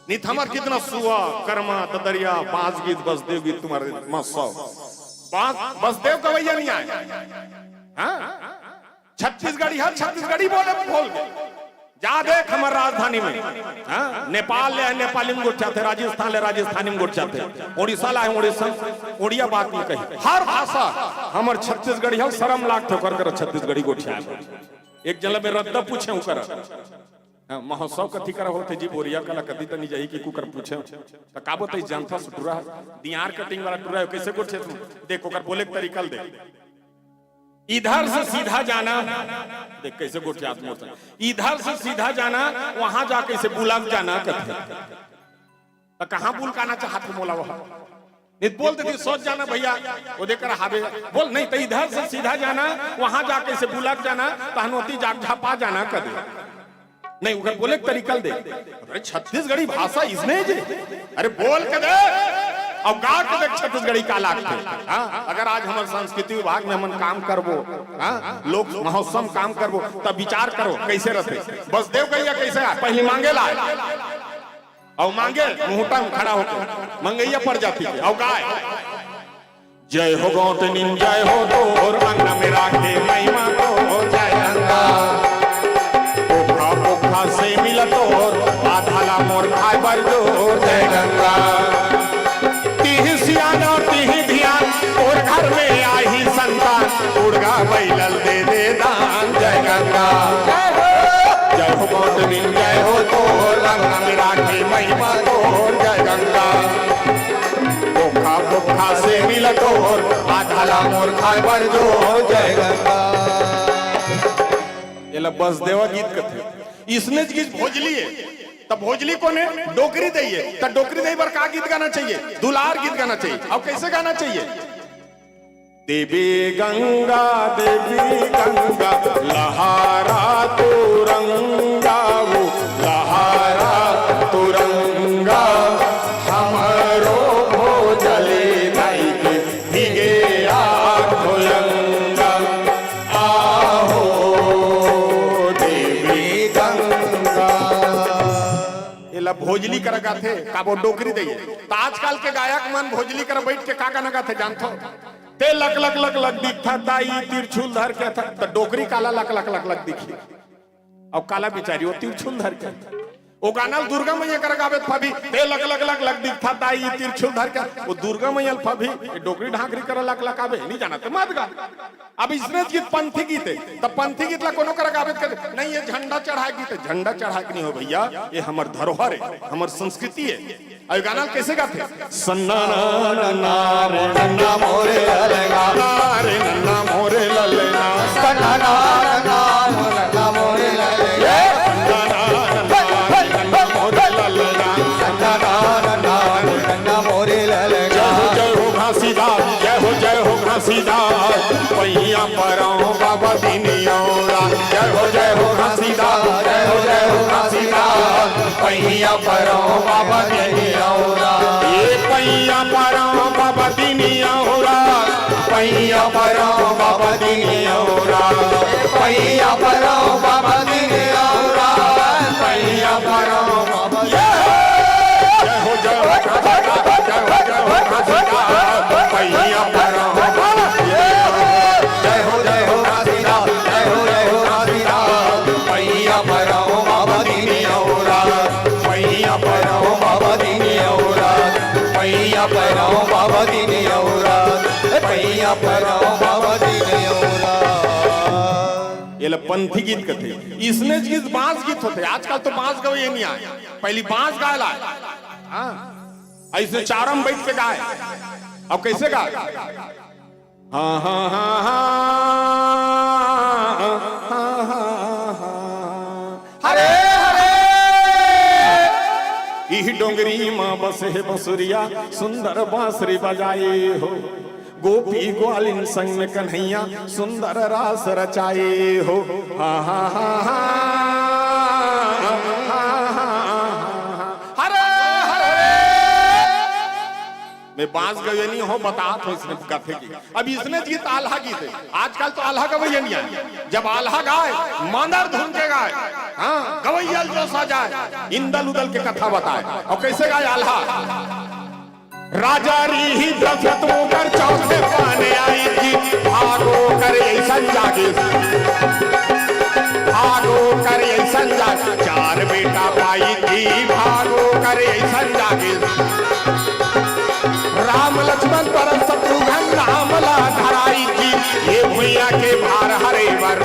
Speaker 5: नित हमर कितना सुआ कर्मा ददरिया बाज गीत बसदेव गीत तुम्हारे मसौ बसदेव गवैया नहीं आए। हां छत्तीसगढ़ी है, छत्तीसगढ़ी बोल जा देख हमारे राजधानी में। हाँ नेपाल ले नेपाली में गुट थे, राजस्थान ले राजस्थानी में गुट थे, उड़ीसा ला उड़ीसा उड़िया बात नहीं कही। हर भाषा हमारे छत्तीसगढ़ी है, शर्म लागत कर छत्तीसगढ़ी गुट। एक जल में रद्द पूछे कर महोत्सव कथी कर होते जी बोरिया कला कथी तनी जाई कि कुकर पूछे त का बताई जानता सुटुरा दियार कटिंग वाला टुरा कैसे गुट तू देख ओकर बोले के तरीका दे। इधर से सीधा जाना, देख कैसे गोटे आत्म होता है, इधर से सीधा जाना वहां जाके से बुलाक जाना कहते तो कहां बुल काना चाहत मोला वहां नहीं बोलते थे सोच जाना भैया वो देखकर हावे बोल नहीं तो इधर से सीधा जाना वहां जाके से बुलाक जाना तहनोती जाग झापा जाना कर दे नहीं उधर बोले तरीका दे। अरे छत्तीसगढ़ी भाषा इसने जी अरे बोल के दे अब गा के देख छत्तीसगढ़ी का लागते। हाँ अगर आज हमारे संस्कृति विभाग में हम काम करबो, हाँ लोक महोत्सव काम करबो तब विचार करो कैसे रहते। बसदेव गैया कैसे आ पहले मांगे ला और मांगे मुहूर्ता में खड़ा होकर मंगैया पड़ जाती है और गाय जय हो गौतनी जय हो तोर अंग में राखे महिमा तो जय गंगा पोखा पोखा से मिला तोर आधाला मोर खाए बर जोर जय गंगा तिहि सियान और तिहि ध्यान और घर में आई संतान उड़गा बैलल दे दे दान जय गंगा जय हो गौतमी जय हो तोर अंग में राखे महिमा तोर जय गंगा पोखा पोखा से मिला तोर आधाला मोर खाए बर जोर जय गंगा। ये बस देवा गीत कथे इसने गीत भोजली है तब भोजली को ने डोकरी दइए तब डोकरी दई पर का गीत गाना चाहिए दुलार गीत गाना चाहिए। अब कैसे गाना चाहिए देवी गंगा लहारा तुरंगा वो लहारा तुरंगा हमरो भोजली नहीं के भीगे आंगोलंगा आहो देवी गंगा। ये भोजली कर गाथे का वो डोकरी दइए तो आजकल के गायक मन भोजली कर बैठ के का गाना गाथे जानथो ते लक लक लक लक दिखता दाई तिरछुल धर के था तो डोकरी काला लक लक लक लक दिखी अब काला बिचारी वो तिरछुल धर के वो गाना दुर्गा मैया कर गावे फभी ते लक लक लक लक दिखता दाई तिरछुल धर के वो दुर्गा मैया फभी डोकरी ढाकरी कर लक लक आवे नहीं जाना तो मत गा। अब इसने गीत पंथी गीत है तब पंथी गीत ला कोनो कर गावे कर नहीं ये झंडा चढ़ा गीत है झंडा चढ़ा के नहीं हो भैया ये हमर धरोहर है हमर संस्कृति है। और गाना कैसे गाते सन्ना ना रे नन्ना मोरे ललेगा रे नन्ना मोरे ललेगा
Speaker 4: नन्ना मोरे ललना नन्ना मोरे ललना
Speaker 5: जय हो घासीदास, जय हो घासीदास, पैया पराओ बाबा दीनियोरा। जय हो घासीदास, जय हो घासीदास, पैया पराओ बाबा दीनियोरा। ये पैया पराओ बाबा दीनियोरा, पैया पराओ बाबा दीनियोरा, पैया पराओ बाबा दीनियोरा, पैया पराओ बाबा। जय हो घासीदास, पैया पराओ बाबा। जय हो घासीदास, जय हो घासीदास, पैया पराओ बाबा दीनियोरा, पैया पराओ बाबा दीनियोरा, पैया पराओ बाबा दीनियोरा, पैया पराओ बाबा दीनियोरा। ये पंथी गीत कथे, इसने गीत बांस गीत होते। आजकल तो बांस गवे नहीं आए, पहली बांस गायला। ऐसे चारम बैठ के गाए। अब कैसे गाए? हाँ हाँ हाँ हरे हरे ई डोंगरी माँ बसे बसुरिया, सुंदर बांसुरी बजाए हो। गोपी ग्वालिन संग में कन्हैया, सुंदर रास रचाए हो। हाँ हाँ हाँ हरे हरे। मैं बांस गवे नहीं हो बता तो इसने कथे की। अब इसने गीत आल्हा गीत है। आजकल तो आल्हा गवैया नहीं है। जब आल्हा गाए मांदर धुन के गाए, हाँ गवैया जो सजाए, इंदल उदल के कथा बताए। और कैसे गाए आल्हा? राजा री दशरथों कर चौथे पाने आई थी, भागो कर ऐसन जागे, भागो कर ऐसन जागे, चार बेटा पाई थी, भागो कर ऐसन जागे। राम लक्ष्मण परम शत्रुघ्न रामला धराई थी, ये भुइया के भार हरे वर,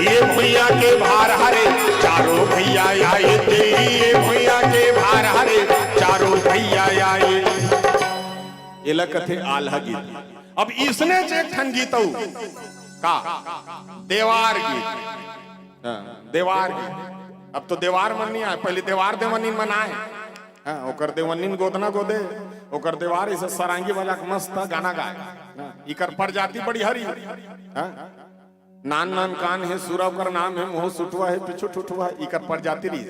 Speaker 5: ये भुइया के भार हरे, चारों भैया आए थे, ये भुइया के भार हरे, चारों भैया आए। ये कथे आल्हा गीत। अब इसने एक ठन गीत का देवार गीत, देवार गीत। अब तो देवार मन नहीं आए, पहले देवार देवनीन मनाए। हाँ ओकर देवनीन गोदना गोदे, ओकर देवार इसे सरांगी वाला मस्त गाना गाए। इकर प्रजाति बड़ी हरी। नान नान कान है सूरव कर नाम है, मुँह सुटवा है पिछू ठुठवा है। इकर प्रजाति रही।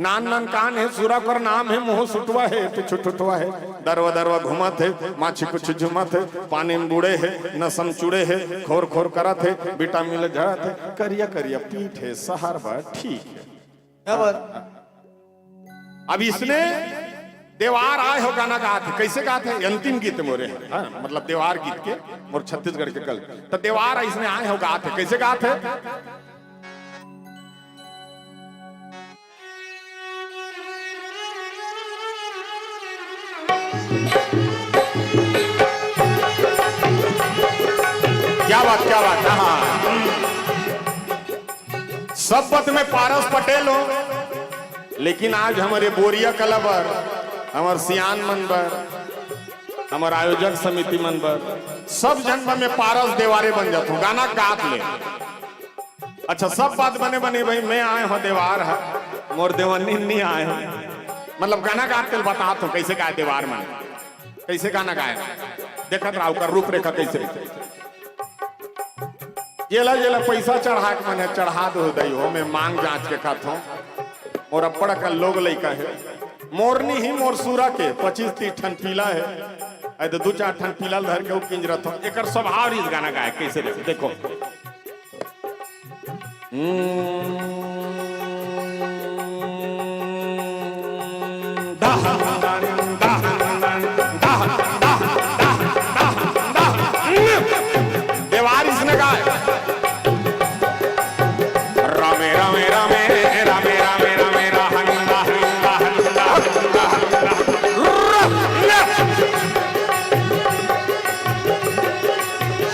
Speaker 5: नान नान कान है सूरव कर नाम है, मुँह सुटवा है पिछू ठुठवा है। दरवा दरवा घुमत है, माछी कुछ झुमत है, पानी में बूढ़े है, नसम चूड़े है, खोर खोर करत है, बेटा मिल झड़त है, करिया करिया पीठ है, सहार बा ठीक है।
Speaker 4: क्या बात?
Speaker 5: अब इसने देवार आए हो गाना गा थे। कैसे गा थे? अंतिम गीत मोरे, हाँ मतलब देवार गीत के मोर छत्तीसगढ़ के कल तो देवार इसने आए हो गा थे। कैसे गा थे? क्या बात क्या बात। हाँ सब पद में पारस पटेल हो, लेकिन आज हमारे बोरिया कलाबर, हमारे सियान मनबर, हमारे आयोजक समिति मनबर, सब जन्म में पारस देवारे बन जाते हो, गाना गात ले। अच्छा सब बात बने बने भाई मैं आए हो देवार है, मोर देवनी नहीं आए हो। मतलब गाना गाते बता तो कैसे गाए देवार मन, कैसे गाना गाए देखत राव का रूपरेखा कैसे। जेला जेला पैसा चढ़ा के मैंने चढ़ा दो दई हो, मैं मांग जांच के खात हूँ। और अपड़ का लोग लइका है, मोरनी ही मोर सूरा के 25-30 ठन पीला है, ऐ तो 2-4 ठन पीला धर के किंजरत हो। एकर स्वभाव इस गाना गाए कैसे देखो। देवार इसने गाए रामे रामे रामे रामे रामे रामे रहंगा हंगा हंगा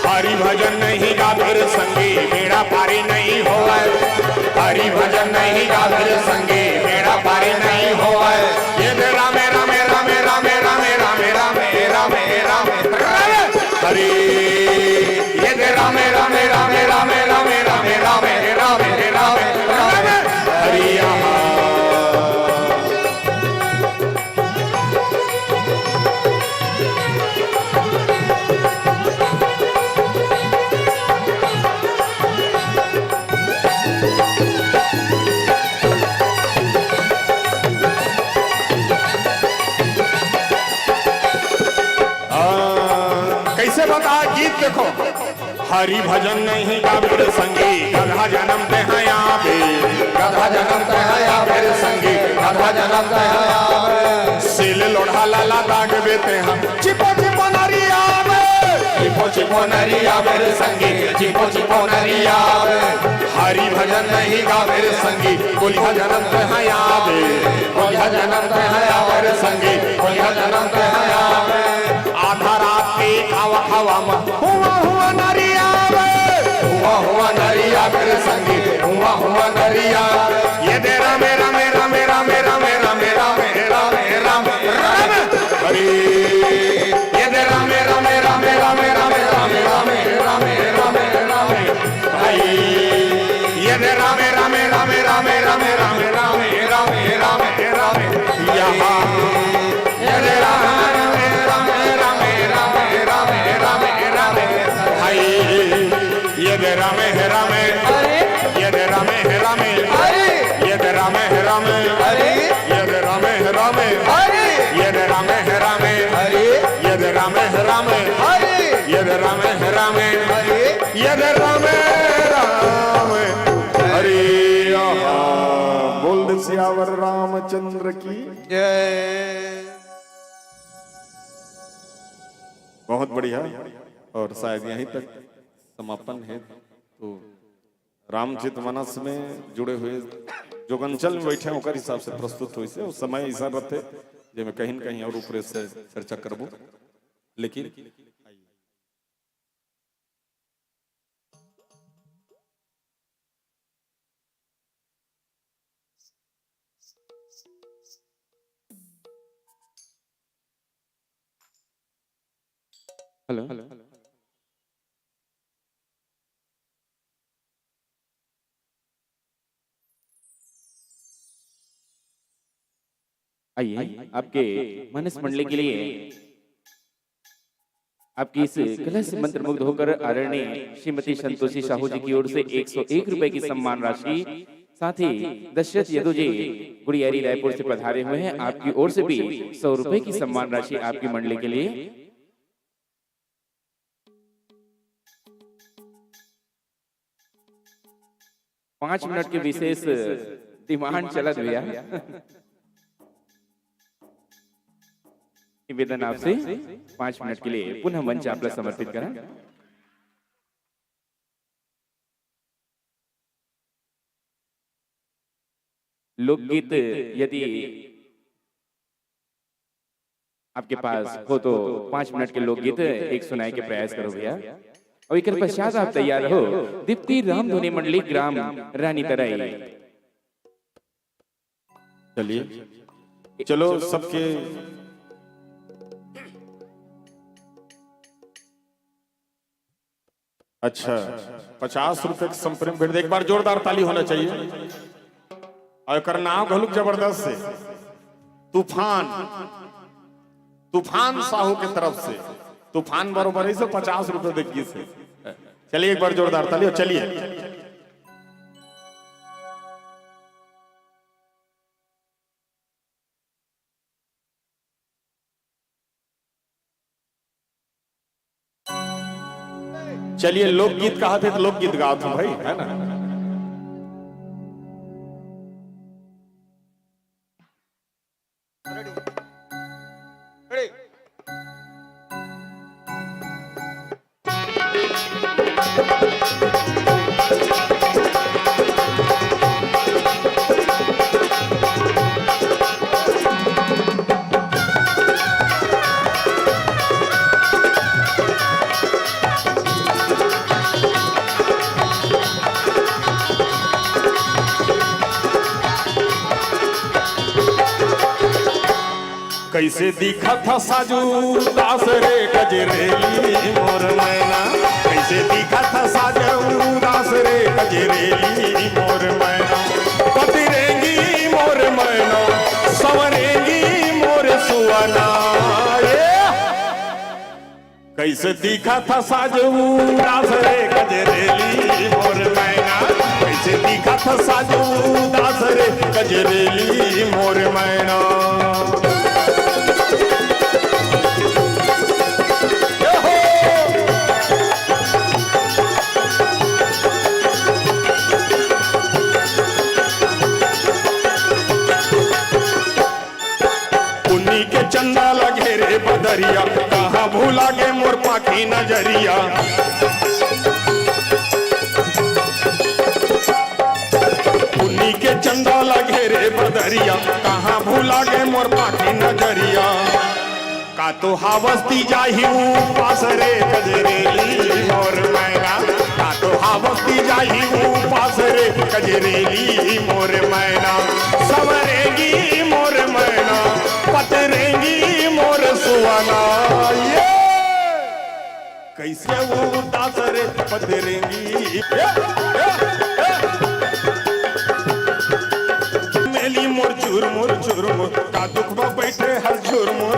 Speaker 5: हरि भजन नहीं गा फिर संगी मेरा पारी नहीं होए। हरि भजन नहीं गा फिर संगी मेरा पारी नहीं होए। ये दे रामे रामे रामे रामे रामे रामे रामे रामे रामे हरि ये दे रामे रामे कैसे बता गीत देखो। हरि भजन नहीं गावे रे संगी, गधा जन्म ते हैं आवे,
Speaker 4: गधा जन्म तया फिर संगी, गधा जन्म तया
Speaker 5: सिल लोढ़ा लाला दाग बेते हम, चिपो चिपो नरिया में,
Speaker 4: चिपो चिपो नरिया मेरे संगी, चिपो चिपो नरिया।
Speaker 5: हरि भजन नहीं गावे रे संगी, गोलिया जन्म ते हैं आवे,
Speaker 4: गोलिया जन्म तया मेरे संगी, गोलिया जन्म तया
Speaker 5: आधा रात के खावा खावा में हुआ हुआ नरिया में,
Speaker 4: हुआ हुआ नरिया मेरे संगी, हुआ हुआ नरिया।
Speaker 5: ये दे रामे रामे रामे रामे रामे रामे रामे रामे रामे रामे हरि, ये दे रामे रामे रामे रामे रामे रामे रामे रामे रामे रामे भाई, ये दे रामे रामे रामे रामे रामे रामे रामे रामे रामे रामे यहाँ, ये दे रामे रामे रामे रामे रामे रामे रामे भाई, ये दे रामे है रामे, ये दे रामे है रामे, ये दे रामे है रामे, ये दे रामे है रामे, ये दे रामे है रामे, ये दे रामे है रामे, ये दे रामे है रामे, ये दे रामे रामे हरि। बोल दे सियावर रामचंद्र की
Speaker 4: जय।
Speaker 5: बहुत बढ़िया। और शायद यहीं तक समापन है। तो रामचरितमानस में जुड़े हुए जो गंचल में बैठे होकर हिसाब से प्रस्तुत हुई से उस समय ऐसा रहते जो मैं कहीं न कहीं और ऊपर से चर्चा करबो, लेकिन
Speaker 3: हेलो आइए आपके मानस मंडली के लिए आपकी इस कला से मंत्रमुग्ध होकर आदरणीय श्रीमती संतोषी साहू जी की ओर से 101 रुपए की सम्मान राशि, साथ ही दशरथ यदु जी गुड़ियारी रायपुर से पधारे हुए हैं, आपकी ओर से भी 100 रुपए की सम्मान राशि आपकी मंडली के लिए। पांच मिनट के विशेष डिमांड चला भैया। निवेदन आपसे 5 मिनट के लिए पुनः मंच आपला समर्पित करा। लोकगीत यदि आपके पास हो तो 5 मिनट के लोकगीत एक सुनाए के प्रयास करो भैया। और एक पश्चात आप तैयार हो दीप्ति रामधुनी मंडली ग्राम रानी तराई।
Speaker 5: चलिए चलो सबके अच्छा 50 रुपए के संप्रेम भेंट। एक बार जोरदार ताली होना चाहिए। और कर नाम घलुक जबरदस्त से तूफान, तूफान साहू की तरफ से तूफान बरोबर 50 रुपए देखिए से। चलिए एक बार जोरदार ताली। चलिए चलिए लोकगीत कहा थे तो लोकगीत गाओ तुम भाई, है ना। कैसे दिखा था साजू दास रे गजरेली मोर मैना, कैसे दिखा था साजू दास रे गजरेली मोर मैना। पतिरेंगी मोर मैना संवरेंगी मोर सुवना। कैसे दिखा था साजू दास रे गजरेली मोर मैना, कैसे दिखा था साजू दास रे गजरेली मोर मैना। बदरिया कहाँ भूला गे मोर पाखी नजरिया उन्हीं के चंदा लगे रे बदरिया कहाँ भूला गे मोर पाखी नजरिया का तो हावस्ती जाही पास रे कजरेली मोर मैना का तो हावस्ती जाही पास रे कजरेली मोर मैना सवरेगी मोर मैना पतरेगी मोर सुवना ये कैसे वो उदास रे पतरेगी मेली मोर चुरमुर का दुख में बैठे हर झुरमुर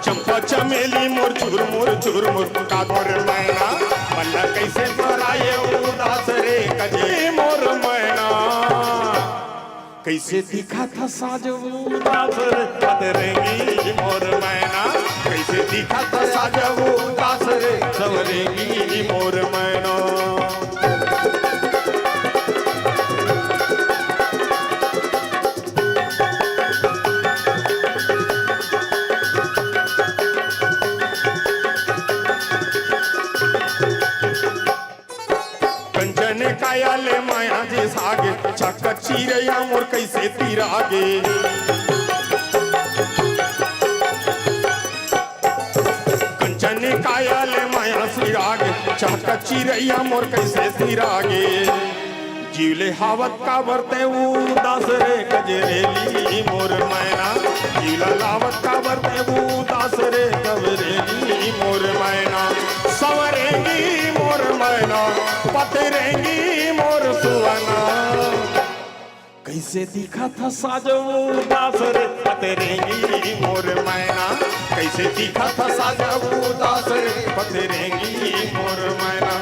Speaker 5: चंपा चमेली मोर चुरमुर का मोर मैना बल्ला कैसे मराए उदास रे कजे मोर मैना कैसे दिखा था साज उदास रे पतरेगी मोर मैना कैसे दिखा था साज उदास रे सवरेगी मोर मैना कायाले माया जी सागे चक्का चिरैया मोर कैसे तिरागे कंचन कायाले माया सिरागे चक्का चिरैया मोर कैसे तिरागे जीवले हावत का बरते उदास रे कजरेली मोर मैना जीवला लावत का बरते उदास रे कजरेली मोर मैना सवरेंगी मोर मैना पतरेंगी मोर सुवना कैसे दिखा था साजो उदास रे पतरेंगी मोर मैना कैसे दिखा था साजो उदास रे पतरेंगी मोर मैना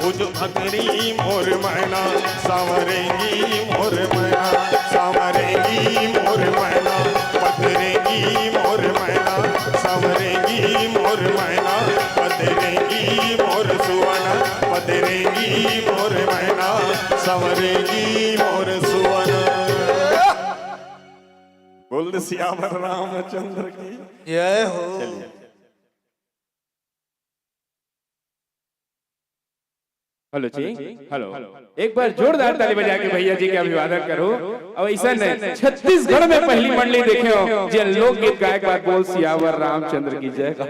Speaker 5: भुज भतरी मोर मैना सावरेंगी मोर मैना सावरेंगी मोर मैना पतरेंगी मोर मैना सावरेंगी मोर मैना पतरेंगी मोर सुवना पतरेंगी मोर मैना सावरेंगी मोर सुवना बोल दे सियावर रामचंद्र की
Speaker 4: जय हो।
Speaker 5: चलिए
Speaker 3: हेलो जी हेलो एक बार जोरदार ताली बजा के भैया जी के अभिवादन करो। और ऐसा छत्तीसगढ़ में पहली मंडली देखे हो जिन लोकगीत गायक बोल सियावर रामचंद्र की जय का।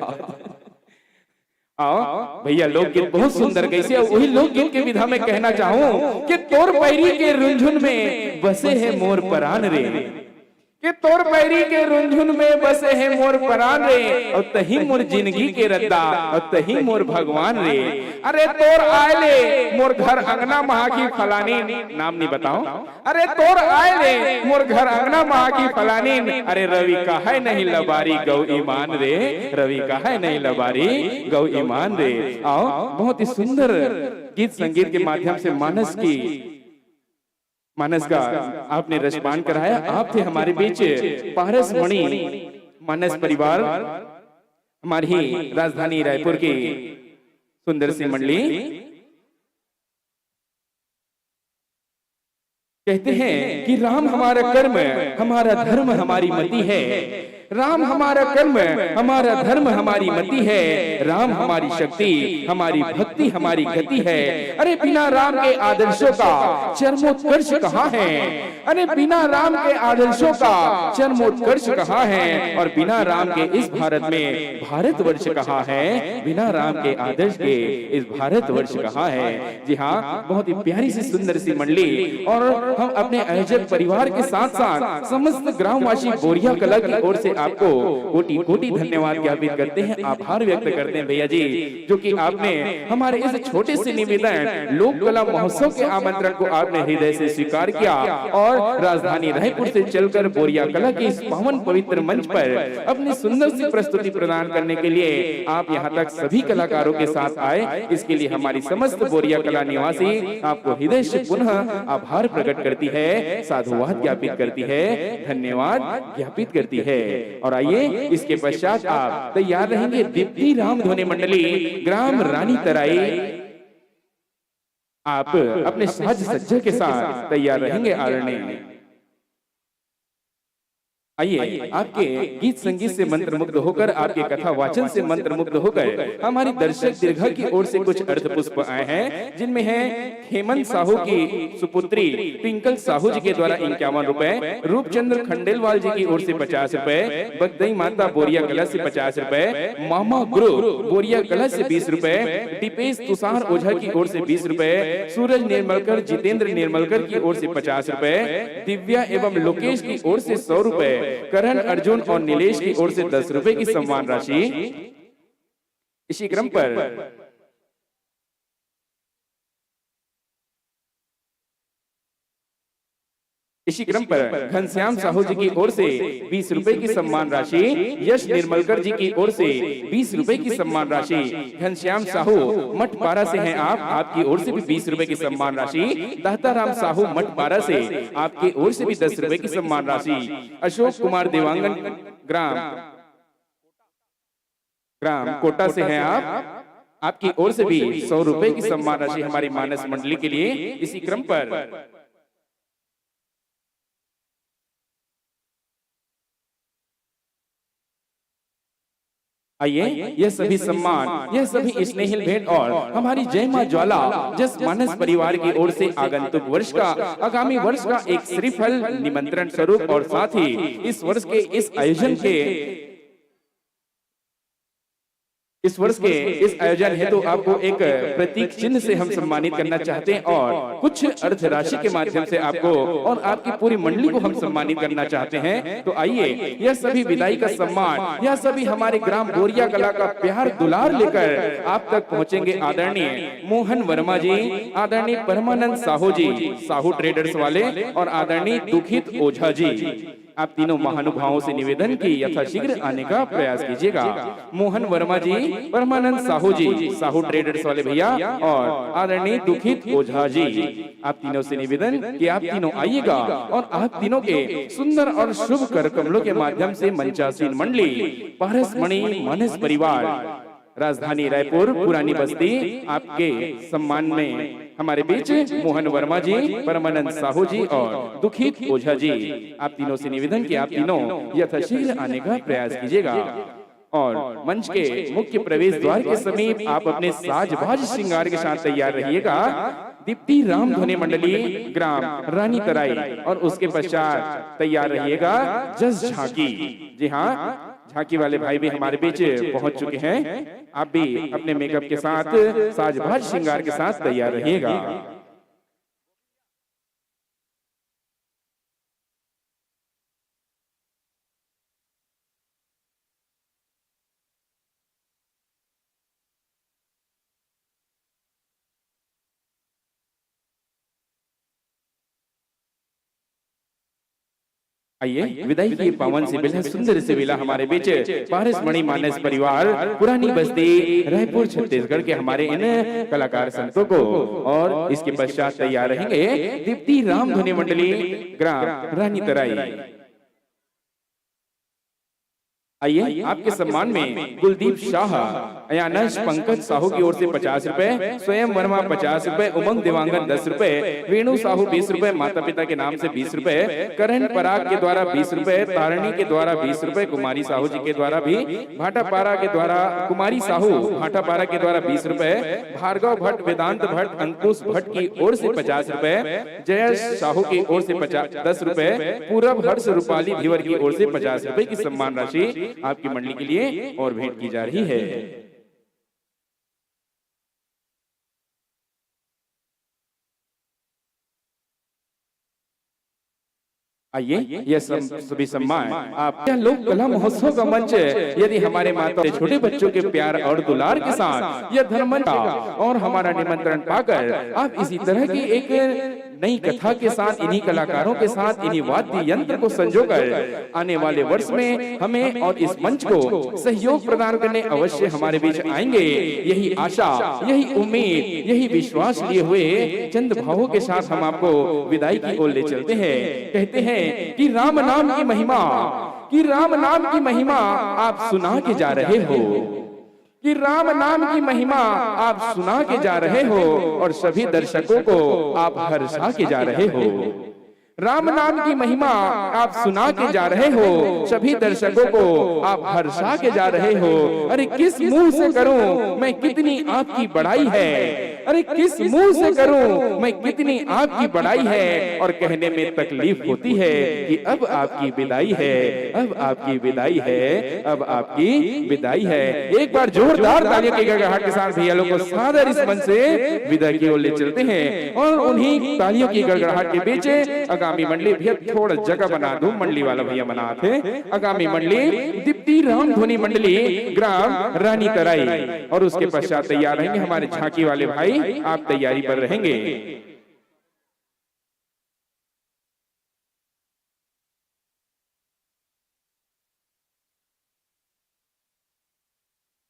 Speaker 3: आओ भैया लोकगीत बहुत सुंदर कैसे वही लोकगीत के विधा में कहना चाहूं कि तोर पैरी के रुंझुन में बसे है मोर परान रे कि तोर पैरी के रुंझुन में बसे है मोर परान रे और तही मोर जिंदगी के रद्दा और तही मोर भगवान रे। अरे तोर आयले मोर घर अंगना महा की फलानी नाम नहीं बताओ। अरे तोर आयले मोर घर अंगना महा की फलानी अरे रवि का है नहीं लबारी गौ ईमान रे रवि का है नहीं लबारी गौ ईमान रे। आओ बहुत ही सुंदर गीत संगीत के माध्यम से मानस का आपने रसपान कराया। आप थे हमारे बीच पारस मणि मानस परिवार हमारी राजधानी रायपुर की सुंदर सी मंडली। कहते हैं कि राम हमारा कर्म हमारा धर्म हमारी मति है। राम हमारा कर्म हमारा धर्म हमारी मति है। राम हमारी शक्ति हमारी भक्ति हमारी गति है। अरे बिना राम के आदर्शों का चरमोत्कर्ष कहाँ है। अरे बिना राम के आदर्शों का चरमोत्कर्ष कहाँ है। और बिना राम के इस भारत में भारतवर्ष कहाँ है। बिना राम के आदर्श के इस भारतवर्ष कहाँ है। जी हाँ बहुत ही प्यारी सी सुंदर सी मंडली। और हम अपने आयोजक परिवार के साथ साथ समस्त ग्रामवासी बोरिया कला की ओर से आपको कोटि कोटि धन्यवाद ज्ञापित करते हैं आभार व्यक्त करते हैं भैया जी जो कि आपने हमारे इस छोटे से निवेदन लोक कला महोत्सव के आमंत्रण को आपने हृदय से स्वीकार किया और राजधानी रायपुर से चलकर बोरिया कला के इस पावन पवित्र मंच पर अपनी सुंदर सी प्रस्तुति प्रदान करने के लिए आप यहाँ तक सभी कलाकारों के साथ आए। इसके लिए हमारी समस्त बोरिया कला निवासी आपको हृदय से पुनः आभार प्रकट करती है साधुवाद ज्ञापित करती है धन्यवाद ज्ञापित करती है। और आइए इसके पश्चात आप तैयार रहेंगे दीप्ति राम ध्वनि मंडली ग्राम रानी तराई। आप अपने साज सज्जा के साथ तैयार रहेंगे आदरणीय। आइए आपके गीत संगीत से मंत्रमुग्ध होकर, आपके कथा वाचन से मंत्रमुग्ध होकर हमारी दर्शक दीर्घा की ओर से कुछ अर्थ पुष्प आए हैं, जिनमें है हेमंत साहू की सुपुत्री ट्विंकल साहू जी के द्वारा 51 रुपए, रूपचंद्र खंडेलवाल जी की ओर से 50 रुपए, बगदई माता बोरिया कला से 50 रुपए, मामा ग्रुप बोरिया कला से 20 रुपए, दीपेश तुषार ओझा की ओर से 20 रुपए, सूरज निर्मलकर जितेंद्र निर्मलकर की ओर से 50 रुपए, दिव्या एवं लोकेश की ओर से 100 रुपए, करण अर्जुन और नीलेश की ओर से 10 रुपए की सम्मान राशि। इसी क्रम पर घनश्याम साहू जी की ओर से 20 रुपए की सम्मान राशि, यश निर्मलकर जी की ओर से 20 रुपए की सम्मान राशि, घनश्याम साहू मठपारा से हैं आप, आपकी ओर से भी 20 रुपए की सम्मान राशि, दाताराम साहू मठपारा से आपकी ओर से भी 10 रुपए की सम्मान राशि, अशोक कुमार देवांगन ग्राम कोटा से हैं आप, आपकी ओर से भी 100 रुपए की सम्मान राशि हमारी मानस मंडली के लिए। इसी क्रम पर आइए यह सभी सम्मान, यह सभी स्नेहिल भेंट और हमारी जय मां ज्वाला जस मानस परिवार की ओर से आगंतुक वर्ष का, आगामी वर्ष का एक श्रीफल निमंत्रण स्वरूप और साथ ही इस वर्ष के इस आयोजन हेतु आपको एक प्रतीक चिन्ह से हम सम्मानित करना चाहते हैं और कुछ अर्थ राशि के माध्यम से आपको और आपकी पूरी मंडली को हम सम्मानित करना चाहते हैं। तो आइए यह सभी विदाई का सम्मान, यह सभी हमारे ग्राम बोरिया कला का प्यार दुलार लेकर आप तक पहुंचेंगे आदरणीय मोहन वर्मा जी, आदरणीय परमानंद साहू जी साहू ट्रेडर्स वाले और आदरणीय दुखित ओझा जी। आप तीनों महानुभावों से निवेदन की यथाशीघ्र आने का प्रयास कीजिएगा। मोहन वर्मा जी, परमानंद साहू जी साहू ट्रेडर्स वाले भैया और आदरणीय दुखित ओझा जी, आप तीनों से निवेदन कि आप तीनों आइएगा और आप तीनों के सुंदर और शुभ कर कमलों के माध्यम से मंचासीन मंडली पारस मणि मानस परिवार राजधानी रायपुर पुरानी बस्ती आपके सम्मान में हमारे बीच मोहन वर्मा जी, परमानंद साहू जी और दुखित ओझा जी, आप तीनों से निवेदन कि आप तीनों यथाशीघ्र आने का प्रयास कीजिएगा और मंच के मुख्य प्रवेश द्वार के समीप आप अपने साजबाज श्रृंगार के साथ तैयार रहिएगा। दीप्ति राम ध्वनि मंडली ग्राम रानी तराई और उसके पश्चात तैयार रहिएगा जस झांकी। जी हाँ, झांकी वाले भाई भी हमारे बीच पहुंच चुके हैं। आप भी अपने मेकअप के साथ साजबाज श्रृंगार के साथ तैयार रहिएगा। आइए विदाई की पावन सी बेला, सुंदर सी बेला हमारे बीच पारस मणि मानस परिवार पुरानी बस्ती रायपुर छत्तीसगढ़ के हमारे इन कलाकार संतों को और इसके पश्चात तैयार रहेंगे दीप्ति राम ध्वनि मंडली ग्राम रानी तराई। आइए आपके सम्मान में कुलदीप शाह, अयानश पंकज साहू की ओर से 50 रुपए, स्वयं वर्मा 50 रुपए, उमंग देवांगन 10 रुपए, वेणु साहू 20 रुपए, माता पिता के नाम से 20 रुपए, करण पराग के द्वारा 20 रुपए, तारणी के द्वारा 20 रुपए, कुमारी साहू जी के द्वारा भी भाटापारा के द्वारा कुमारी साहू भाटापारा के द्वारा 20 रुपए, भार्गव भट्ट, वेदांत भट्ट, अंकुश भट्ट की ओर से 50 रुपए, जयेश साहू की ओर से 10 रुपए, पूरब हर्ष रूपाली धीवर की ओर से 50 रुपए की सम्मान राशि आपकी मंडली के लिए और भेंट की जा रही है। आइए यह सभी सम्मान आप लोक कला महोत्सव का मंच यदि हमारे माता छोटे बच्चों के प्यार और दुलार के साथ यह धर्म और हमारा निमंत्रण पाकर आप इसी तरह की एक नई कथा के साथ, इन्हीं कलाकारों के साथ, इन्हीं वाद्य यंत्र को संजोकर आने वाले वर्ष में हमें और इस मंच को सहयोग प्रदान करने अवश्य हमारे बीच आएंगे। यही आशा, यही उम्मीद, यही विश्वास लिए हुए चंद भावों के साथ हम आपको विदाई की ओर ले चलते हैं। कहते हैं कि राम नाम की महिमा, कि राम नाम की महिमा आप सुना के जा रहे हो, कि राम नाम की महिमा आप सुना के जा रहे हो और सभी दर्शकों को आप हर्षा के जा रहे हो। राम नाम की महिमा आप सुना के जा रहे हो, सभी दर्शकों को आप हर्षा के जा रहे हो। अरे किस मुंह से करूं मैं कितनी आपकी बड़ाई है, अरे किस मुंह से करूं मैं कितनी आपकी बड़ाई है। और कहने में तकलीफ होती है कि अब आपकी विदाई है, अब आपकी विदाई है, अब आपकी विदाई है। एक बार जोरदार तालियों की गड़गड़ाहट के साथ भैया लोग को सादर इस मंच से विदा की ओर ले चलते हैं। और उन्हीं तालियों की गड़गड़ाहट के बीच आगामी मंडली भैया थोड़ा जगह बना दूं, मंडली वाला भैया बना थे। आगामी मंडली दीप्ति राम ध्वनि मंडली ग्राम रानी तराई, और उसके पश्चात तैयार रहेंगे हमारे झांकी वाले भाई, आप तैयारी पर रहेंगे।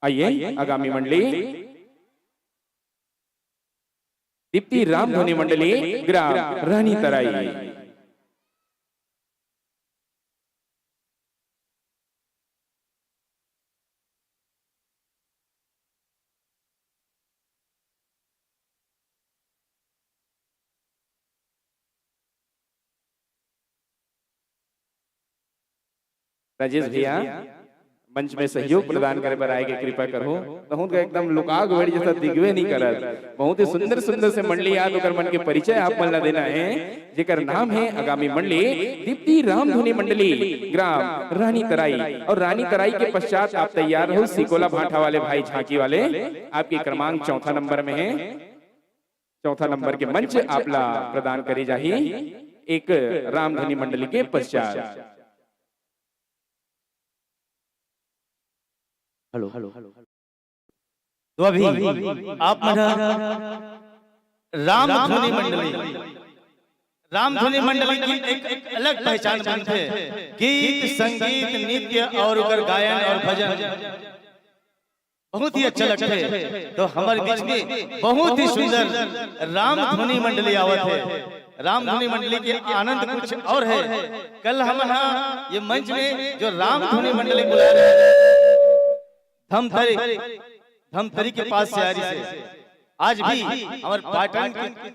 Speaker 3: आइए आगामी मंडली दीप्ति राम ध्वनि मंडली ग्राम रानी तराई। राजेश भैया मंच में सहयोग प्रदान करे पर आए के कृपा करो। बहुत का एकदम लुकाग वेड़ी जैसा दिखवे नहीं करत। बहुत ही सुंदर सुंदर से मंडली याद होकर मन के परिचय आप मन ला देना है, जेकर नाम है आगामी मंडली दीप्ति राम ध्वनि मंडली ग्राम रानी तराई। और रानी तराई के पश्चात आप तैयार हो सिकोला भाटा वाले भाई झांकी वाले, आपकी क्रमांक 4 नंबर में है। 4 नंबर के मंच आपला प्रदान करी जाही एक राम ध्वनि मंडली के पश्चात।
Speaker 1: हेलो तो अभी आप राम ध्वनि मंडली, राम ध्वनि मंडली की एक अलग पहचान बनते, गीत संगीत नृत्य और उकर गायन और भजन बहुत ही अच्छा लगते है। तो हमारे बीच में बहुत ही सुंदर राम ध्वनि मंडली आवत है। राम ध्वनि मंडली के आनंद कुछ और है। कल हम ये मंच में जो राम ध्वनि मंडली बुला रहे हैं धमतरी के पास से आरी से, आज भी हमारे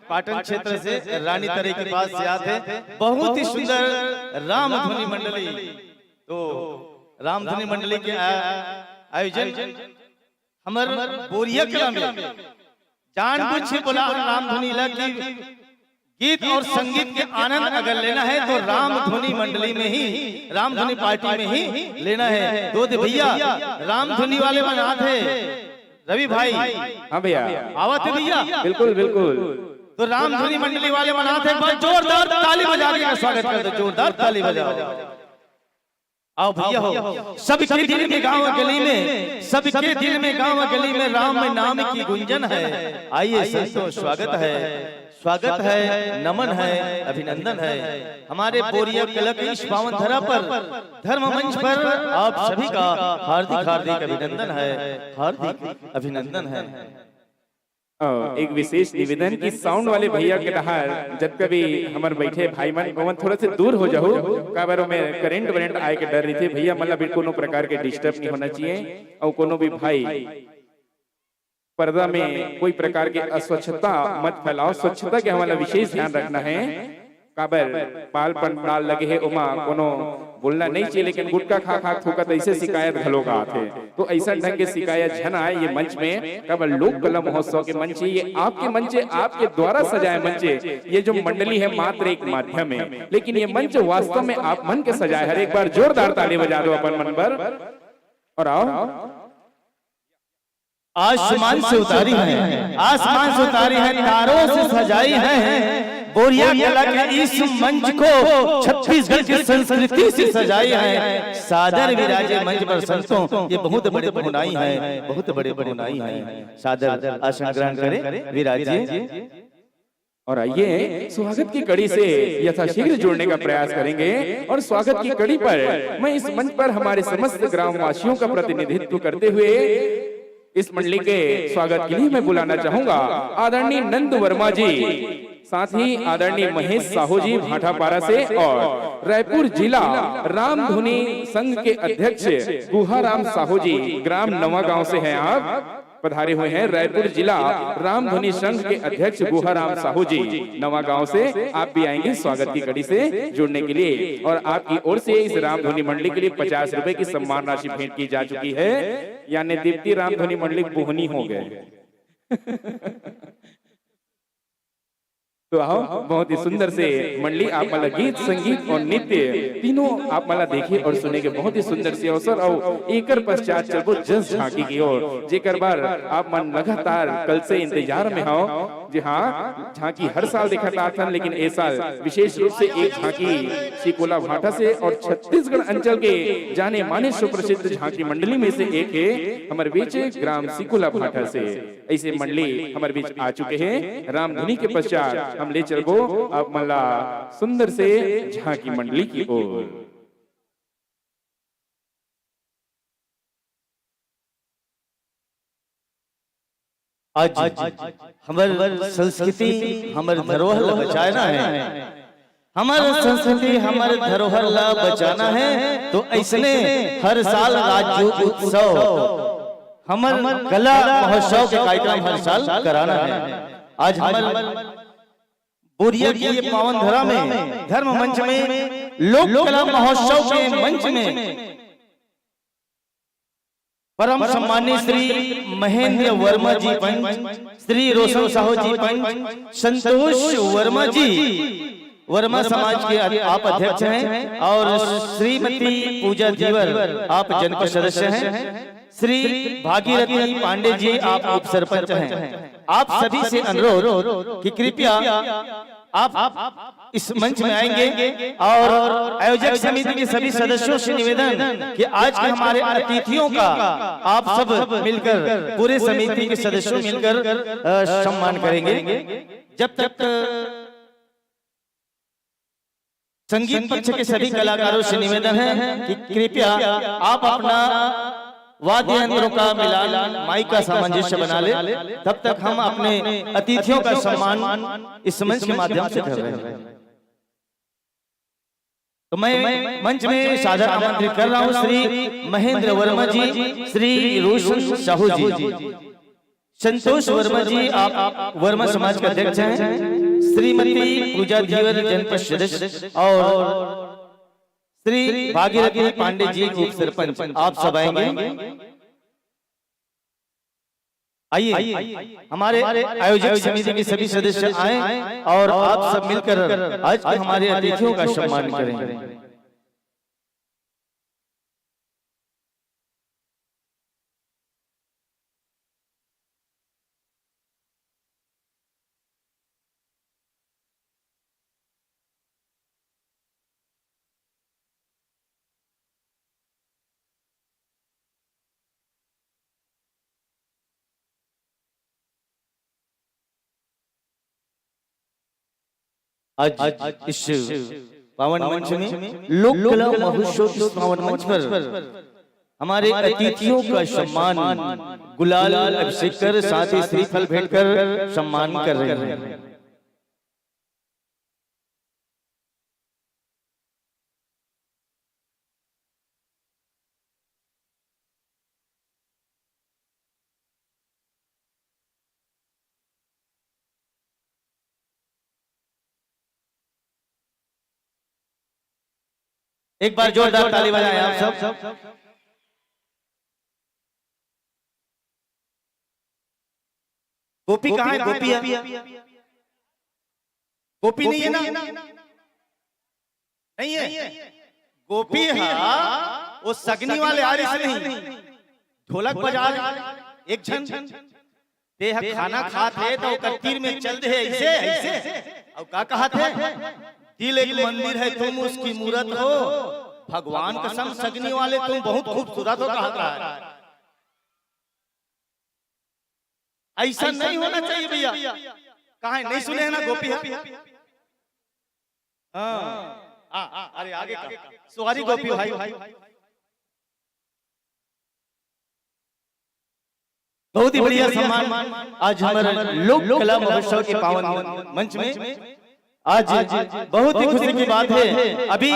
Speaker 1: पाटन क्षेत्र से रानी तराई के पास से आते हैं। बहुत ही सुंदर राम ध्वनि मंडली। तो राम ध्वनि मंडली के आयोजन हमारे बोरिया कला में जानबूझ के बोला राम ध्वनि लगी गीत और संगीत के आनंद अगर लेना है तो राम ध्वनि मंडली में ही, राम ध्वनि पार्टी में ही लेना है। तो भैया राम ध्वनि वाले बनाते रवि भाई,
Speaker 3: हाँ भैया
Speaker 1: आवत है भैया,
Speaker 3: बिल्कुल बिल्कुल।
Speaker 1: तो राम ध्वनि मंडली वाले बनाते जोरदार ताली बजा के स्वागत करते, जोरदार ताली बजाओ। आओ भैया हो, सबके दिल में गांव गली में, सबके दिल में गांव गली में राम नाम की गुंजन है। आइए संतों स्वागत है, स्वागत है, नमन है, अभिनंदन है। हमारे बोरिया कला की इस पावन धरा पर, धर्म मंच पर आप सभी का हार्दिक हार्दिक अभिनंदन है, हार्दिक अभिनंदन है।
Speaker 3: एक विशेष निवेदन की साउंड वाले भैया के तहत जब कभी हमारे बैठे भाई मन पवन थोड़ा से दूर हो जाओ, काबरों में करंट वरेंट आए के डर रही थी भैया, मतलब कोनो प्रकार के डिस्टर्ब नहीं होना चाहिए। और कोनो भी भाई पर्दा में कोई प्रकार की अस्वच्छता मत फैलाओ, स्वच्छता के हमारा विशेष ध्यान रखना है। काबर पाल पंडाल लगे है उमा कोनो बोलना नहीं चाहिए, लेकिन गुटका खा खा थूकत ऐसे शिकायत घलोगा आते। तो ऐसा ढंग के शिकायत झन आए ये मंच में। काबर लोक कला महोत्सव के मंच, ये आपके मंच, आपके द्वारा सजाए मंच, ये जो मंडली है मात्र एक माध्यम है, लेकिन ये मंच वास्तव में आप मन के सजाए। हर एक बार जोरदार ताली बजा दो अपन मन पर। और आओ
Speaker 1: आसमान से उतारी है, आसमान से उतारी है, तारों से सजाई है। बोरिया कला के इस मंच को छत्तीसगढ़ की संस्कृति से सजाई है। सादर विराजे मंच पर संतों, ये बहुत बड़े बहुनाई है, बहुत बड़े बहुनाई है। सादर आसन ग्रहण करें, विराजिए।
Speaker 3: और आइए स्वागत की कड़ी से यथाशीघ्र जुड़ने का प्रयास करेंगे। और स्वागत की कड़ी पर मैं इस मंच पर हमारे समस्त ग्रामवासियों का प्रतिनिधित्व करते हुए इस मंडली के स्वागत के लिए मैं बुलाना चाहूंगा आदरणीय नंद वर्मा जी, साथ ही आदरणीय महेश साहू जी भाटापारा से, और रायपुर जिला राम ध्वनि संघ के अध्यक्ष गुहाराम साहू जी ग्राम नवा गांव से हैं आप। पधारे हुए हैं रायपुर जिला रामधुनी संघ के अध्यक्ष गुहाराम साहू जी नवा गांव से। आप भी आएंगे स्वागत की कड़ी से जुड़ने के लिए और आपकी ओर से इस रामधुनी मंडली के लिए 50 रुपए की सम्मान राशि भेंट की जा चुकी है। यानी दीप्ति रामधुनी मंडली बोहनी हो गए। तो आओ, बहुत ही सुंदर से मंडली आप मला गीत संगीत और नृत्य तीनों आप मला देखिए और सुने के बहुत ही सुंदर से अवसर और एकर पश्चात चलबो जस झांकी की ओर जेकर बार आप मन लगातार कल से इंतजार में हो। जी हाँ, झांकी हर साल देखा था लेकिन इस साल विशेष रूप से एक झांकी सिकोला भाटा से और छत्तीसगढ़ अंचल के जाने माने सुप्रसिद्ध झांकी मंडली में से एक है हमारे बीच ग्राम सिकोला भाटा से। ऐसे मंडली हमारे बीच आ चुके हैं। रामधुनी के पश्चात हम ले चलबो अब मल्ला सुंदर से झांकी मंडली की ओर।
Speaker 1: आज हमार संस्कृति हमार धरोहर ला बचाना है। हमार संस्कृति हमार धरोहर ला बचाना है तो ऐसने हर साल राज्य उत्सव हमार कला महोत्सव के कार्यक्रम हर साल कराना है। आज हमार बोरिया की ये पावन धरा में धर्म मंच में लोक कला महोत्सव के मंच में परम सम्मानीय श्री महेंद्र वर्मा जी पंच, श्री रोशन साहू जी पंच, संतोष वर्मा जी वर्मा समाज के आप अध्यक्ष हैं और श्रीमती पूजा जीवर आप जनपद सदस्य हैं। श्री भागीरथी पांडे जी आप उप सरपंच हैं। आप सभी से अनुरोध कि कृपया आप इस मंच में आएंगे और आयोजक समिति के सभी सदस्यों से निवेदन कि आज के हमारे अतिथियों का आप सब मिलकर पूरे समिति के सदस्यों मिलकर सम्मान करेंगे। जब तक संगीत पक्ष के सभी कलाकारों से निवेदन है कि कृपया आप अपना वाद्य यंत्रों का मिलान माइक का सामंजस्य बना ले। तब तक हम अपने अतिथियों का सम्मान इस मंच के माध्यम से कर रहे हैं। तो मैं मंच में सादर आमंत्रित कर रहा हूं श्री महेंद्र वर्मा जी, श्री रोशन साहू जी, संतोष वर्मा जी आप वर्मा समाज के अध्यक्ष हैं, श्रीमती पूजा जीवर जनपद सदस्य और श्री भागीरथी पांडे जी उप सरपंच आप सब आएंगे। आइए हमारे आयोजक समिति के सभी सदस्य आए और आप सब मिलकर आज के हमारे अतिथियों का सम्मान करें। आज इस पावन मंच में लोक कला महोत्सव के पावन मंच पर हमारे अतिथियों का सम्मान गुलाल अभिषेक कर साथ ही श्रीफल भेंट कर सम्मान कर रहे हैं। एक बार जोरदार ताली बजाएं आप सब। गोपी कहाँ है? गोपी है? गोपी नहीं है ना? नहीं है। गोपी है वो सगनी वाले आरिस नहीं, ढोलक बजा एक झन ते खाना खाते तो कत्तीर में चल दे ऐसे ऐसे और का कहा थे दिल एक मंदिर है तुम उसकी मूरत हो, भगवान कसम सगनी वाले तुम बहुत खूबसूरत हो कहा है। ऐसा नहीं होना चाहिए भैया। कहा है नहीं सुने हैं ना गोपी है? अरे आगे का सॉरी गोपी भाई। बहुत ही बढ़िया सम्मान आज हमारे लोक कला महोत्सव के पावन मंच में। आज बहुत ही खुशी की बात है, अभी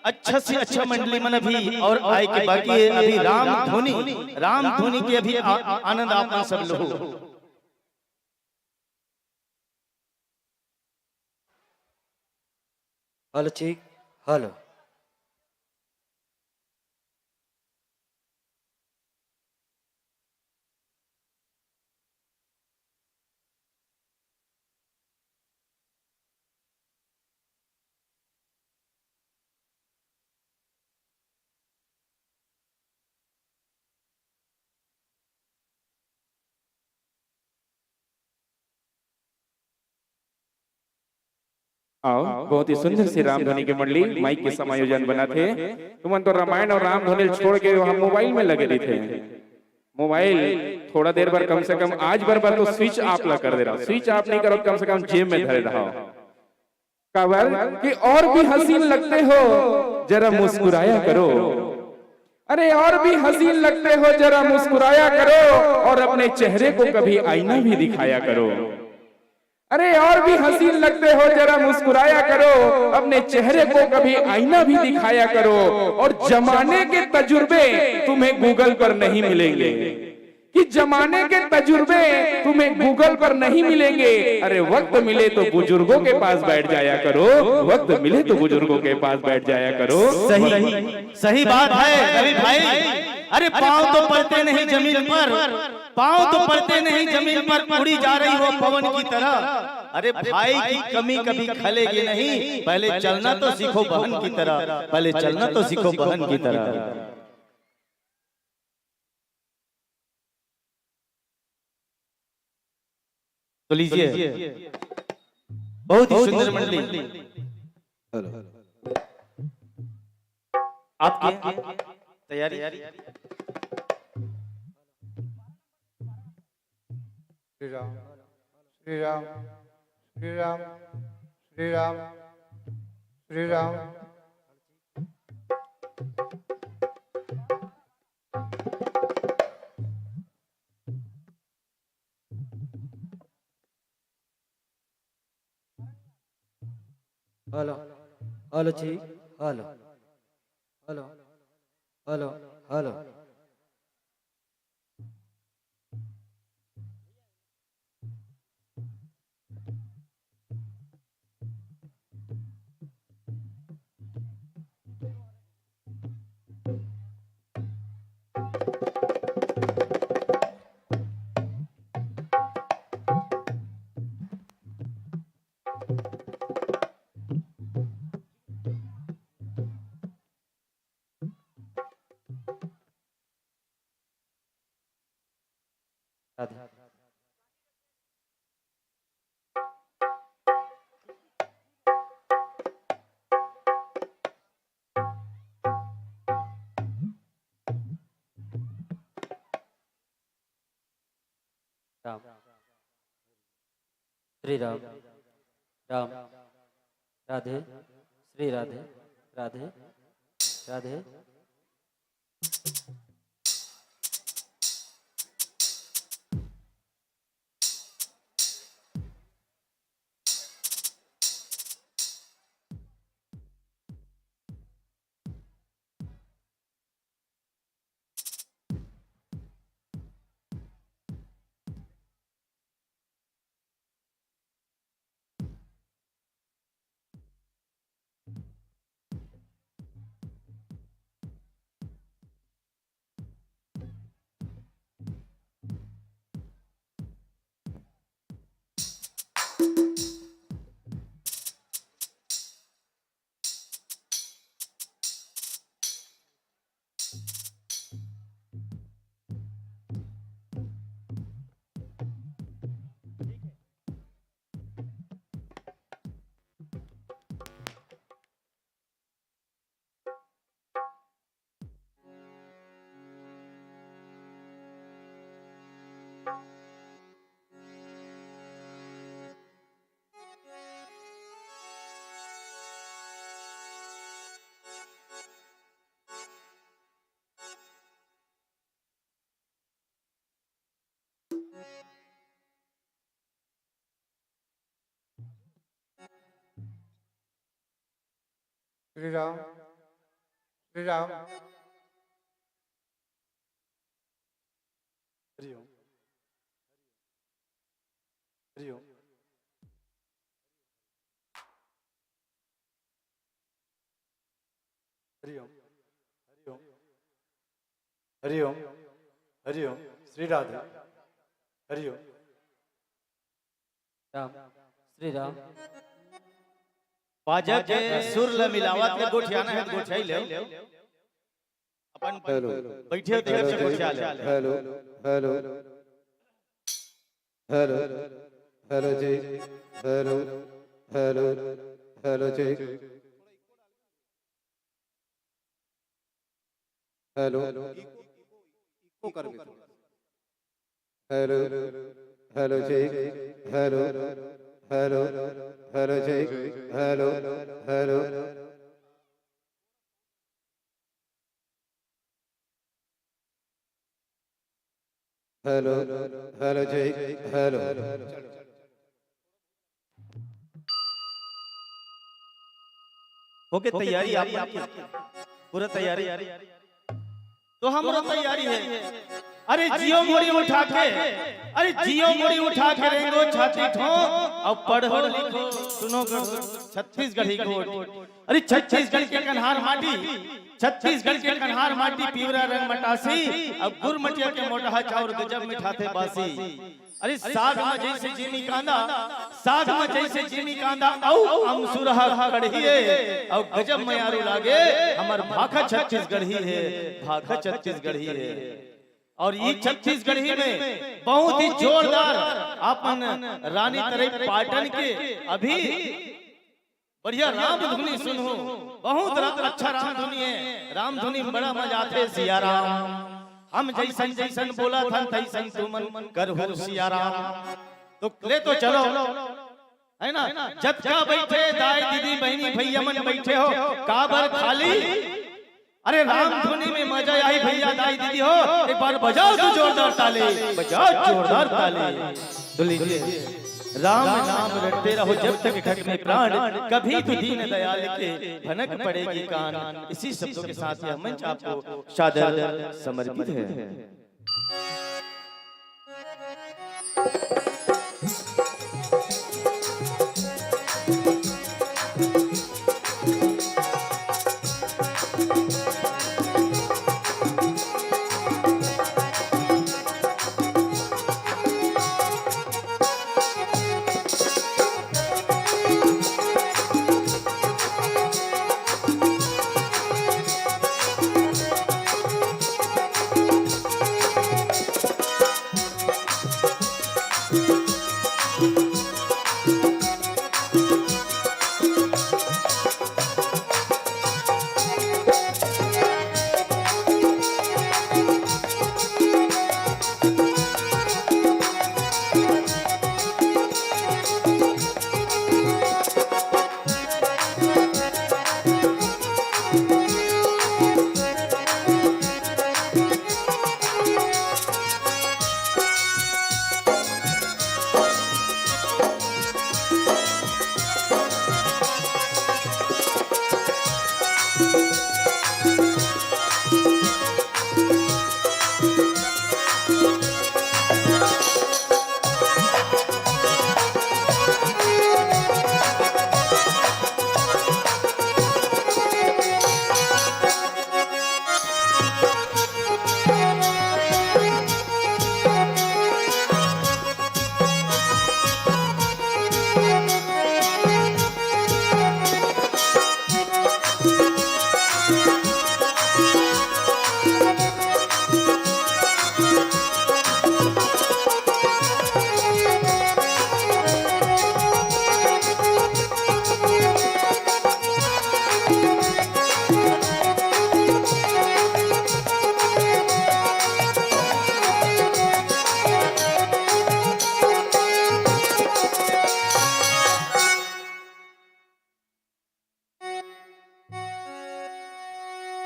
Speaker 1: अच्छा से अच्छा मंडली मन अभी और आए के बाकी है अभी राम धुनी के अभी आनंद आप सब लो।
Speaker 6: हेलो ठीक हेलो।
Speaker 3: आओ, बहुत ही सुंदर सी रामधुनी की मंडली माइक के समायोजन बना थे। तुम तो रामायण और रामधुनी छोड़ के हम मोबाइल में लगे थे। मोबाइल थोड़ा देर बार कम से कम आज बार तो स्विच ऑफ ला कर दे रहा, स्विच ऑफ नहीं करो कम से कम जेब में धरे रहा। काबर कि और भी हसीन लगते हो जरा मुस्कुराया करो। अरे और भी हसीन लगते हो जरा मुस्कुराया करो और अपने चेहरे को कभी आईना भी दिखाया करो। अरे और भी हसीन लगते हो जरा मुस्कुराया करो, अपने चेहरे को कभी आईना भी दिखाया करो। और जमाने के तजुर्बे तुम्हें गूगल पर नहीं मिलेंगे, कि जमाने के तजुर्बे तुम्हें गूगल पर नहीं मिलेंगे। अरे वक्त मिले तो बुजुर्गों के पास बैठ जाया करो, वक्त मिले तो बुजुर्गों के पास बैठ जाया करो।
Speaker 1: सही बात है रवि भाई। अरे पाँव तो पड़ते नहीं जमीन पर, पाँव तो पड़ते नहीं जमीन पर, उड़ी जा रही हो पवन की तरह। अरे भाई की कमी कभी खलेगी नहीं, पहले चलना तो सीखो बहन की तरह, पहले चलना तो सीखो बहन की तरह। तो लीजिए बहुत ही सुंदर मंडली आपकी तैयारी।
Speaker 4: श्री राम श्री राम श्री राम श्री राम श्री राम।
Speaker 6: हेलो हेलो ठीक hello hello hello hello. Ram Shri Ram Ram Radhe Shri Radhe Radhe Radhe.
Speaker 4: Shri Ram Shri Ram Hariom Hariom Hariom Hariom Hariom Hariom Shri Radhe Hariom
Speaker 6: Ram Shri Ram
Speaker 1: बाजा के सुर ल मिलावत ले गोठियाना है गोठाई ले अपन बैठे होते हैं गोठिया ले
Speaker 4: हेलो हेलो हेलो हेलो जी हेलो हेलो हेलो जी हेलो हेलो हेलो जी हेलो हेलो हेलो जी हेलो हेलो हेलो हेलो जी हेलो
Speaker 1: ओके तैयारी आप पूरा तैयारी तो हमारा तैयारी है अरे जियो मोड़ी उठा के अरे जियो मोड़ी उठा के रेंगो छाती ठो अब पढ़ो लिखो सुनो छत्तीसगढ़ी कोट अरे छत्तीसगढ़ के कन्हार माटी छत्तीसगढ़ के कन्हार माटी पीवरा रंग मटासी अब गुर मटिया के मोटा चाउर गजब मिठाते बासी अरे साग में जैसे चीनी कांदा साग में जैसे चीनी कांदा औ हम सुरहा कढ़िए और गजब में यारू लागे हमार भाखा छत्तीसगढ़ी है भाखा छत्तीसगढ़ी है और ये छत्तीसगढ़ी में बहुत ही जोरदार अपन रानी तरफ पाटन के अभी बढ़िया राम धुनी सुनो बहुत अच्छा राम धुनी है राम धुनी में बड़ा मजा आते सिया राम हम जैसन जैसन बोला था तैसन तुमन करहु सिया राम तो ले तो चलो है ना जब का बैठे दाई दीदी बहनी भैया मन बैठे हो काबर खाली अरे राम धुनी में मजा आई भैया दाई दीदी हो एक बार बजाओ तो जोरदार ताली बजाओ जोरदार ताली तो लीजिए राम नाम रटते रहो जब तक घट में प्राण कभी तो दीन दयाल के भनक पड़ेगी कान इसी शब्दों के साथ यह मंच आपको सादर समर्पित है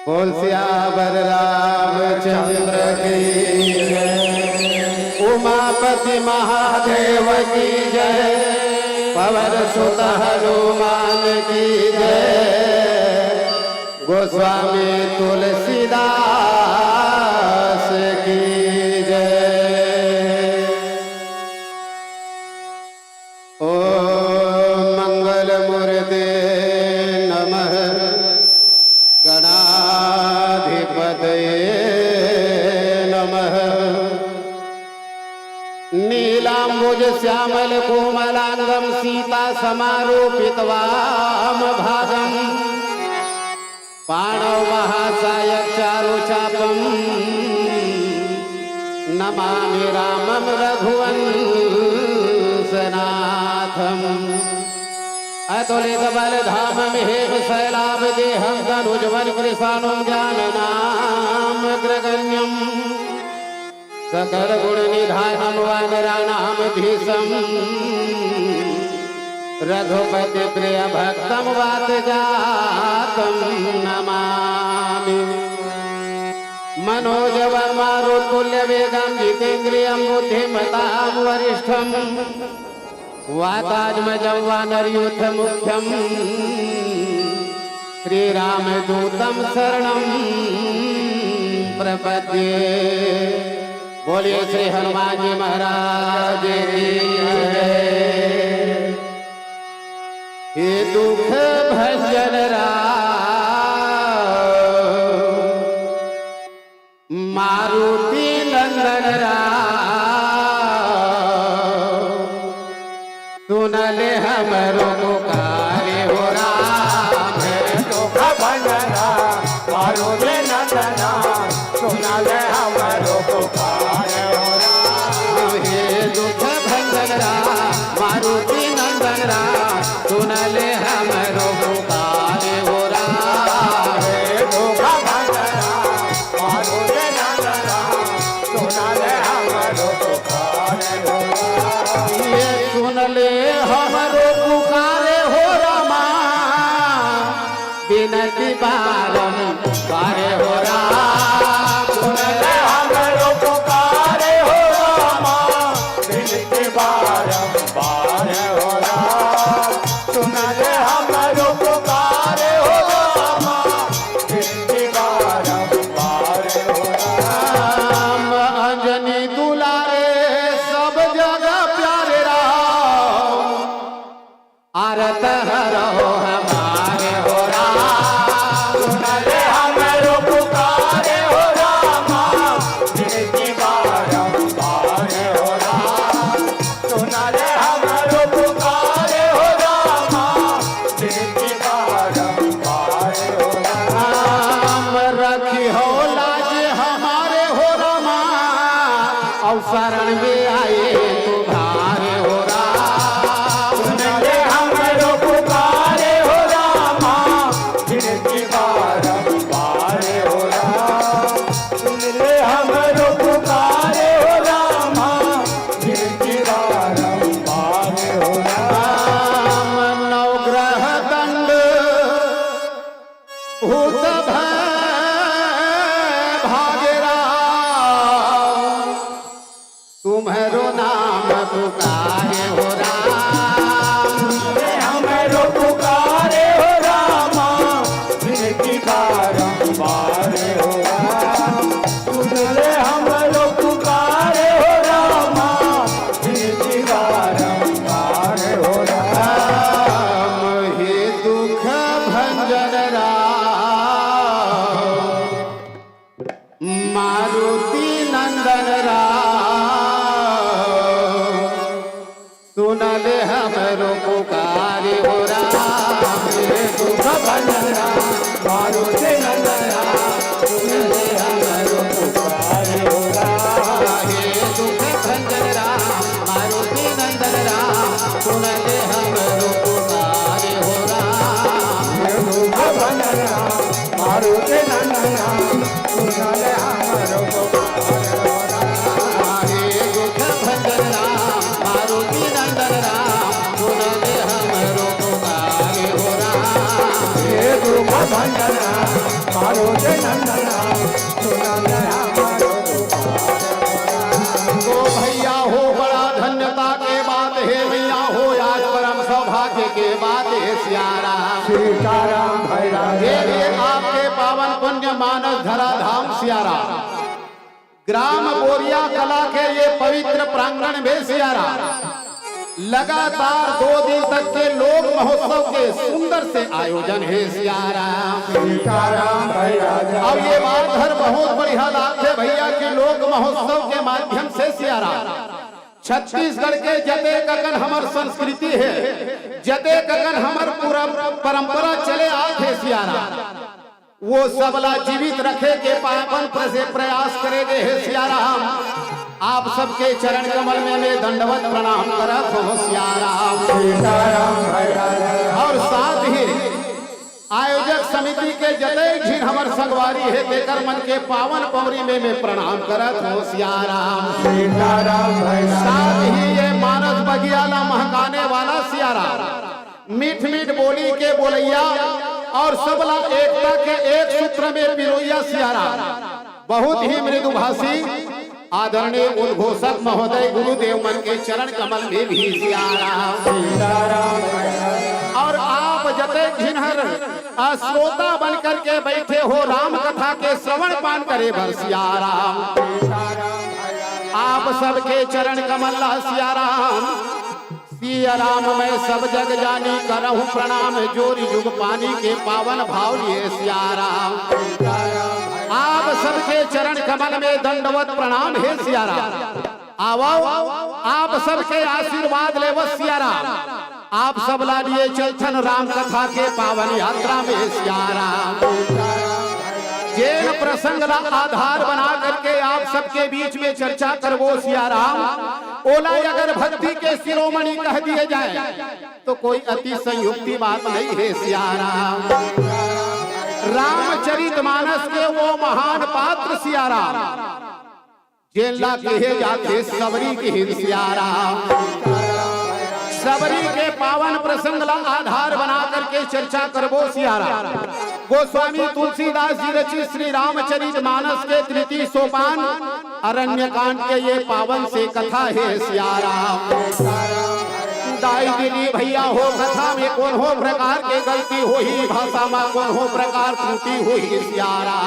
Speaker 7: बोल सियावर रामचंद्र की जय, उमापति महादेव की जय, पवन सुत हनुमान की जय। गोस्वामी तुलसीदास की जय। ओ मंगल मूर्ते नमः गणाधिपतये नमः। नीलांबुज श्यामल कोमलांगम सीता समारोपितवाम भागम पाणव महासायक चारु चापम नमामि रामम रघुवंशनाथम। अतुलित बलधामं हेम शैलाभ देहं तनुजवन कृशानुं ज्ञाननाम ग्रगण्यं सकल गुण निधानं वानराणां धीशं रघुपति प्रिय भक्तं वात जातं नमामि। मनोजवं मारुतुल्य वेगं जितेन्द्रियं बुद्धिमतां वरिष्ठं वातात्मजं वानरयूथ मुख्यं श्रीरामदूतं शरणं प्रपद्ये। बोलिए श्री हनुमान जी महाराज की जय। हे दुख भंजन राम मारुति नंदन राम सुन ले हमरो पुकारे हो राम। दुख भंजन मारुति नंदन सुन ले हमरो पुकारे हो राम। हे दुख भंजन राम मारुति नंदन राम सुन ले हमरो पुकारे हो राम। हे दुख भंजन राम मारुति नंदन राम सुन ले हमरो पुकारे हो राम। ये सुन ले हमरो पुकारे हो रामा बिनती बारंबार हो राम। सुन ले हमरो पुकारे हो रामा बिनती बारंबार हो राम। सुन ले हमरो पुकारे हो रामा बिनती बारंबार हो राम। अंजनी दुलारे सब जगह प्यारे राम आरत हरो हमारे हो राम। सुन ले हमरो पुकारे हो रामा बिनती बारंबार हो राम। सुन ले हमरो पुकारे हो रामा बिनती बारंबार हो राम। रखी हो लाज हमारे हो रामा और शरण में आए तुम्हारे हो राम। सुन ले हमरो पुकारे हो रामा बिनती बारंबार हो राम। सुन ले हमरो पुकारे हो रामा बिनती बारंबार हो राम। नवग्रह दंड भूत भय भागे राम तुम्हारो नाम पुकारे हो राम। हमरो पुकारे हो रामा बिनती बारंबार हो राम। सुन ले हमरो पुकारे हो रामा बिनती बारंबार हो राम। हे दुख भंजन राम मारुति नंदन राम सुन ले हमरो पुकारे हो राम। हे दुख भंजन राम मारुति नंदन राम सुन ले हमरो पुकारे हो राम। हे दुख भंजन राम मारुति नंदन राम सुन ले हमरो पुकारे हो राम। हे दुख भंजन राम मारुति नंदन राम सुन ले हमरो पुकारे हो राम। हे दुख भंजन राम मारुति नंदन राम सुन ले हमरो पुकारे हो राम। हे दुख भंजन राम मारुति नंदन राम सुन ले हमरो पुकारे हो राम। तो भैया हो बड़ा धन्यता के बात है भैया हो आज परम सौभाग्य के बात है सियाराम सीताराम भैया आपके पुण्य मानस धरा धाम सियारा, ग्राम बोरिया कला के ये पवित्र प्रांगण में सियारा लगातार 2 दिन तक के लोक महोत्सव के सुंदर से आयोजन है सियारा। अब ये बात हर बहुत बढ़िया बात है भैया कि लोक महोत्सव के माध्यम से सियारा छत्तीसगढ़ के जते कगन हमर संस्कृति है, जते कगन हमर पूरा परंपरा चले आत है सियारा, वो सबला जीवित रखे के पावन प्रयास करेंगे है सियारा। आप सबके चरण कमल में मैं दंडवत प्रणाम करत हो सियारा। और साथ ही आयोजक समिति के जते झिन हमर संगवारी है तेकर मन के पावन पौरी में मैं प्रणाम करत हो सियारा। साथ ही ये मानस बगियाला महकाने वाला सियारा, मीठ मीठ बोली के बोलैया और सबला एकता के एक सूत्र में पिरोइया सियारा, बहुत ही मृदुभाषी आदरणीय उद्घोषक महोदय गुरुदेव मन के चरण कमल में भी सियारा। और आप जते जिन्हर श्रोता बन करके बैठे हो राम कथा के श्रवण पान करे बर सियारा, आप सबके चरण कमल सियाराम। सियाराम मैं सब जग जानी करहूं प्रणाम, जोरी जुग पानी के पावन भाव लिए सियाराम। आप सबके चरण कमल में दंडवत प्रणाम है सियारा। आओ आप सबके आशीर्वाद ले सियारा, आप सब ला लिए चलथन राम कथा के पावन यात्रा में सियारा। जैन प्रसंग ला आधार बना करके आप सबके बीच में चर्चा करवो सियाराम। ओला अगर भक्ति के शिरोमणि कह दिए जाए तो कोई अति संयुक्ति बात नहीं है सियाराम। रामचरितमानस के वो महान पात्र सियारा, जेला कहे जाते सबरी की हिंद सियारा। सबरी के पावन प्रसंग ला आधार बना करके चर्चा करबो सियारा। गोस्वामी तुलसीदास जी रचित श्री रामचरित मानस के तृतीय सोपान अरण्य कांड के ये पावन से कथा है सियारा। दाई दिली भैया हो कथा में कौन हो प्रकार के गलती हो ही, भाषा में कौन हो प्रकार त्रुटि हो ही सियारा।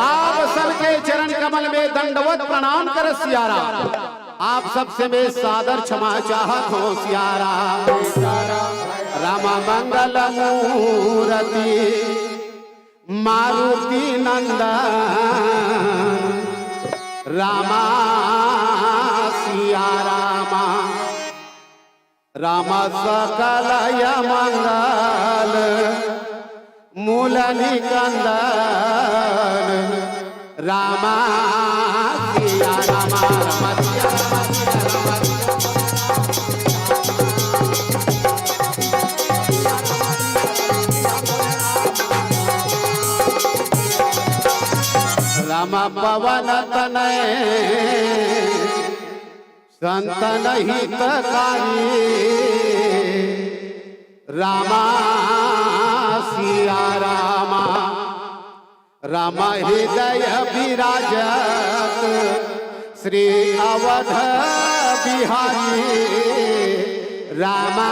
Speaker 7: आप सबके चरण कमल में दंडवत प्रणाम कर सियारा। आप सबसे मैं सादर क्षमा चाहत हो सियारा। रामा मंगल मूर्ति मारुति नंदन, रामा सिया रामा, रामा सकल मंगल मूल निकंदन, रामा सिया रामा, रामा सिया रामा पवन तनय संतन हितकारी, रामा सिया रामा, रामा हृदय विराजत श्री अवध बिहारी, रामा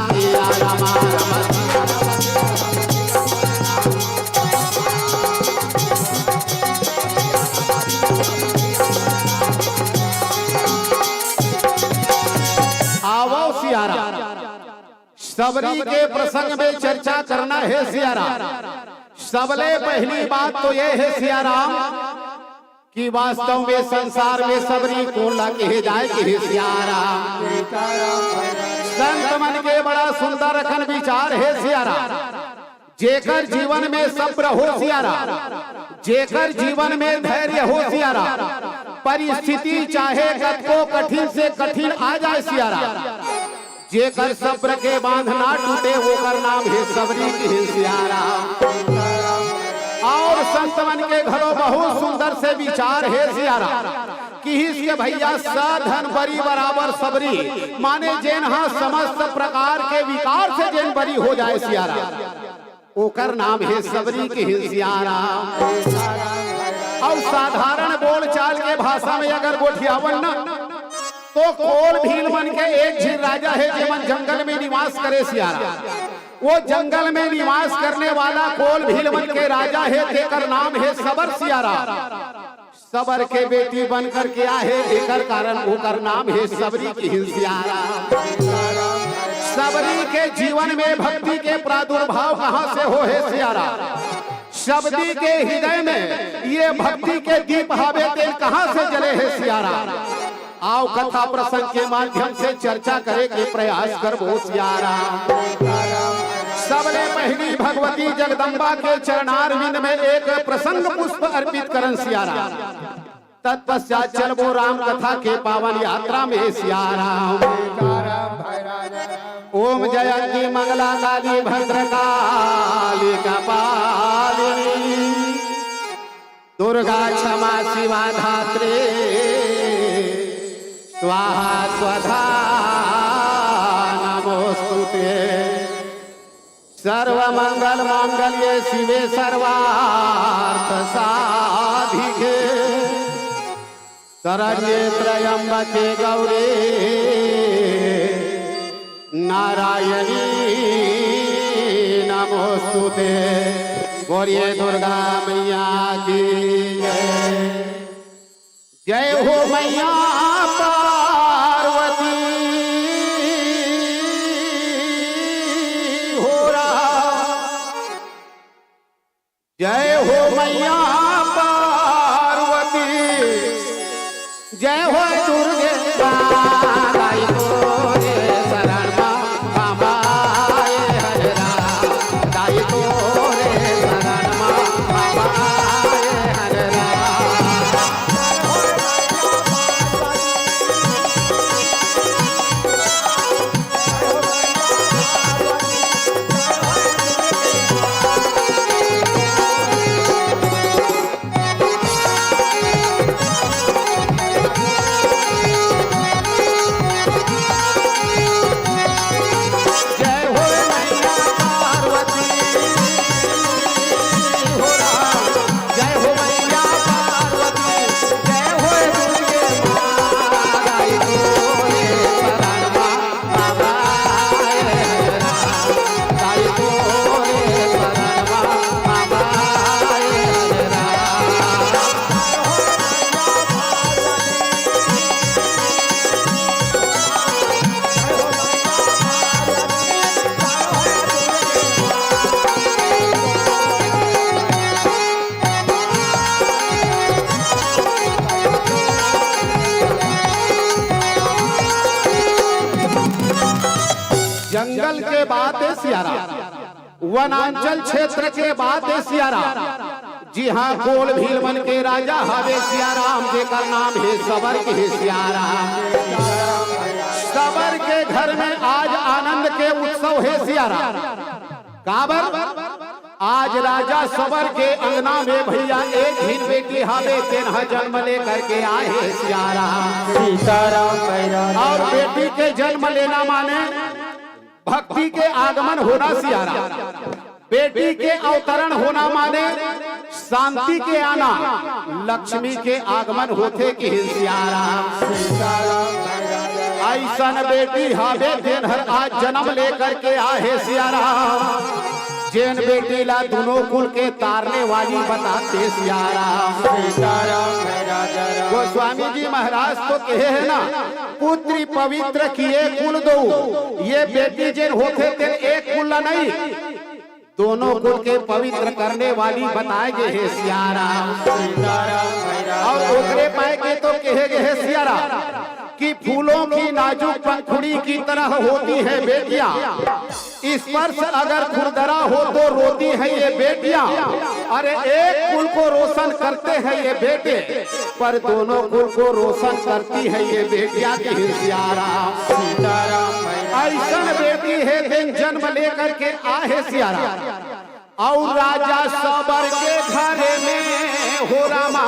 Speaker 7: सिया रामा, रामा आओ सियारा। सबरी के प्रसंग में चर्चा करना है सियारा। सबले पहली बात तो यह है सियाराम कि वास्तव में संसार में सबरी कौन ला कहे जाए कि सियारा। संत मन के बड़ा सुंदर अखन विचार है सियारा। जेकर जीवन में सब्र हो सियारा, जेकर जीवन में धैर्य हो सियारा, परिस्थिति चाहे कतको कठिन से कठिन आ जाए सियारा, जेकर सब्र के बांध ना टूटे होकर नाम है सबरी की सियारा। और संत मन के घरों बहुत सुंदर से विचार है सियारा कि इसके भैया साधन बरी बराबर सबरी, माने जेन हाँ समस्त प्रकार के विकार से जेन बरी हो जाए सियारा, ओकर नाम है सबरी की सियारा। और साधारण बोल चाल के भाषा में अगर गोठियावन न तो कोल भील मन के एक झील राजा है जेमन जंगल में निवास करे सियारा। वो जंगल में निवास करने वाला कोल भीलवन के राजा है, तेकर नाम है सबर सियारा। सबर के बेटी बनकर के आहे, एकर कारण ओकर नाम है सबरी की हिंसियारा। सबरी के जीवन में भक्ति के प्रादुर्भाव कहां से हो है सियारा? शबरी के हृदय में ये भक्ति के दीप हावे तेल कहां से जले है सियारा? आओ कथा प्रसंग के माध्यम से चर्चा करे के प्रयास करबो सियारा। सबले पहली भगवती जगदम्बा के चरणारविंद में एक प्रसंग पुष्प अर्पित करन सियारा। तत्पश्चात चलबो राम कथा के पावन यात्रा में सियारा। ओम जयंती मंगला काली भद्रकाली कपालिनी दुर्गा क्षमा शिवा धात्रे स्वाहा स्वधा नमोस्तुते। सर्वमंगल मांगल्ये शिवे सर्वार्थ साधिके शरण्ये त्र्यंबके गौरी नारायणी नमोस्तुते। बोलिए दुर्गा मैया की जय। जय हो मैया पार्वती हो रहा। जय हो मैया पार्वती, जय हो दुर्गे माई तोरे शरण बाबा हजरा। दाई तोरे शरण बाबा हजरा। जंगल के बाद है सियारा, वनांचल क्षेत्र के बाद है सियारा। जी हाँ, कोल भीलवन के राजा हवे सियाराम, जेकर नाम है सबर के सियारा। सबर के घर में आज आनंद के उत्सव है सियारा। काबर आज राजा सबर के अंगना में भैया एक ही बेटी हवे तेरह जन्म लेकर के आए है सियारा। और बेटी के जन्म लेना माने भक्ति के आगमन होना सियारा। बेटी के अवतरण होना माने शांति के आना, लक्ष्मी के आगमन होते कि सियारा। ऐसन बेटी हवे दिन हर आज जन्म लेकर के आए सियारा। जैन बेटी ला दोनों कुल के तारने वाली बताते सियारा। गोस्वामी जी महाराज तो कहे है ना, पुत्री पवित्र किए कुल दो। ये बेटी जैन होते थे एक कुल नहीं, दोनों कुल के पवित्र करने वाली बताए गए है सियारा। और ओकरे पाए के तो कहे गए है सियारा कि फूलों की नाजुक पंखुड़ी की तरह होती है बेटियां। स्पर्श अगर खुरदरा हो तो रोती है ये बेटियां। अरे एक कुल को रोशन करते हैं ये बेटे, पर दोनों कुल को रोशन करती है ये बेटियां की सियारा। ऐसा बेटी है दिन जन्म लेकर के आए सियारा। और राजा सबर के घर में हो रामा,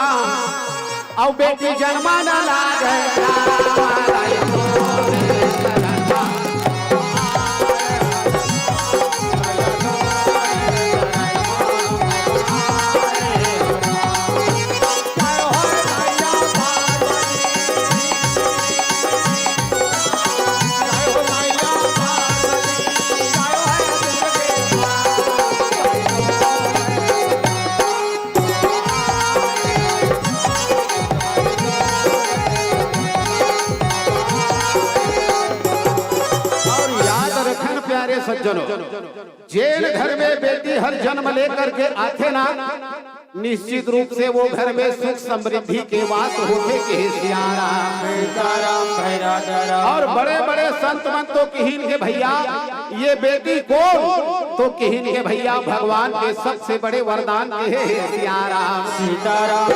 Speaker 7: और बेटी जन्मा न लागे। सज्जनों, जेल घर में बेटी हर जन्म लेकर के आते ना, निश्चित रूप से वो घर में सुख समृद्धि के वास होते के सियाराम। और बड़े बड़े संत मंतों कहिन के भैया ये बेटी कौन, तो कहिन के भैया भगवान के सबसे बड़े वरदान के है सियाराम सीताराम।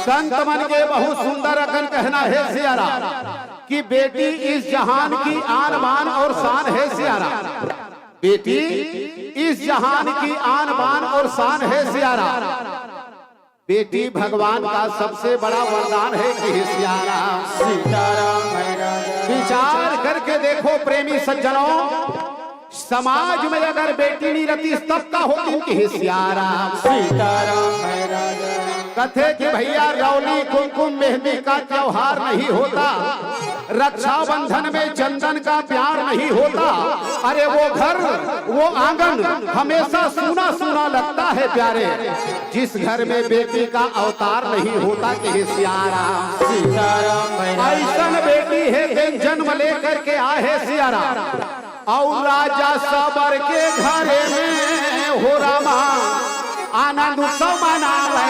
Speaker 7: संत मन के बहुत सुंदर अकन कहना है सियाराम कि बेटी इस जहान की आन बान और शान है सियाराम। बेटी इस जहान की आन बान और शान है सियाराम। बेटी भगवान का सबसे बड़ा वरदान है कि सियाराम सीताराम। विचार करके देखो प्रेमी सज्जनों, समाज में अगर बेटी नहीं रहती तब का होती कि सियाराम सीताराम। कथे कि भैया रौली कुमकुम मेहंदी का त्योहार नहीं होता, रक्षाबंधन में चंदन का प्यार नहीं होता। अरे वो घर वो आंगन हमेशा सूना सूना लगता है प्यारे, जिस घर में बेटी का अवतार नहीं होता कि सियाराम सीताराम। ऐसा बेटी है कि जन्म लेकर के आए सियाराम। और राजा सबर के घर में हो रामा आनंद उत्सव मनावे।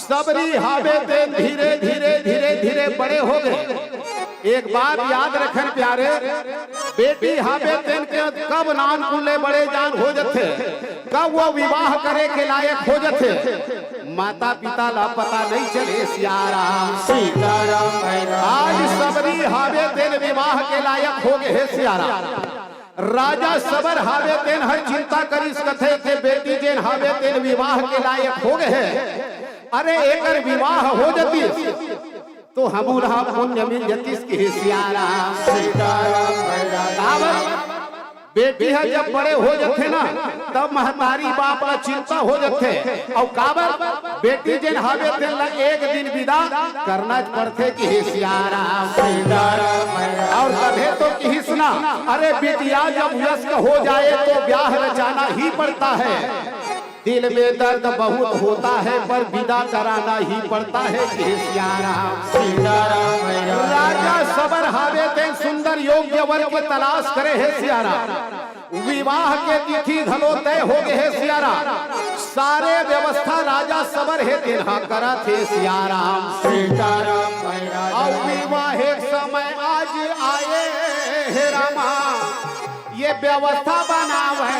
Speaker 7: सबरी हावे ते धीरे धीरे धीरे धीरे बड़े हो गए। एक बात याद रखन प्यारे, बेटी हावे तेन के कब नान कुले बड़े जान हो जथे, कब वो विवाह करे के लायक हो जथे, माता पिता ला पता नहीं चले सियाराम सीताराम। आज सबरी हावे तेन विवाह के लायक हो गए सियाराम। राजा सबर हावे तेन हर चिंता करी कथे के बेटी जेन हावे तेन विवाह के लायक हो गए। अरे एकर विवाह हो जती तो हमूला पुण्य मिल जती के सियाराम सीताराम। बेटी है जब बड़े हो जाते ना तब महतारी बाप का चिंता हो जाते। और काबर बेटी जिन हावे तेन ला एक दिन विदा करना पड़ते कि सियाराम सीताराम। और तभे तो कि सुना, अरे बेटिया जब वयस्क हो जाए तो ब्याह रचाना ही पड़ता है। दिल में दर्द बहुत होता है पर विदा कराना ही पड़ता है कि सियाराम सीताराम। राजा सबर हावे तेन सुंदर योग्य वर की तलाश करे है सियाराम। विवाह के तिथि धलो तय हो गए है सियाराम। सारे व्यवस्था राजा सबर है तेन करा थे सियाराम सीताराम। और विवाह समय आज आए हे रामा, ये व्यवस्था बनावे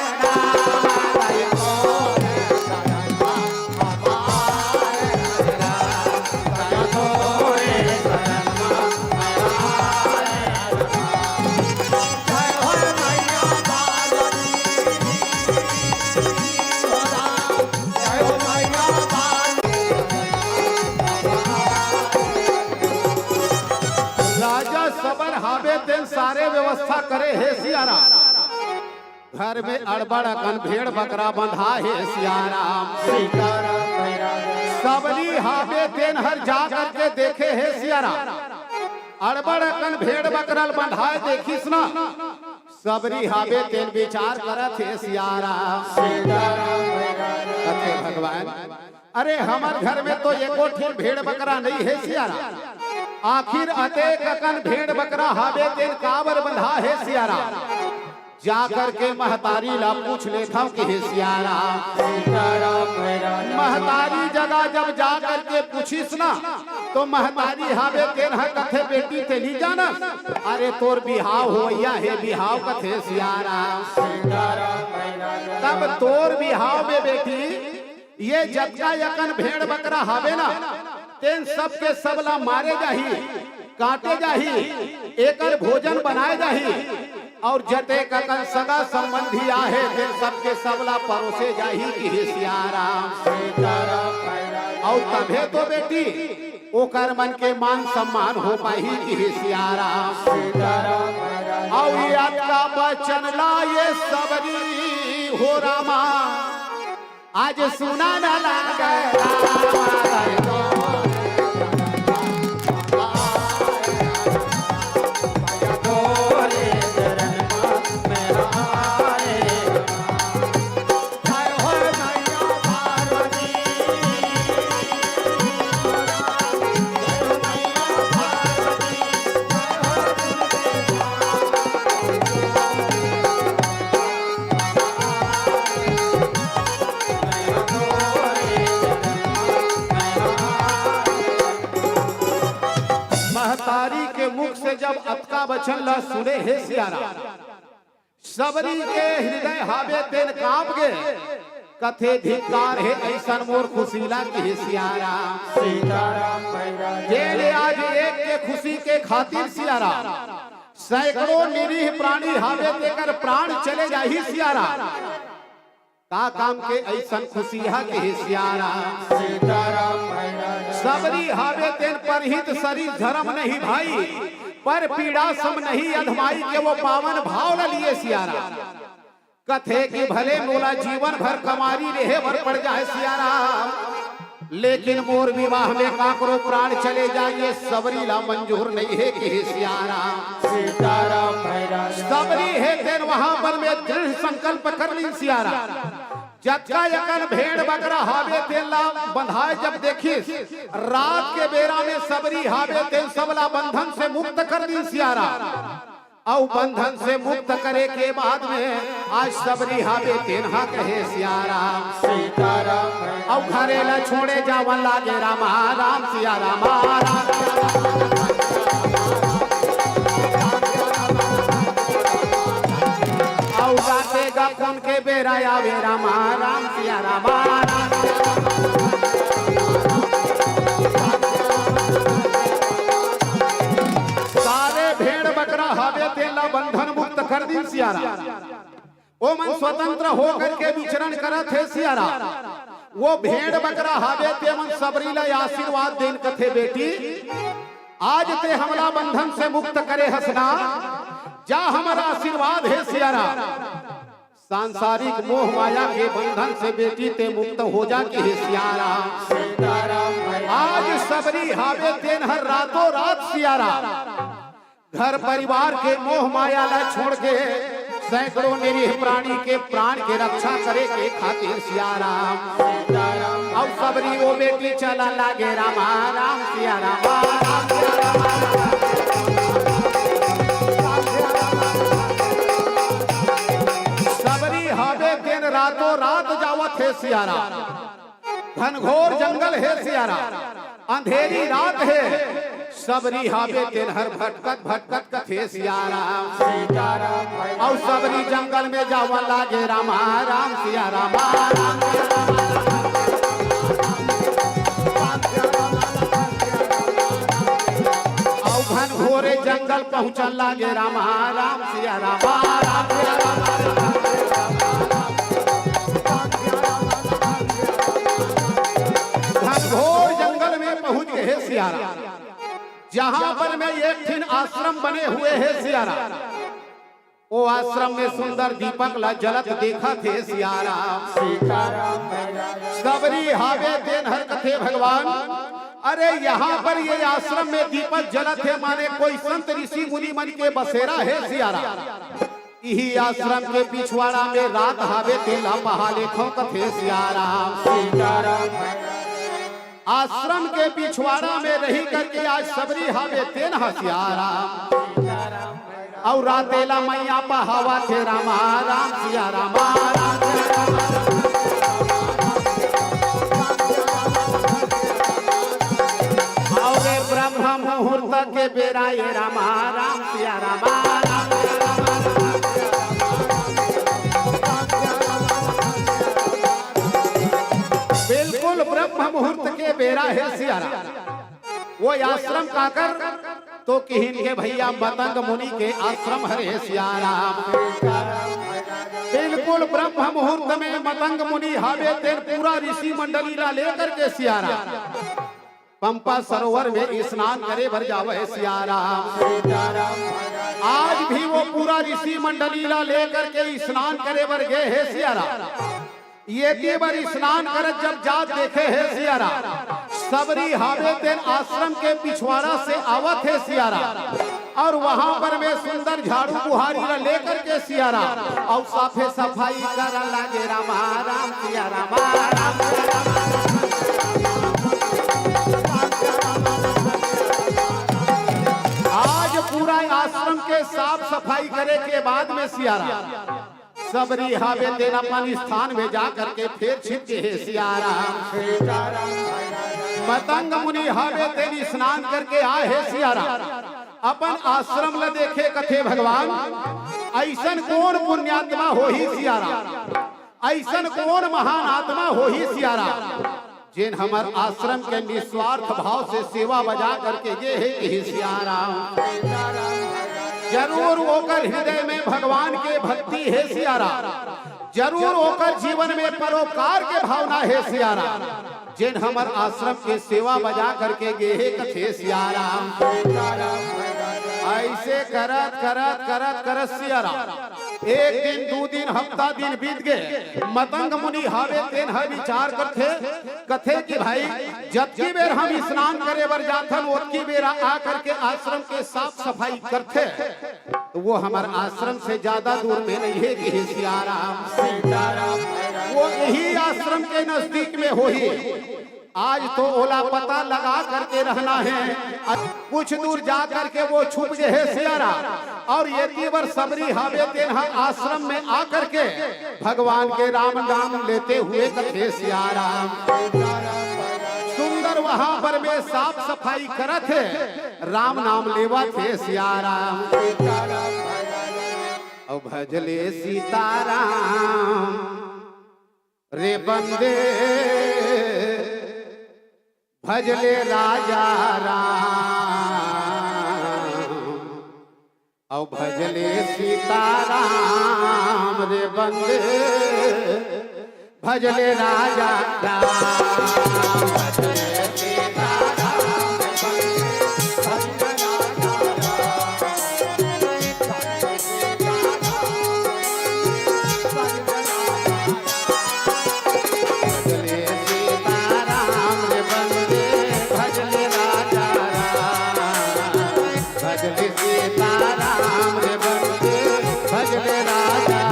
Speaker 7: सारे व्यवस्था करे है सियाराम। घर में अड़बड़ अकन भेड़ बकरा बंधा है सियाराम सीताराम। सबली हावे तेन हर जा करके देखे है सियाराम। अड़बड़ अकन भेड़ बकरा बंधाए देखिस ना, सबरी हावे तेन विचार करत है सियाराम सीताराम। भगवान अरे हमार घर में तो एको ठीक भेड़ बकरा नहीं है सियाराम। आखिर अतेक अकन भेड़ बकरा हावे तेन काबर बंधा है सियाराम। जाकर के महतारी ला पूछ लेता कि हे सियाराम सीताराम। महतारी जगह जब जा करके पूछिस ना तो महतारी हावे तेन है कथे बेटी ते नहीं जाना। अरे तोर बिहाव होया है बिहाव कथे सियाराम सीताराम। तब तोर बिहाव में बेटी ये जतका यकन भेड़ बकरा हावे ना तेन सब के सबला मारे जाही, काटे जाही, एकर भोजन बनाए जाही। और जते ककन सगा संबंधी आहे तेन सब के सबला परोसे जाही कि सियाराम सीताराम। और तभे तो बेटी ओकर मन के मान सम्मान हो पाही की सियाराम और याद का बचन लाए सबरी हो रामा आज सुना न लागे महतारी के मुख से जब अतका बचन ला सुने हे सियारा सबरी के हृदय हावे तेन कांप गए कथे धिकार है ऐसन मोर खुशीला के सियारा जेले आज एक के खुशी के खातिर सियारा सैकड़ों निरीह प्राणी हावे देकर प्राण चले जाही सियारा का काम के ऐसन खुशिया के सियारा सबरी हावे तेन परहित शरीर धर्म नहीं भाई पर पीड़ा सम नहीं अधमाई के वो पावन भाव न लिए सियारा कथे कि भले मोला जीवन भर कमारी रहे भर पड़ जाए सियारा लेकिन मोर विवाह में काकरो प्राण चले जाए सबरी ला मंजूर नहीं है कि सियारा सबरी है तेन वहां पर में दृढ़ संकल्प कर ली सियारा जक्का यकन भेड़ बकरा हावे तेला बंधाए जब देखिस रात के बेरा में सबरी हावे तेल सबला बंधन से मुक्त कर दी सियारा और बंधन से मुक्त करे के बाद में आज सबरी हावे तेनहा कहे सियारा और घरे ला छोड़े जावन लागे रामा राम सिया रामा गातेगा कौन के बेरा आवे रामा राम सिया रामा सारे भेड़ बकरा हावे तेला बंधन मुक्त कर दी सियारा वो मन स्वतंत्र हो करके विचरण करत है सियारा वो भेड़ बकरा हावे ते मन सबरी ला आशीर्वाद देन कथे बेटी आज ते हमला बंधन से मुक्त करे हसना जा हमारा आशीर्वाद है सियारा सांसारिक मोह माया के बंधन से बेटी ते मुक्त हो जा की है सियारा आज सबरी हावे तेन हर रातों रात सियारा घर परिवार के मोह माया ला छोड़ के सैकड़ों निरीह प्राणी के प्राण के रक्षा करे के खातिर सियारा और सबरी वो बेटी चला लागे रामा राम सिया रामा रातों रात जावत है सियारा घनघोर जंगल है सियारा अंधेरी रात है सबरी हावे तेन हर भटकत भटकत कथे सियारा और सबरी जंगल में जावा लागे रामा राम सिया रामा और घनघोरे जंगल पहुंचल लागे रामा राम सिया रामा घोर जंगल में पहुंच गए सियारा जहां पर में एक दिन आश्रम बने हुए है सियारा वो आश्रम में सुंदर दीपक ला जलत देखा थे सियारा सबरी हावे तेन हर कथे भगवान अरे यहाँ पर ये आश्रम में दीपक जलत है माने कोई संत ऋषि मुनि मन के बसेरा है सियारा यही आश्रम के पिछवाड़ा में रात हावे तेला पहा लेखों कथे सियारा आश्रम के पिछवाड़ा में रही करके आज सबरी हावे तेन हसियारा और रातेला मैया पहावा थे रामा राम सिया रामा और ब्रह्म मुहूर्त के बेरा ये रामा राम सिया रामा बिल्कुल ब्रह्म मुहूर्त के बेरा है सियारा वो आश्रम काकर तो किहिन के भैया मतंग मुनि के आश्रम हरे सियारा बिल्कुल ब्रह्म मुहूर्त में मतंग मुनि हावे तेन पूरा ऋषि मंडली ला लेकर के सियारा पंपा सरोवर में स्नान करे भर जावे सिया राम। आज भी वो पूरा ऋषि मंडली ला लेकर के स्नान करे भर गए है सिया राम। ये देवर स्नान कर जब जात देखे है सिया राम, सबरी हावे तेन आश्रम के पिछवाड़ा से आवत है सिया राम, और वहां पर में सुंदर झाड़ू बुहारी ला लेकर के सिया राम और साफे सफाई कर लागे राम राम सिया राम राम। आज पूरा आश्रम के साफ सफाई करे के बाद में सिया राम सबरी हावे तेन अपन स्थान में जा करके फिर छिपके है सिया राम। मतंग मुनि हावे तेन स्नान करके आए है सिया राम, अपन आश्रम ल देखे कथे भगवान ऐसन कौन पुण्यात्मा हो ही सिया राम, ऐसन कौन महान आत्मा हो ही सिया राम, जिन हमार आश्रम के निस्वार्थ भाव से सेवा बजा करके ये है कि सिया राम। जरूर होकर हृदय में भगवान के भक्ति है सिया राम, जरूर होकर जीवन में परोपकार के भावना है सिया राम, जिन हमार आश्रम के सेवा बजा करके गे कथे सिया राम। ऐसे करत करत करत करत सिया राम एक दिन दो दिन हफ्ता दिन बीत गए। मतंग मुनि हावे तेन है विचार करते कथे कि भाई जबकि बेर हम स्नान करे बर जाथन ओतकी बेर आ करके आश्रम के साफ सफाई करते, तो वो हमारे आश्रम से ज्यादा दूर में नहीं है कि सिया राम, वो यही आश्रम के नजदीक में हो ही। आज तो ओला पता लगा करके रहना है, कुछ दूर जा करके वो छुप गए है सिया राम, और ये तीवर सबरी हावे तेन आश्रम में आकर के भगवान के राम नाम लेते हुए कथे सिया राम। सुंदर वहां पर में साफ सफाई करत है, राम नाम लेवा थे सिया राम। और भजले सीताराम रे बंदे भजले राजा राम, और भजले सीताराम रे बंदे भजले राजा राम। भजले सीताराम रे बंदे भजले राजा राम, भजले सीताराम रे बंदे भजले राजा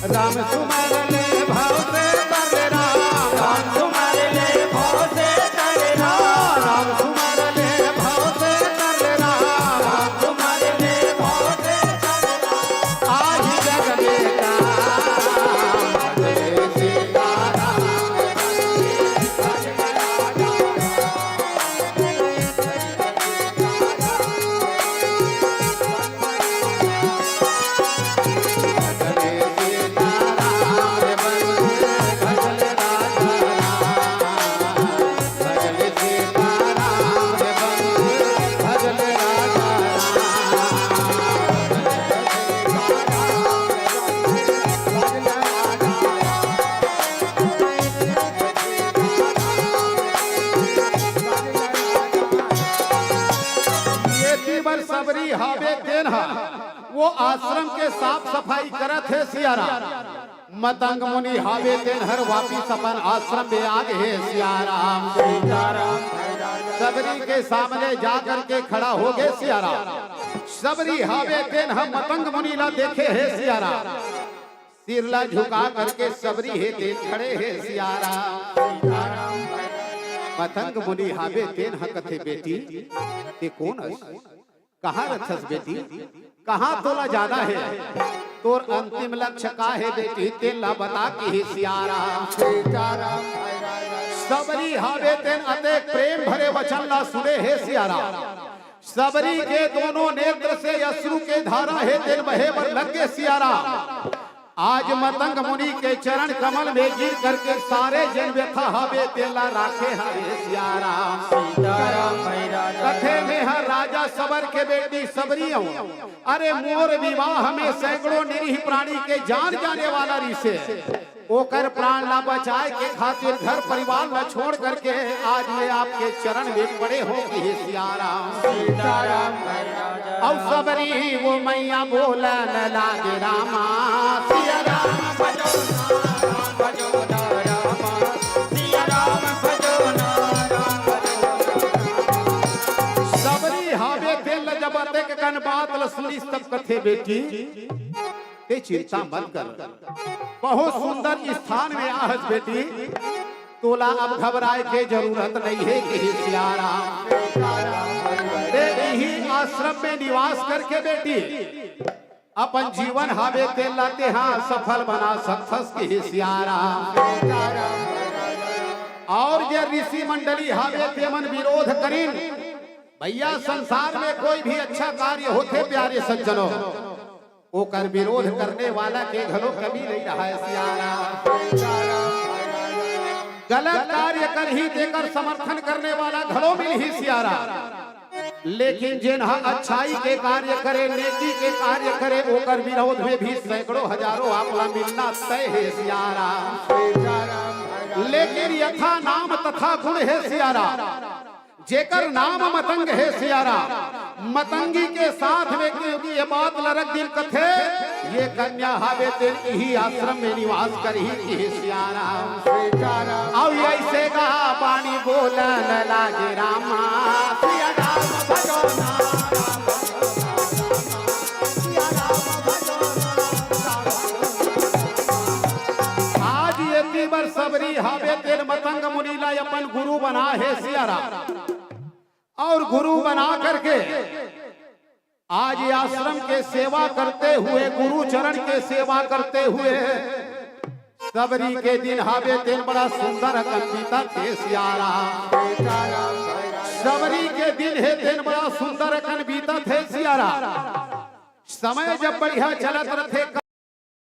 Speaker 7: राम सुमर ले भाव से करे राम, राम सुमर ले भाव से करे राम, राम सुमर ले भाव से करे राम, राम सुमर ले भाव से करे राम। आज जग बेटा भजले सीताराम भजले राजा सबरी हावे तेन वो आश्रम के साफ सफाई करत है सिया राम। मतंग मुनि हावे तेन हर वापिस अपन आश्रम में आ गए सिया राम। सबरी के सामने जा करके खड़ा हो गए सिया राम। सबरी हावे तेन हम मतंग मुनि ला देखे है सिया राम, सिरला झुका करके सबरी है तेन खड़े है सिया राम। मतंग मुनि हावे तेन कथे बेटी ते कौन है, कहाँ रथस बेटी, कहाँ तोला जाना है, तोर अंतिम लक्ष्य का है बेटी तेला बता की सिया राम। सबरी हावे तेन अतेक प्रेम भरे वचन ला सुने है सिया राम। सबरी के दोनों नेत्र से अश्रु के धारा है तेन बहे पर लगे सिया राम। आज मतंग मुनि के चरण कमल में गिर करके सारे जन व्यथा हावे तेला राखे हरे सिया राम। सबर के बेटी सबरी हूँ। अरे मोर विवाह में सैकड़ों निरीह प्राणी के जान जाने वाला ऋषि ओकर प्राण न बचाए के खातिर घर परिवार न छोड़ करके आज ये आपके चरण में पड़े हो कि सियाराम और सबरी वो मैया बोला न लागे रामा सिया राम भजो राम भजो रामा सिया राम भजो राम सबरी हावे दिल जब तक कन बात ल सुनी सब कथे बेटी ते चिंता मत कर बहुत सुंदर स्थान में आहस बेटी तोला अब घबराए के जरूरत नहीं है कि सियाराम ही आश्रम में निवास करके बेटी अपन जीवन हावे ते लाते हाँ सफल बना सकथस के सियाराम और जे ऋषि मंडली हावे ते मन विरोध करीन भैया संसार में कोई भी अच्छा कार्य होते प्यारे सज्जनों ओकर विरोध करने वाला के घरों कभी नहीं रहा है सियाराम गलत कार्य कर ही देकर समर्थन करने वाला घरों में ही सियाराम लेकिन जिन्हा अच्छाई के कार्य करे नेकी के कार्य करे ओकर विरोध में भी सैकड़ों हजारों आपला मिलना तय है सियाराम लेकिन यथा नाम तथा गुण है सियाराम जेकर नाम मतंग है सियाराम मतंगी के साथ में क्योंकि ये बात लरक दिल कथे ये कन्या हावे दिल ही आश्रम में निवास कर ही की सियाराम अब ऐसे कहा पानी बोला न लागे रामा सिया राम भजो आज ये तीबर सबरी हावे दिल मतंग मुनीला अपन गुरु बना है सियाराम और गुरु बना करके आज आश्रम के सेवा करते हुए गुरु चरण के सेवा करते हुए सबरी के दिन हावे दिन बड़ा सुंदर कंपिता थे सियाराम सबरी के दिन है दिन बड़ा सुंदर कंपिता थे सियाराम समय जब बढ़िया चलत रहे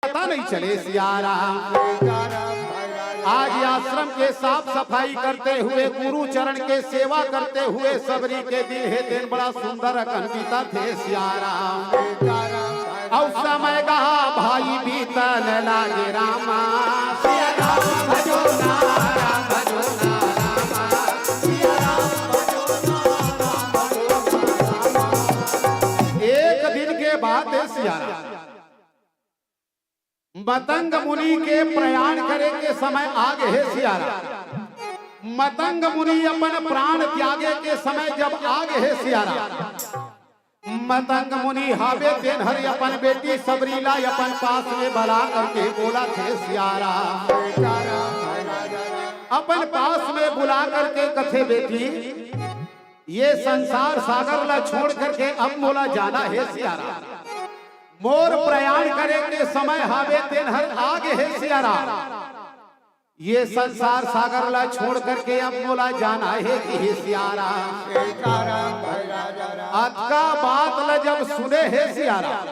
Speaker 7: पता नहीं चले सियाराम आज आश्रम के साफ सफाई करते हुए गुरु चरण के सेवा करते हुए सबरी के दिन है दिन बड़ा सुंदर कंपिता थे सियाराम और समय कहा भाई बीतन लागे रामा सिया राम भजो राम भजो रामा सिया राम भजो राम एक दिन के बाद सियाराम मतंग मुनि के प्रयाण करे के समय आगे है सियाराम मतंग मुनि अपन प्राण त्यागे के समय जब आगे है सियाराम मतंग मुनि हावे दिन हरि अपन बेटी सबरीला अपन पास में बला करके बोला थे सियाराम अपन पास में बुला करके कथे बेटी ये संसार सागर ला छोड़ करके अब मोला जाना है सियाराम मोर प्रयाण करे के समय हावे दिन हर आगे है सियाराम ये संसार सागर ला छोड़ करके अब मोला जाना है कि सियाराम अतका बात ला जब सुने है सियाराम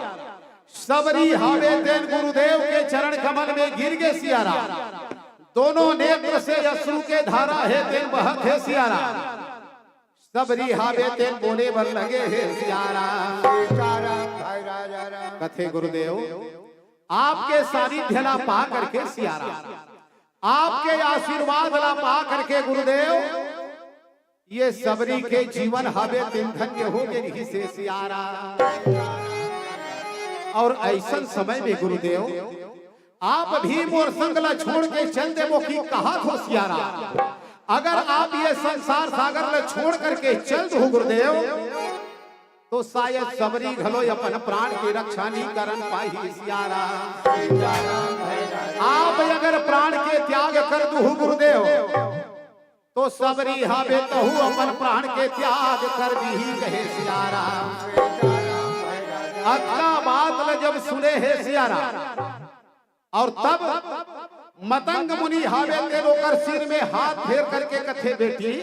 Speaker 7: सबरी हावे दिन गुरुदेव के चरण कमल में गिर गए सियाराम दोनों नेत्र से अश्रु के धारा है दिन बहत है सियाराम सबरी हावे दिन बोले बर लगे है सियाराम कथे गुरुदेव आपके सानिध्य ला पा करके सियाराम आपके आशीर्वाद ला पा करके गुरुदेव ये सबरी के जीवन हावे दिन धन्य हो गए से सियाराम और ऐसा समय में गुरुदेव आप भी मोर संग ला छोड़ के चल देवो की कहा हो सियाराम अगर आप ये संसार सागर ला छोड़ करके चल दो गुरुदेव तो शायद सबरी घलो अपन प्राण की रक्षा नहीं करन पाही सियाराम आप अगर प्राण के त्याग कर दू गुरुदेव तो सबरी हावे तहु अपन प्राण के त्याग कर दी कहे सियाराम अगला बात ल जब सुने है सियाराम और तब मतंग मुनि हावे के लोकर सिर में हाथ फेर करके कथे बेटी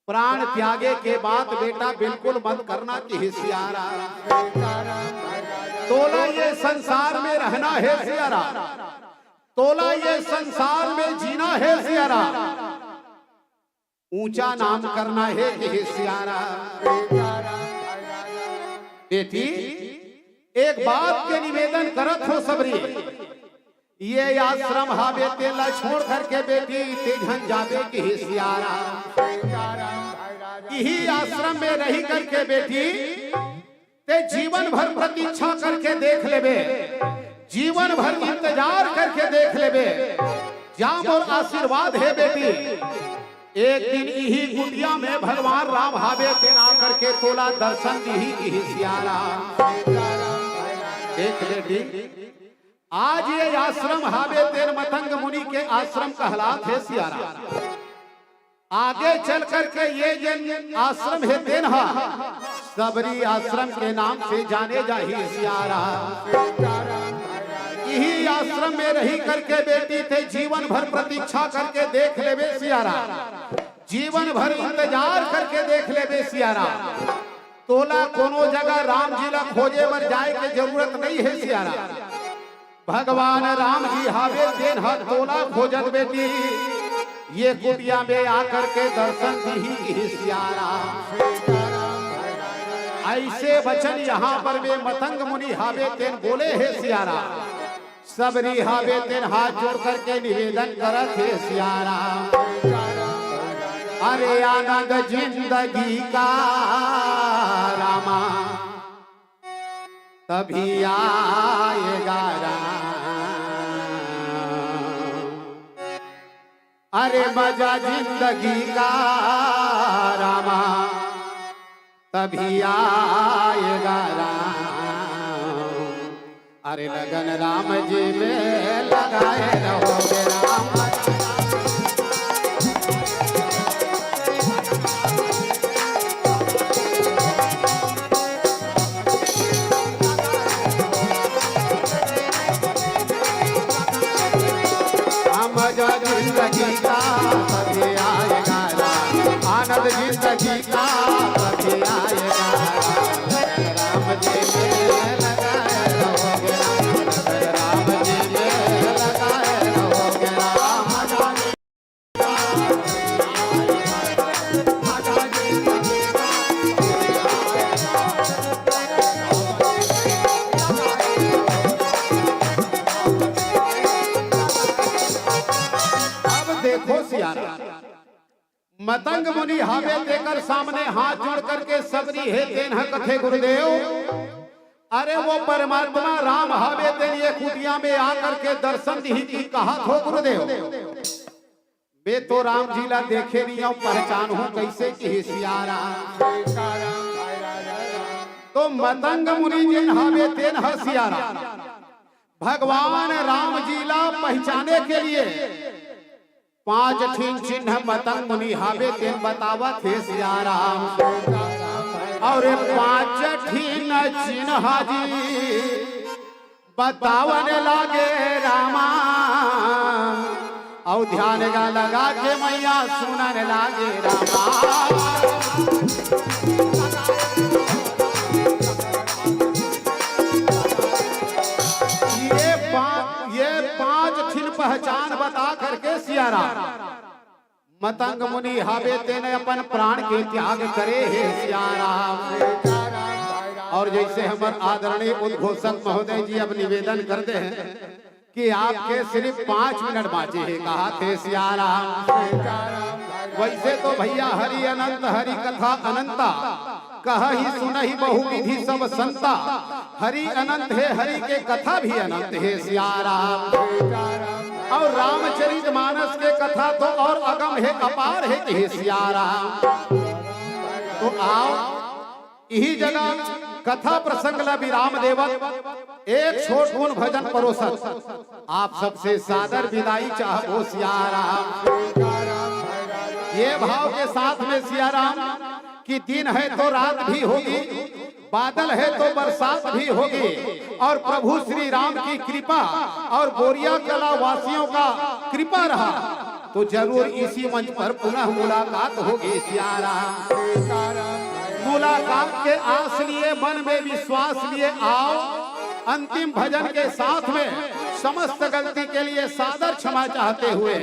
Speaker 7: प्राण त्यागे के बाद बेटा बिल्कुल मत करना कि सियाराम तोला ये संसार में रहना है सियाराम तोला ये संसार में जीना है सियाराम ऊंचा नाम करना है कि सियाराम बेटी एक बात के निवेदन करत हो सबरी, ये आश्रम हावे तेला छोड़ करके बेटी तेजन जावे की हिसियारा, यही आश्रम में रही करके बेटी ते जीवन भर प्रतीक्षा करके देख लेबे, जीवन भर इंतजार करके देख लेबे, जाम और आशीर्वाद है बेटी। एक दिन यही कुटिया में भगवान राम हावे तेना करके तोला दर्शन दी की हिसियारा। देख बेटी आज ये आश्रम हावे तेन मतंग मुनि के आश्रम कहलात है सियारा। आगे चल करके ये जन आश्रम है तेनहा सबरी आश्रम के नाम से जाने जाही सियारा। यही आश्रम में रही करके बेटी थे जीवन भर प्रतीक्षा करके देख लेबे सियारा, जीवन भर इंतजार करके देख लेबे सियारा। तोला कोनो जगह राम जी ला खोजे बर जाए के जरूरत नहीं है सियारा, भगवान राम जी हावे देन हर तोला खोजत बेटी ये कुटिया में आकर के दर्शन दी की सियारा। ऐसे वचन यहाँ पर वे मतंग मुनि हावे तेन बोले है सियारा। सबरी हावे तेन हाथ जोड़ करके निवेदन करत है सियारा। अरे आनंद जिंदगी का रामा तभी आएगा राम, अरे मजा जिंदगी का रामा तभी आएगा राम। अरे लगन राम जी में लगाए रहोगे राम। मजा जिंदगी का तभी आएगा राम, आनंद जिंदगी का तभी आएगा राम। जी में लगाए रहोगे राम, राम जी में लगाए रहोगे राम। अब देखो सियारा मतंग मुनि हावे देकर सामने हाथ जोड़ करके सबरी है तेन कथे गुरुदेव। अरे वो परमात्मा राम हावे तेन ये कुटिया में आकर के दर्शन दी की कहा हो गुरुदेव। वे तो राम जी ला देखे नहीं हूं पहचान हूं कैसे की सियारा। तो मतंग मुनि जिन हावे तेन सियारा भगवान राम जी ला पहचाने के लिए 5 ठीन चिन्ह मतंग मुनि हावे तेन बतावत है सियारा। और 5 ठीन चिन्ह जी बतावन लागे रामा, और ध्यान गा लगा के मैया सुनन लागे रामा। ये 5 ठीन पहचान बता करके सियारा मतंग मुनि हावे तेने अपन प्राण के त्याग करे है सियारा। और जैसे हमारे आदरणीय उद्घोषक महोदय जी अब निवेदन करते हैं कि आपके सिर्फ 5 मिनट बाँचे हैं कहा थे सियारा। वैसे तो भैया हरि अनंत हरि कथा अनंता कहा ही सुना ही बहु विधि सब संता। हरि अनंत है हरि के कथा भी अनंत है सियारा। और रामचरित मानस के कथा तो और अगम है अपार है कि सियारा। तो आओ यही जगह कथा प्रसंग ला विराम देवत एक छोट गुण भजन परोसत आप सबसे सादर विदाई चाहो सियारा। ये भाव के साथ में सियाराम कि दिन है तो रात भी होगी, बादल है तो बरसात भी होगी, और प्रभु श्री राम की कृपा और बोरिया कला वासियों का कृपा रहा तो जरूर इसी मंच पर पुनः मुलाकात होगी सियारा। मुलाकात के आस लिए मन में विश्वास लिए आओ। अंतिम भजन के साथ में समस्त गलती के लिए सादर क्षमा चाहते हुए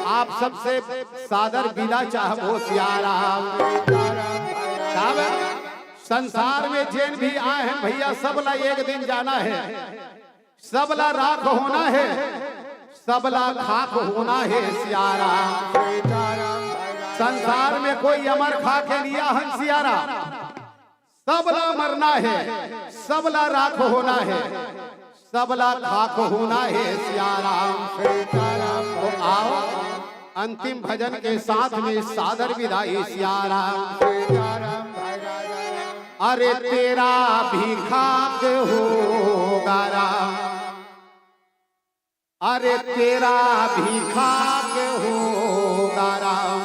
Speaker 7: आप सबसे सादर विदा चाहो सियारा। संसार में जिन भी आए हैं भैया सबला एक दिन जाना है, सबला राख होना है, सबला खाक होना है सियारा। संसार में कोई अमर खा के लिया हम सियारा, सबला मरना है, सबला राख होना है, सबला खाक होना है सियारा। तो आओ अंतिम भजन के साथ में सादर विदाई सियारा। अरे तेरा भी खाक होगा राम, अरे तेरा भी खाक होगा राम,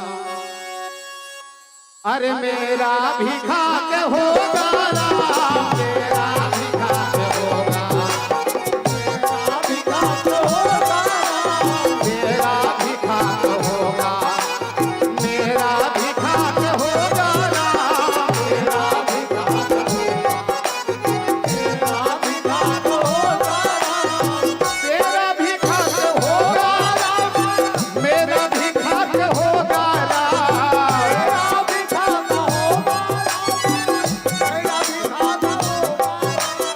Speaker 7: अरे मेरा भी खाक होगा राम, तेरा भी खाक होगा, मेरा भी खाक होगा राम, तेरा भी खाक होगा, मेरा भी खाक होगा राम, तेरा भी खाक होगा, तेरा भी खाक होगा राम, मेरा भी खाक होगा राम, तेरा भी खाक होगा राम, मेरा भी खाक होगा राम,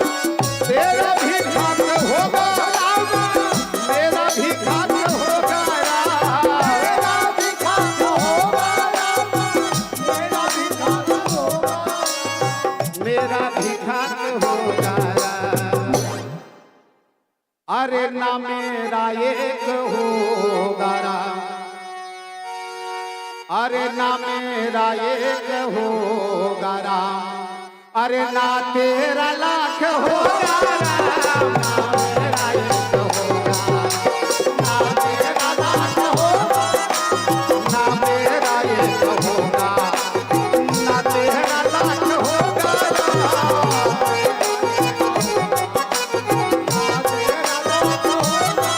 Speaker 7: तेरा भी खाक होगा राम, मेरा भी खाक होगा, मेरा भी खाक होगा राम। अरे ना मेरा एक होगा राम, अरे ना मेरा एक होगा राम, अरे ना तेरा लाख होगा राम, ना मेरा एक होगा, ना तेरा लाख होगा, ना मेरा एक होगा, ना तेरा लाख होगा राम, ना तेरा लाख होगा,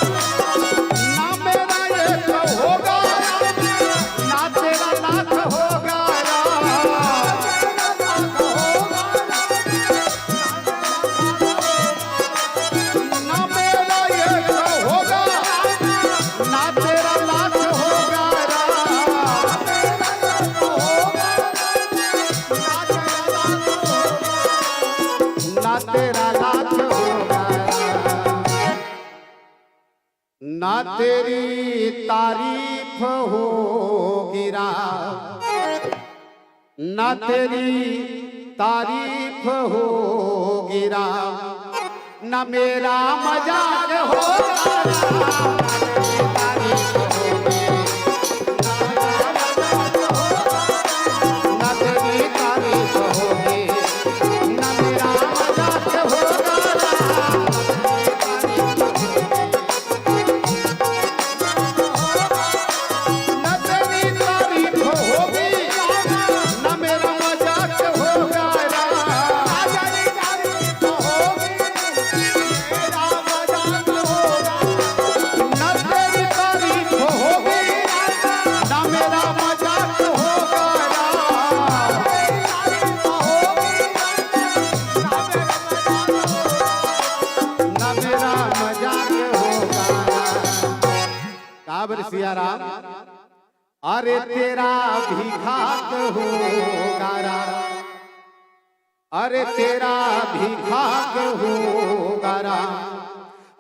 Speaker 7: ना मेरा एक होगा, ना तेरा लाख होगा राम, ना मेरा एक होगा, ना तेरा लाख होगा राम, ना तेरा लाख होगा राम, ना तेरी तारीफ होगी राम, ना तेरी तारीफ होगी राम, ना मेरा मजाक होगा राम, ना तेरी तारीफ होगी, ना मेरा मजाक होगा राम, ना तेरी तारीफ होगी, ना मेरा मजाक होगा राम, ना तेरी तारीफ होगी, ना मेरा मजाक होगा राम, ना मेरा मजाक होगा राम। काबर सिया राम, अरे तेरा भी खाक होगा राम, अरे तेरा भी खाक होगा राम,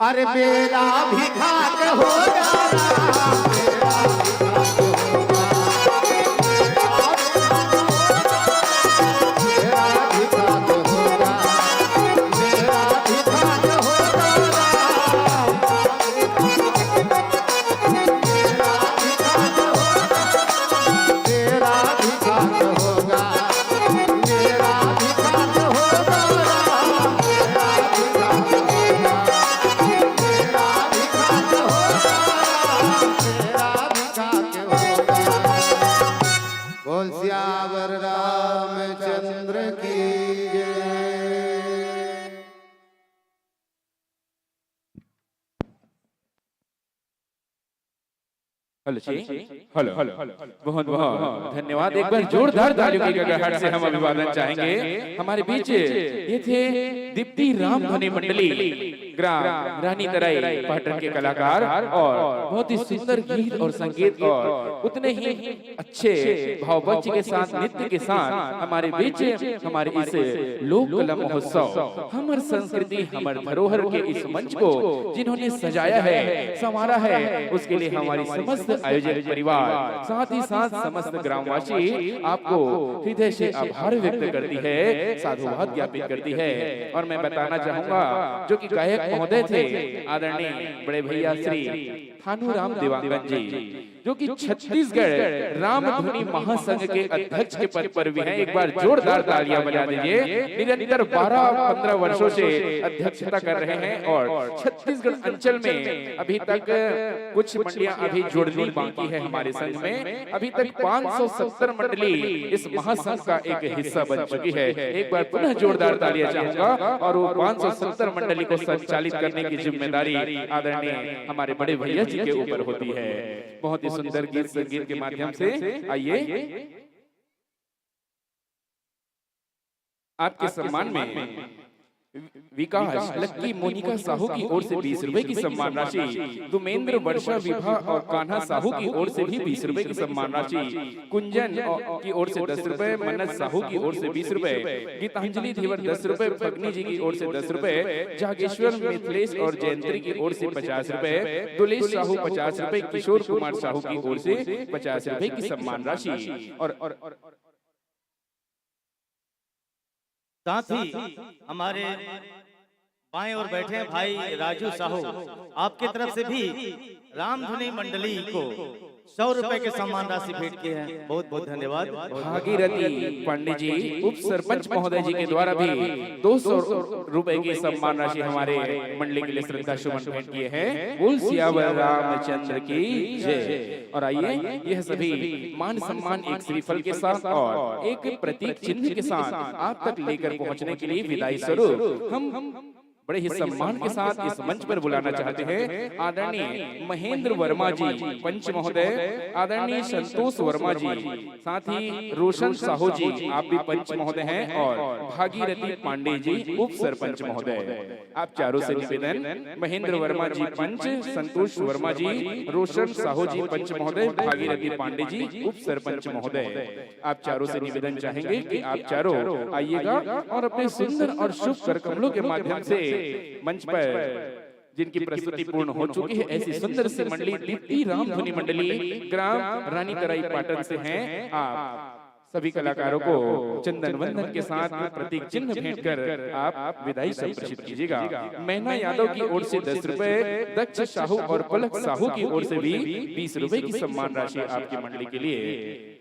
Speaker 7: अरे मेरा भी खाक होगा राम, तेरा भी खाक होगा, तेरा भी खाक होगा, मेरा भी खाक होगा राम, तेरा भी खाक होगा, मेरा भी खाक होगा राम, तेरा भी खाक होगा, मेरा भी खाक होगा राम, तेरा भी खाक
Speaker 3: हेलो जी, हेलो बहुत बहुत धन्यवाद। एक बार जोरदार तालियों की गड़गड़ाहट से हम अभिवादन चाहेंगे। हमारे बीच ये थे दीप्ति राम ध्वनि मंडली ग्राम रानी तराई पाटन के कलाकार और बहुत ही सुंदर गीत और संगीत और उतने ही अच्छे भावभक्ति के साथ नृत्य के साथ हमारे बीच हमारे इस लोक कला महोत्सव हमर संस्कृति हमर धरोहर के इस मंच को जिन्होंने सजाया है संवारा है उसके लिए हमारी समस्त आयोजक परिवार साथ ही साथ समस्त ग्रामवासी आपको हृदय से आभार व्यक्त करती है, साधुवाद ज्ञापित करती है। और मैं बताना चाहूंगा जो कि गायक महोदय थे आदरणीय बड़े भैया श्री थानूराम देवांगन जी जो कि छत्तीसगढ़ रामधुनी महासंघ के अध्यक्ष के पद पर भी हैं। एक बार जोरदार तालियां बजा दीजिए। निरंतर 12-15 वर्षों से अध्यक्षता कर रहे हैं और छत्तीसगढ़ अंचल में अभी तक कुछ मंडलियां अभी जोड़नी बाकी है हमारे संघ में। अभी तक 570 मंडली इस महासंघ का एक हिस्सा बन चुकी है। एक बार पुनः जोरदार तालियां चाहूंगा और वो 570 मंडली को संचालित करने की जिम्मेदारी आदरणीय हमारे बड़े भैया जी के ऊपर होती है। बहुत ही सुंदर गीत संगीत के माध्यम से आइए आपके सम्मान में विकास लक्की मोनिका साहू की ओर से 20 रुपए की सम्मान राशि, दुमेंद्र वर्षा विभा और कान्हा साहू की ओर से भी 20 रुपए की सम्मान राशि, कुंजन की ओर से 10 रुपए, मनज साहू की ओर से 20 रुपए, गीतांजलि धीवर 10 रुपए, फगनी जी की ओर से 10 रुपए, जागेश्वर मिथिलेश और जयंत्री की ओर से 50 रुपए, दुलेश साहू 50 रुपए, किशोर कुमार साहू की ओर से 50 रुपए की सम्मान राशि और
Speaker 1: साथ ही हमारे बाएं ओर बैठे हैं भाई राजू साहू, आपके तरफ से भी रामधुनी मंडली को 100 रुपए के सम्मान राशि भेंट किए हैं। बहुत बहुत धन्यवाद।
Speaker 3: भागीरथी पांडे जी उप सरपंच महोदय जी के द्वारा भी 200 रुपए की सम्मान राशि हमारे मंडली के लिए श्रद्धा सुमन भेंट किए हैं। बोल सियावर रामचंद्र की जय। और आइए यह सभी मान सम्मान एक श्रीफल के साथ और एक प्रतीक चिन्ह के साथ आप तक लेकर पहुंचने के लिए विदाई स्वरूप हम बड़े ही सम्मान के साथ इस मंच पर बुलाना चाहते हैं आदरणीय महेंद्र वर्मा जी पंच महोदय, आदरणीय संतोष वर्मा जी, साथ ही रोशन साहू जी आप भी पंच महोदय हैं और भागीरथी पांडे जी उप सरपंच महोदय। आप चारों से निवेदन, महेंद्र वर्मा जी पंच, संतोष वर्मा जी, रोशन साहू जी पंच महोदय, भागीरथी पांडे जी उप सरपंच महोदय। आप चारों से निवेदन चाहेंगे कि आप चारों आइएगा और अपने सुंदर और शुभ कर कमलों के माध्यम से मंच पर जिनकी प्रस्तुति पूर्ण हो चुकी है ऐसी सुंदर सी मंडली दीप्ति रामधुनी मंडली ग्राम रानी तराई पाटन से हैं। आप सभी कलाकारों को चंदन वंदन के साथ प्रतीक चिन्ह भेंट कर आप विदाई संप्रेषित कीजिएगा। मैना यादव की ओर से 10 रुपए, दक्ष साहू और पलक साहू की ओर से भी 20 रुपए की सम्मान राशि आपकी मंडली के लिए।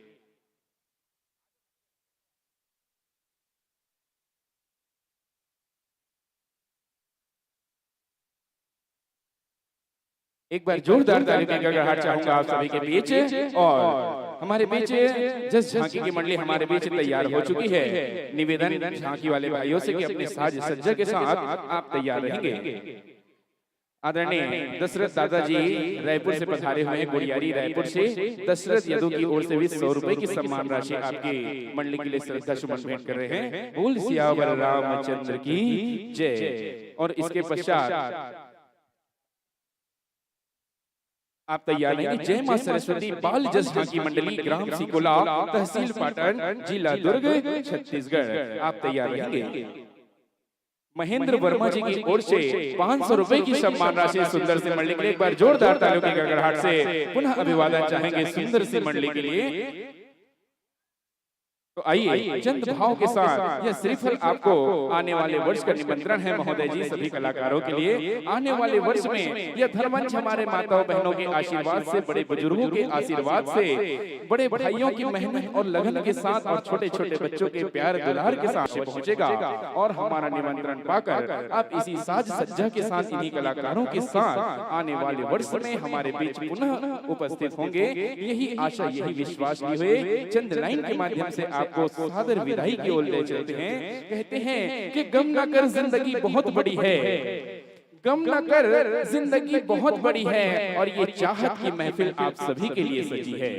Speaker 3: एक बार जोरदार तालियों की गड़गड़ाहट चाहूंगा आप सभी के बीच। और हमारे बीच जस झांकी की मंडली हमारे बीच तैयार हो चुकी है। निवेदन झांकी वाले भाइयों से कि अपने साज सज्जा के साथ आप तैयार रहेंगे। आदरणीय दशरथ दादाजी रायपुर से पधारे हुए हैं, गुड़ियारी रायपुर से दशरथ यादव की ओर से भी 100 रुपए की सम्मान राशि आपकी मंडली के लिए श्रद्धा सुमन भेंट कर रहे हैं। बोल सियावर रामचंद्र की जय। और इसके पश्चात आप तैयार रहेंगे। जय मां सरस्वती बाल जस झांकी मंडली ग्राम सिकोला तहसील पाटन जिला दुर्ग छत्तीसगढ़। आप तैयार रहेंगे। महेंद्र वर्मा जी की ओर से 500 रुपए की सम्मान राशि सुंदर सी मंडली के लिए। एक बार जोरदार तालियों की गड़गड़ाहट से पुनः अभिवादन चाहेंगे सुंदर सी मंडली के लिए। तो आइए चंद भाव के साथ यह श्रीफल आपको आने वाले वर्ष का निमंत्रण है महोदय जी सभी कलाकारों के लिए। आने वाले वर्ष में यह धर्मंच हमारे माताओं बहनों के आशीर्वाद से, बड़े बुजुर्गों के आशीर्वाद से, बड़े भाइयों की मेहनत और लगन के साथ और छोटे छोटे बच्चों के प्यार दुलार के साथ पहुंचेगा। और हमारा निमंत्रण पाकर आप इसी साज सज्जा के साथ इन्हीं कलाकारों के साथ आने वाले वर्ष में हमारे बीच पुनः उपस्थित होंगे। यही आशा यही विश्वास की हुए चंद लाइन के माध्यम से आपको सादर विदाई की ओर ले चलते हैं। कहते हैं कि गम ना कर जिंदगी बहुत बड़ी है, गम न कर जिंदगी बहुत बड़ी है और ये चाहत की महफिल आप सभी के लिए सजी है।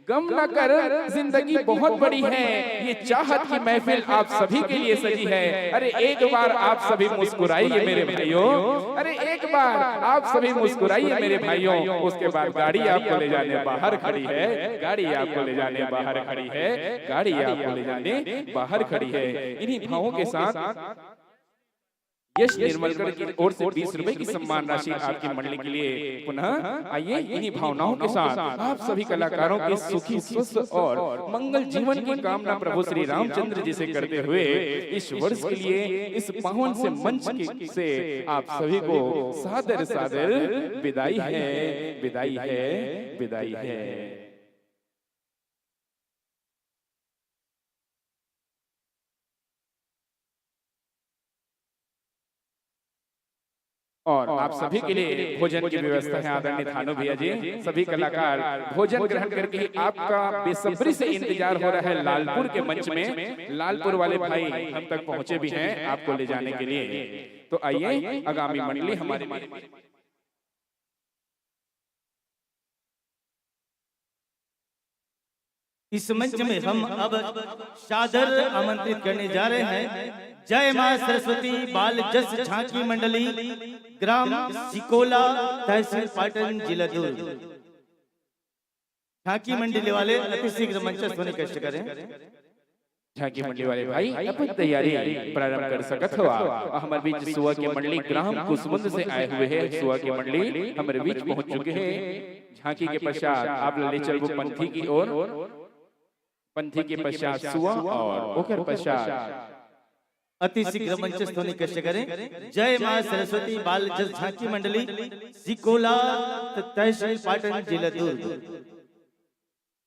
Speaker 3: गम न कर जिंदगी बहुत बड़ी है, ये चाहत की महफिल आप सभी के लिए सजी है। अरे एक बार आप सभी मुस्कुराइए मेरे भाइयों, अरे एक बार आप सभी मुस्कुराइए मेरे भाइयों। उसके बाद गाड़ी आपको ले जाने बाहर खड़ी है, गाड़ी आपको ले जाने बाहर खड़ी है, गाड़ी आपको ले जाने बाहर खड़ी है। इन्हीं भावों के साथ यश निर्मलकर की ओर से 20 रुपए की सम्मान राशि आपकी मंडली के लिए पुनः आइए। इन्हीं भावनाओं के साथ आप सभी कलाकारों के सुखी स्वस्थ और मंगल जीवन की कामना प्रभु श्री रामचंद्र जी से करते हुए इस वर्ष के लिए इस पावन से मंच से आप सभी को सादर सादर विदाई है, विदाई है, विदाई है। और आप सभी के लिए भोजन की व्यवस्था है। आदरणीय थानो भैया जी, सभी कलाकार भोजन ग्रहण करके ही आपका बेसब्री से इंतजार हो रहा है लालपुर के मंच में। लालपुर वाले भाई हम तक पहुंचे भी हैं आपको ले जाने के लिए। तो आइए आगामी मंडली हमारे
Speaker 1: इस मंच में हम अब सादर आमंत्रित करने जा रहे हैं जय मां सरस्वती बाल जस झांकी मंडली ग्राम सिकोला तहसील पाटन जिला दुर्ग। झांकी मंडली वाले अति शीघ्र मंचस्थ होने कष्ट करें।
Speaker 3: झांकी मंडली वाले भाई अपन तैयारी प्रारंभ कर सकत हो। हमारे बीच सुआ की मंडली ग्राम कुसमुंद से आए हुए हैं। सुआ की मंडली हमारे बीच पहुंच चुके हैं। झांकी के पश्चात आप ले चलो पंथी की ओर, पंथी के पश्चात सुआ और ओकर पश्चात
Speaker 1: अति शीघ्र मंचस्थ होने कष्ट करें। जय मां सरस्वती बाल जस झांकी मंडली सिकोला तहसील पाटन जिला दुर्ग।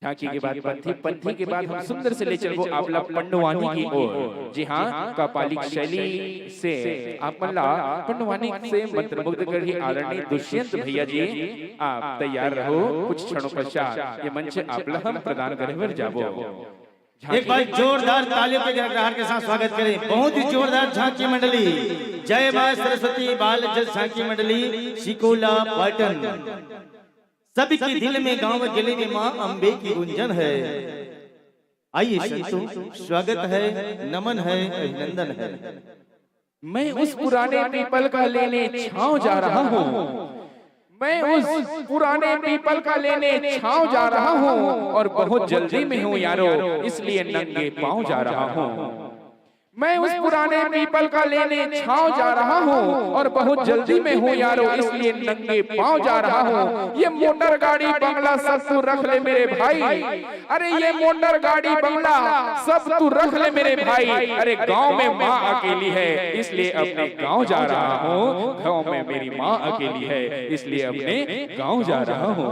Speaker 3: झांकी के बाद पंथी, पंथी के बाद हम सुंदर से ले चलो आप लोग पंडवानी की ओर। जी हाँ, कपालिक शैली से आप पंडवानी से मंत्रमुग्ध कर ही आदरणीय दुष्यंत भैया जी आप तैयार रहो। कुछ क्षणों पश्चात ये मंच आप लोग हम प्रदान करें जाबो।
Speaker 1: एक बार जोरदार तालियों के गड़गड़ाहट के साथ स्वागत करें। बहुत ही जोरदार झांकी मंडली जय मां सरस्वती बाल जस झांकी मंडली सिकोला पाटन। सभी के दिल में गांव गले में मां अंबे की गुंजन है। आइए संतों, स्वागत है, नमन है, अभिनंदन है।
Speaker 3: मैं उस पुराने पीपल का लेने छांव जा रहा हूँ, मैं उस पुराने पीपल का लेने छांव जा रहा हूँ और बहुत जल्दी में हूँ यारो, इसलिए नंगे पांव जा रहा हूँ। मैं उस पुराने पीपल का लेने छांव जा रहा हूँ और बहुत जल्दी में हूँ यारो, इसलिए नंगे पांव जा रहा हूँ। ये मोटर गाड़ी बंगला सब तू रख ले मेरे भाई, अरे ये मोटर गाड़ी बंगला सब तू रख ले मेरे भाई। अरे गांव में माँ अकेली है इसलिए अपने गांव जा रहा हूँ, गांव में मेरी माँ अकेली है इसलिए अपने गांव जा रहा हूँ।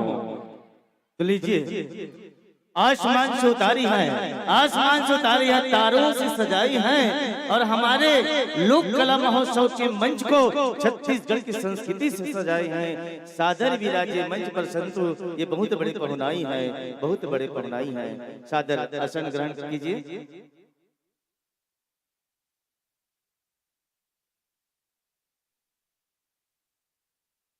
Speaker 1: तो लीजिए, आसमान से उतारी है, आसमान से उतारी है, तारों से सजाई है और हमारे लोक कला महोत्सव के मंच को छत्तीसगढ़ की संस्कृति से सजाई है। सादर विराजे मंच पर संतु, ये बहुत बड़े पहुनाई है, बहुत बड़े पहुनाई है। सादर आसन ग्रहण कीजिए।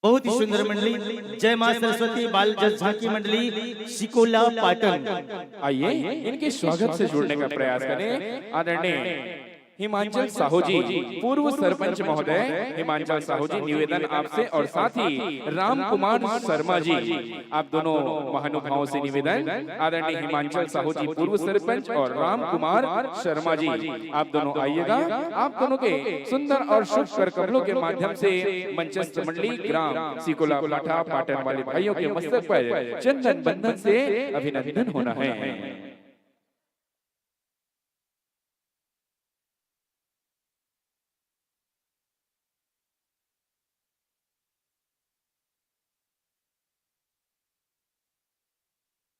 Speaker 1: बहुत ही सुंदर मंडली जय मां सरस्वती बाल जस झांकी मंडली सिकोला पाटन।
Speaker 3: आइए इनके स्वागत से जुड़ने का प्रयास करें। आदरणीय हिमांचल साहू जी, पूर्व सरपंच महोदय हिमांचल साहू जी, निवेदन आपसे और साथ ही राम कुमार शर्मा जी, आप दोनों महानुभावों से निवेदन। आदरणीय हिमांचल साहू जी पूर्व सरपंच और राम कुमार शर्मा जी, आप दोनों आइएगा। आप दोनों के सुंदर और शुभ कर कमलों के माध्यम से मंचस्थ मंडली ग्राम सिकोला पाठा पाटन वाले भाइयों के मस्तक पर चंदन बंधन से अभिनंदन होना है।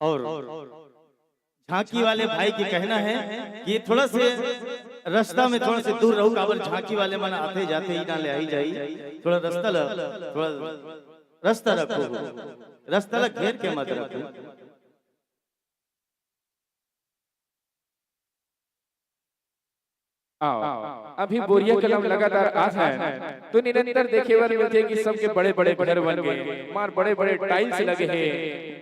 Speaker 1: और झांकी वाले भाई की कहना है कि ये थोड़ा से रास्ता में थोड़ा से दूर रहो, काबर झांकी वाले मन आते जाते ही ना ले आई जाई। थोड़ा रास्ता रखो, रास्ता घेर के मत रखो।
Speaker 3: आओ अभी बोरिया कलम लगातार आता है तो निरंतर देखे बर मिलते कि सबके बड़े बड़े घर बन गए, मार बड़े बड़े टाइल्स लगे हैं,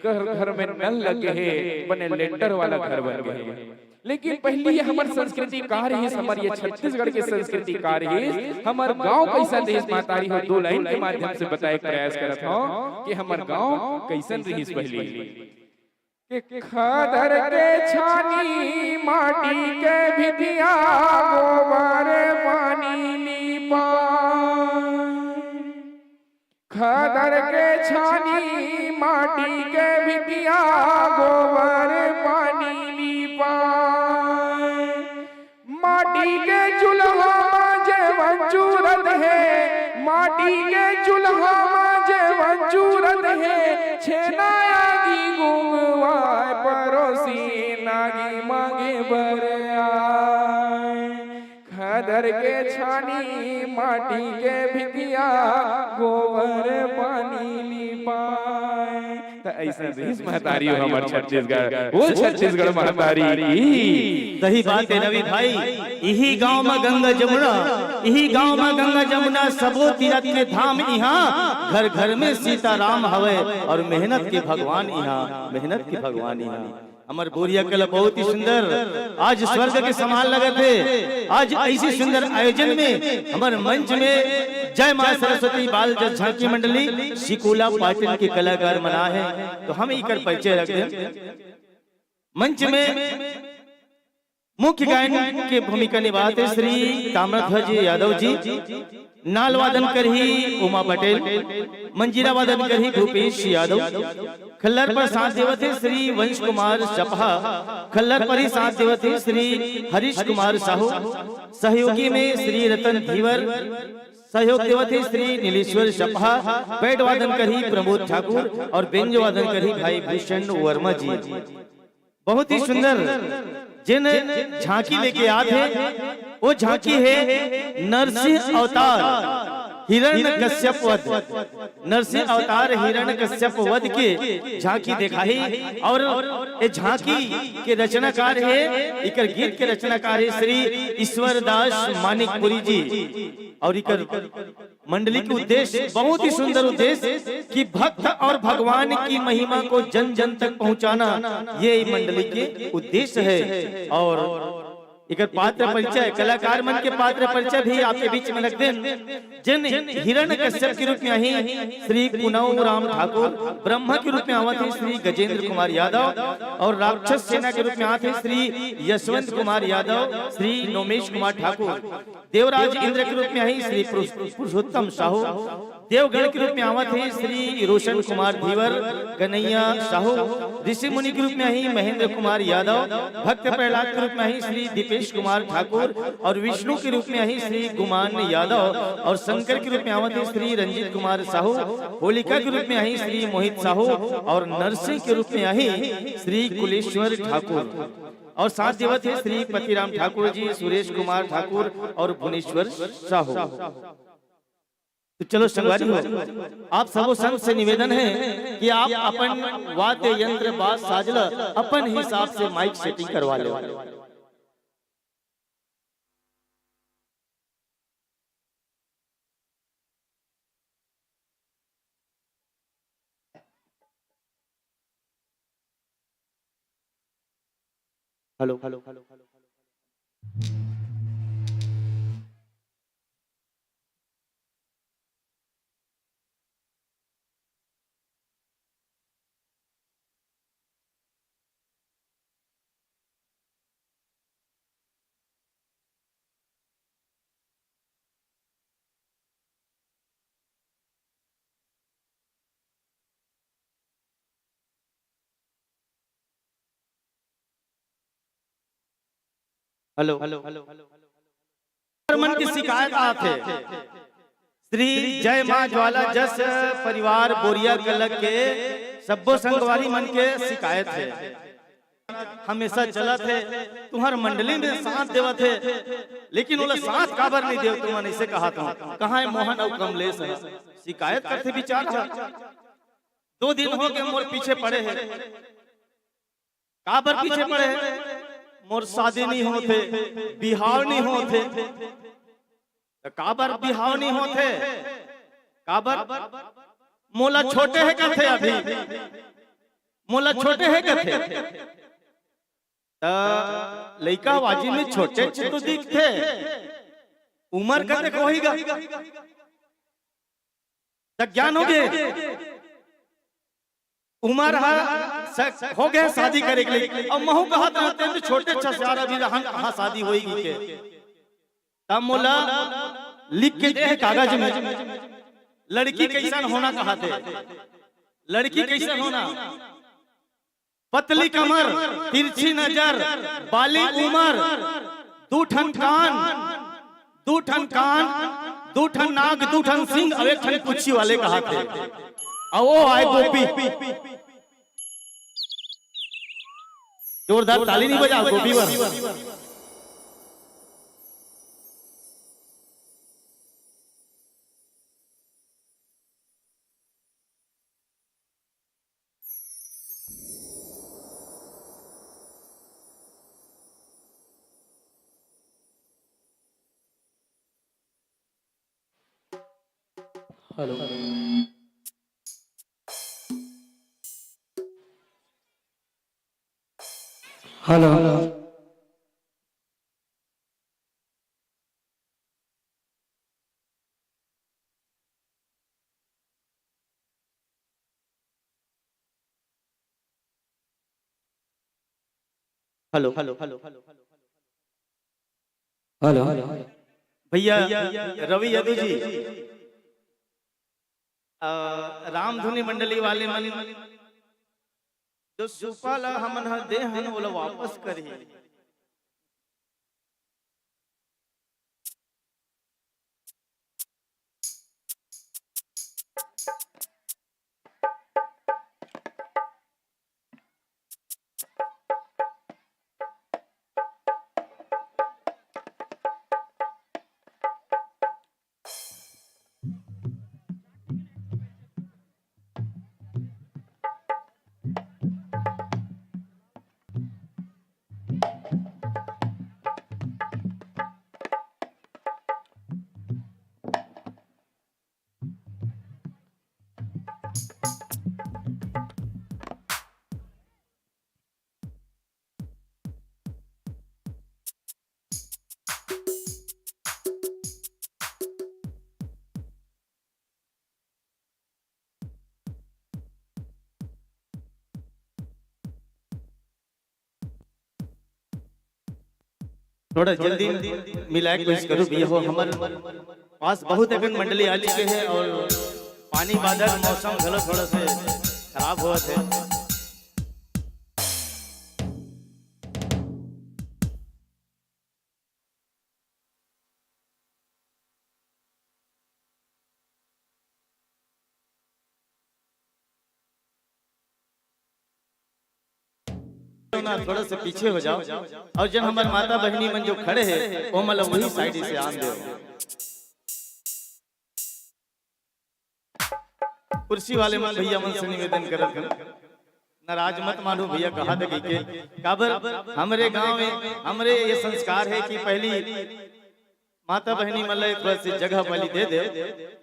Speaker 3: घर घर में नल लगे हैं, बने लेंटर वाला घर बन गए। लेकिन पहली हमार संस्कृति का रही, हमारे छत्तीसगढ़ के संस्कृति का रही, हमार गांव कैसा देश महतारी हो, दो लाइन के माध्यम से बताए प्रयास करत हो कि हमार गांव कैसन रही पहली। कि खदर के छानी माटी के भितिया गोबर पानी लीपा, खदर के छानी माटी के भितिया गोबर पानी लीपा, माटी के चूल्हा जेवन चूरत है, माटी के चूल्हा जेवन चूरत है, छेनाया की गुंगवाए परोसी नागी मांगे बर आए, खदर के छानी माटी के भितिया गोबर पानी लिपाए। तो ऐसा देश महतारी हो हमार छत्तीसगढ़, वो छत्तीसगढ़ महतारी की
Speaker 1: सही बात है रवि भाई। यही गांव में गंगा जमुना, यही गांव में गंगा जमुना सबो तीरथ के धाम, यहाँ घर घर में सीताराम हवे और मेहनत के भगवान यहाँ, मेहनत के भगवान यहाँ। हमार बोरिया कला बहुत ही सुंदर, आज स्वर्ग के समान लगे थे। आज ऐसी सुंदर आयोजन में हमारे मंच में जय मां सरस्वती बाल जज झांकी मंडली शिकोला पाटिल के कलाकार मना है, तो हम इकर परिचय रख दें। मंच में मुख्य गायन की भूमिका निभाते श्री ताम्रध्वज यादव जी, नाल वादन कर ही उमा पटेल, मंजीरा वादन कर ही भूपेश यादव, खल्लर पर साथ देवते श्री वंश कुमार सपहा, खल्लर पर ही साथ देवते श्री हरीश कुमार साहू, सहयोगी में श्री रतन धीवर, सहयोग देवते श्री नीलेश्वर सपहा, पैड वादन कर ही प्रमोद ठाकुर और बेंज वादन कर ही भाई भूषण वर्मा जी। बहुत ही सुंदर जिन झांकी लेके आते वो झांकी है नरसिंह अवतार हिरण्यकश्यप वध, नरसिंह अवतार हिरण्यकश्यप वध के झांकी दिखाई। और ये झांकी के रचनाकार है, इकर गीत के रचनाकार है श्री ईश्वर दास मानिकपुरी जी। और इकर मंडली के उद्देश्य बहुत ही सुंदर उद्देश्य कि भक्त और भगवान की महिमा को जन जन तक पहुंचाना, ये मंडली के उद्देश्य है। और इकर पात्र परिचय, कलाकार मन के पात्र परिचय भी आपके बीच में रख दें। जिन हिरण्यकश्यप के रूप में आई श्री कुनऊ राम ठाकुर, ब्रह्मा के रूप में आवत है श्री गजेंद्र कुमार यादव, और राक्षस सेना के रूप में आते श्री यशवंत कुमार यादव, श्री नोमेश कुमार ठाकुर, देवराज इंद्र के रूप में आई श्री पुरुषोत्तम साहू, देवगढ़ के रूप में आवत है श्री रोशन कुमार धीवर, कन्हैया साहू, ऋषि मुनि के रूप में आई महेंद्र कुमार यादव, भक्त प्रहलाद के रूप में आई श्री दीपेश कुमार ठाकुर, और विष्णु के रूप में आई श्री गुमान यादव, और शंकर के रूप में आवत है श्री रंजीत कुमार साहू, होलिका के रूप में आई श्री मोहित साहू, और नरसिंह के रूप में आई श्री कुलेश्वर ठाकुर, और साथ देवत है श्री पतिराम ठाकुर जी, सुरेश कुमार ठाकुर और भुवनेश्वर साहू। तो चलो संगवारी हो, आप सबो संग से निवेदन है कि आप अपन वाद्य यंत्र बाज साजल अपन हिसाब से माइक सेटिंग करवा लो। Hello hello hello hello. Hello hello hello. मन की शिकायत आते श्री जय मां ज्वाला जस परिवार बोरिया कलक के सब्बो संगवारी मन के शिकायत है। हमेशा चला थे तुम्हार मंडली में साथ देवा थे, लेकिन वो साथ काबर नहीं देव तुमने इसे कहा था। कहाँ है मोहन और कमलेश है, शिकायत करते विचार 2 दिन हो गए मोर पीछे पड़े हैं। काबर पीछे पड़े हैं? मोर शादी नहीं होते, बिहार नहीं होते, तो काबर बिहाव नहीं होते, काबर मोला छोटे है कथे, अभी मोला छोटे है कथे, लइका बाजी में छोटे तो दिखते, उम्र का देखो होगा तक ज्ञान हो गए, उम्र हो गए शादी करे के लिए। अब महू कहा तो छोटे छारा भी कहाँ शादी होगी के, तब मोला लिख के दे कागज में लड़की कैसन होना कहा थे, लड़की कैसन होना, पतली कमर, तिरछी नजर, बाली उम्र, दूठन कान, दूठन कान, दूठन नाक, दूठन सिंह, अब एक ठन पुच्छी वाले कहा थे। अब वो आए गोपी, जोरदार ताली नहीं बजा गोपी पर।
Speaker 6: Hello hello
Speaker 1: hello hello hello
Speaker 6: hello hello
Speaker 1: भैया रवि यदु जी, रामधुनी मंडली वाले मन जो सुपाला हमन ह दे हन बोला वापस करी। थोड़ा जल्दी मिला के कोशिश करो भैया, हो हमारे पास बहुत अगन मंडली आ चुके हैं और पानी बादल मौसम घलो थोड़ा से खराब हुआ थे। थोड़ा से पीछे हो जाओ और जब हमारे माता बहनी मन जो खड़े हैं वो मतलब वही साइड से आन दो। कुर्सी वाले मन भैया मन से निवेदन करत हन, नाराज मत मानो भैया, कहा था कि काबर हमरे गांव में हमरे ये संस्कार है कि पहली माता बहनी मन थोड़ा सी जगह वाली दे दे।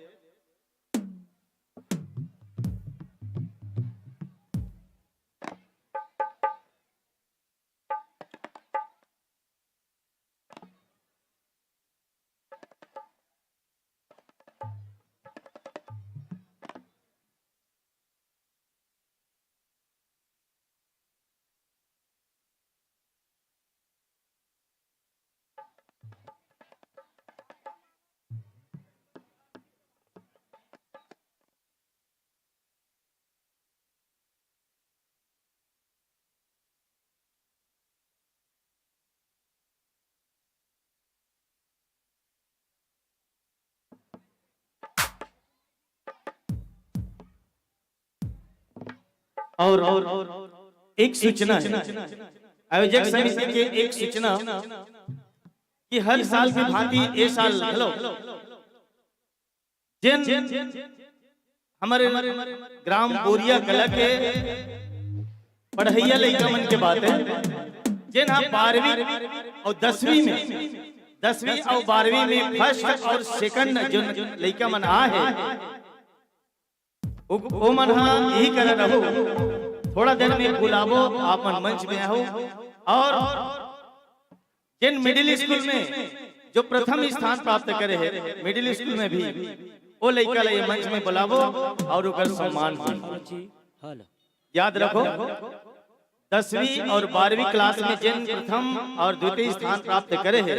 Speaker 1: और एक सूचना है आयोजक समिति के, एक सूचना कि हर साल की भांति इस साल हेलो जिन हमारे ग्राम बोरिया कला के पढ़ैया लड़का मन के बात है, जिन हम 12वीं और 10वीं में 10वीं और 12वीं में फर्स्ट और सेकंड जो लड़का मन आ है वो मन यही कर रहो, थोड़ा देर में बुलावो, आप मन मंच में आओ। और जिन मिडिल स्कूल में जो प्रथम स्थान प्राप्त करे है मिडिल स्कूल में भी वो लड़का ले मंच में बुलावो और उनका सम्मान करो। याद रखो 10वीं और 12वीं क्लास में जिन प्रथम और द्वितीय स्थान प्राप्त करे है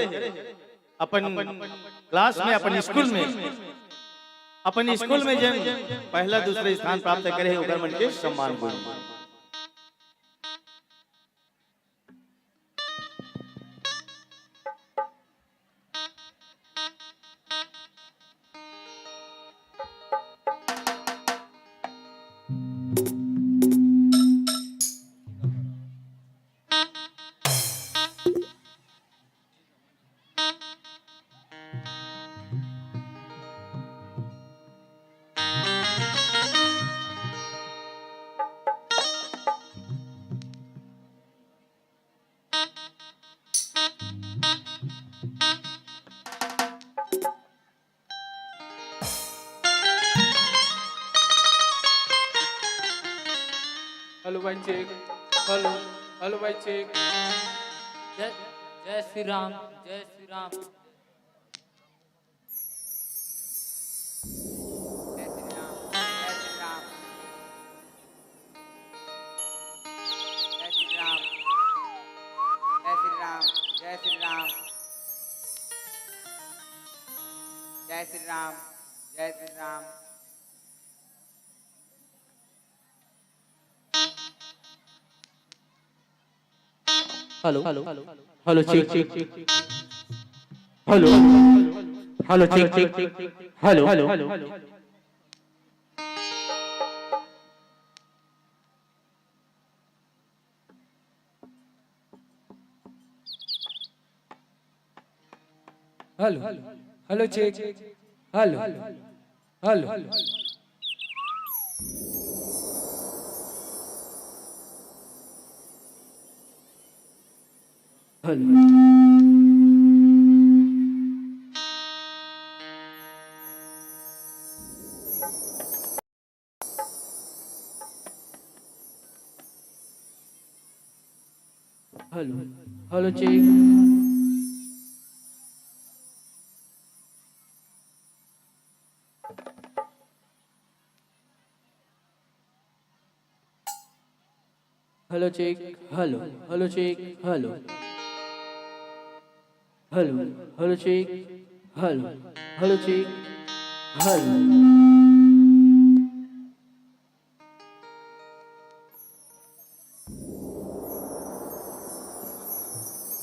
Speaker 1: अपन क्लास में अपन स्कूल में जिन पहला दूसरा स्थान प्राप्त करे है उनका मन के सम्मान करो।
Speaker 3: हेलो भाई चेक, हेलो हेलो भाई चेक।
Speaker 6: जय जय श्री राम, जय श्री राम।
Speaker 8: जय श्री राम, जय श्री राम, जय श्री राम, जय श्री राम, जय श्री राम, जय श्री राम, जय Shri Ram.
Speaker 6: Hello hello check check, hello hello check check, hello hello hello
Speaker 3: hello check, hello hello
Speaker 6: hello hello check, hello check, hello hello check, hello hello hello check, hello hello check, hello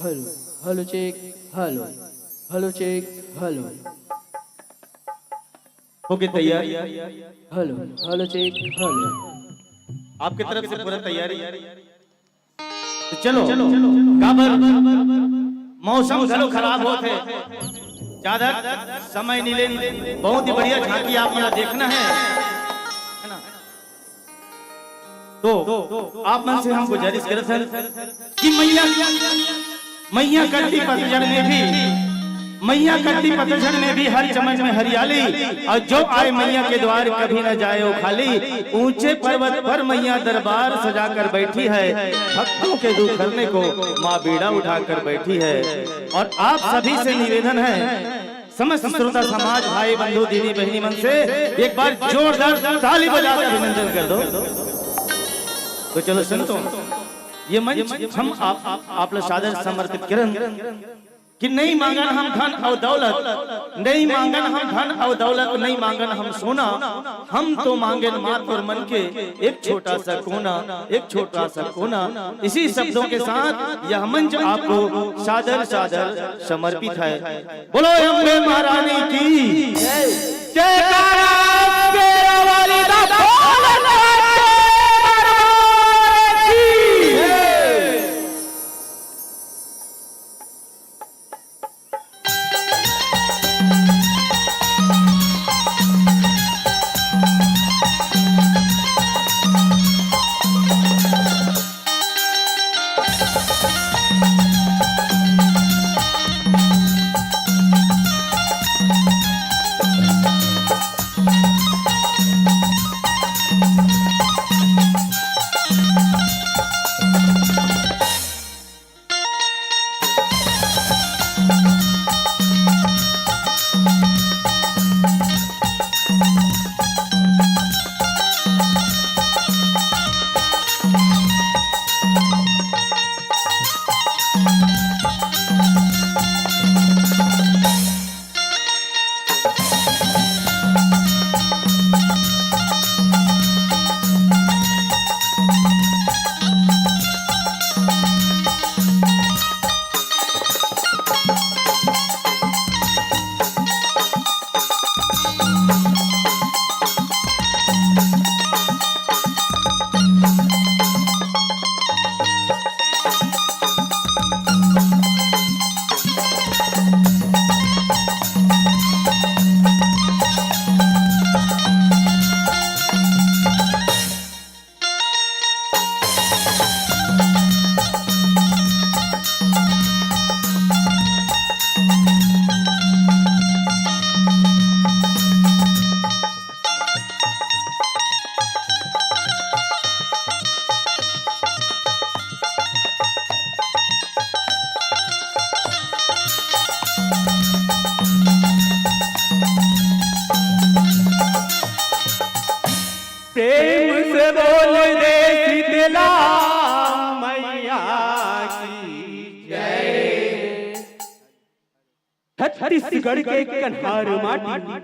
Speaker 6: hello hello check, hello hello check, hello
Speaker 1: हो गई तैयार?
Speaker 6: हेलो हेलो चेक, हेलो
Speaker 1: आपकी तरफ से पूरा तैयारी? तो चलो काबर मौसम चलो खराब होते, ज्यादा समय नहीं लेने, बहुत ही बढ़िया झांकी आप यहाँ देखना है ना। तो आप मन से हम गुजारिश करते हैं कि मैया करती पतझड़ में भी हर चमन में हरियाली, और जो आए मैया के द्वार कभी न जाए वो खाली। ऊंचे पर्वत पर मैया दरबार सजाकर बैठी है, भक्तों के दुख हरने को माँ बीड़ा उठाकर बैठी है। और आप सभी से निवेदन है, समस्त श्रोता समाज भाई बंधु दीदी बहनी मन से एक बार जोरदार ताली बजाकर अभिनंदन कर दो। तो चलो सुनो, ये मंच हम आप लोग सादर समर्पित करें कि नहीं मांगन हम धन और दौलत, नहीं मांगन हम धन और दौलत, नहीं मांगन हम सोना, हम तो मांगन मात्र और मन के एक छोटा सा कोना, एक छोटा सा कोना। इसी शब्दों के साथ यह मंच आपको सादर सादर समर्पित है। बोलो अम्बे महारानी की जयकारा। प्रेम से बोल दे शीतला मैया की जय। छत्तीसगढ़ के कन्हार माटी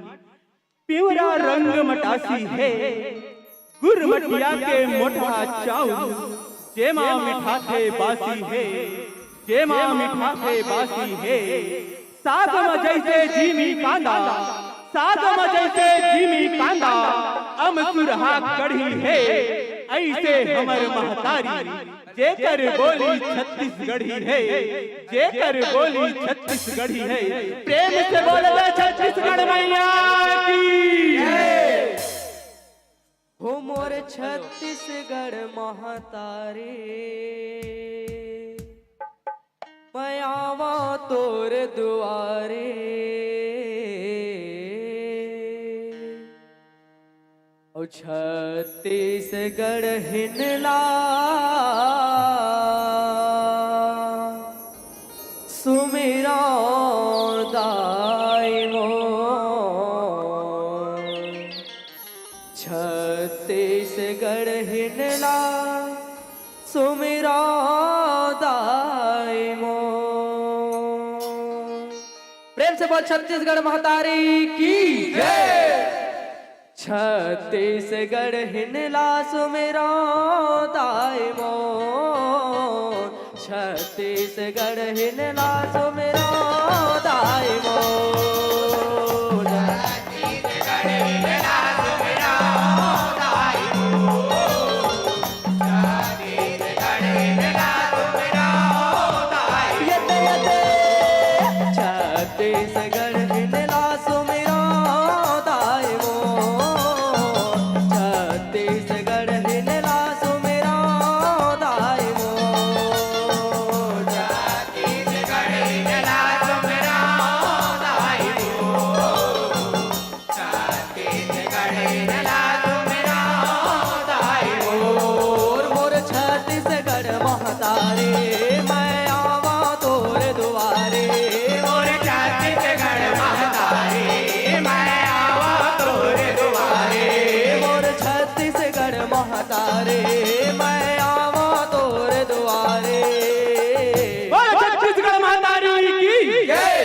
Speaker 1: पिवरा रंग मटासी है, गुरमटिया के मोटा चाऊ जेमा मिठा थे बासी है, जेमा मिठा थे बासी है। साग जैसे जीमी कांदा, साग जैसे जीमी कांदा, अमसुरहा कढ़ी है, ऐसे हमर महतारी जेकर बोली छत्तीसगढ़ी है, जेकर बोली छत्तीसगढ़ी है। प्रेम से बोल दे छत्तीसगढ़ मैया की जय।
Speaker 6: हो मोर छत्तीसगढ़ महतारे, मैं आवा तोर दुआरे। ओ छत्तीसगढ़ हिनला सुमिरा दाई मोर। छत्तीसगढ़ हिनला सुमिरा दाई मोर। प्रेम से बोल छत्तीसगढ़ महतारी की जय। छत्तीसगढ़ हिनला सुमिरा दाई मोर। छत्तीसगढ़ हिनला सुमिरा दाई मोर। छत्तीसगढ़ हिनला सुमिरा दाई मोर। छत्तीसगढ़ हिनला सुमिरा दाई मोर। छत्तीसगढ़ हिनला सुमिरा दाई मोर। छत्तीसगढ़ हिनला सुमिरा दाई मोर। छत्तीसगढ़ हिनला सुमिरा दाई मोर। छत्तीसगढ़ हिनला सुमिरा दाई मोर। मोर छत्तीसगढ़ महतारे, मैं आवा तोर दुआरे। मोर छत्तीसगढ़ महतारे, मैं आवा तोर दुआरे। मोर छत्तीसगढ़ महतारे, मैं आवा तोर दुआरे।
Speaker 1: छत्तीसगढ़ महतारी की जय।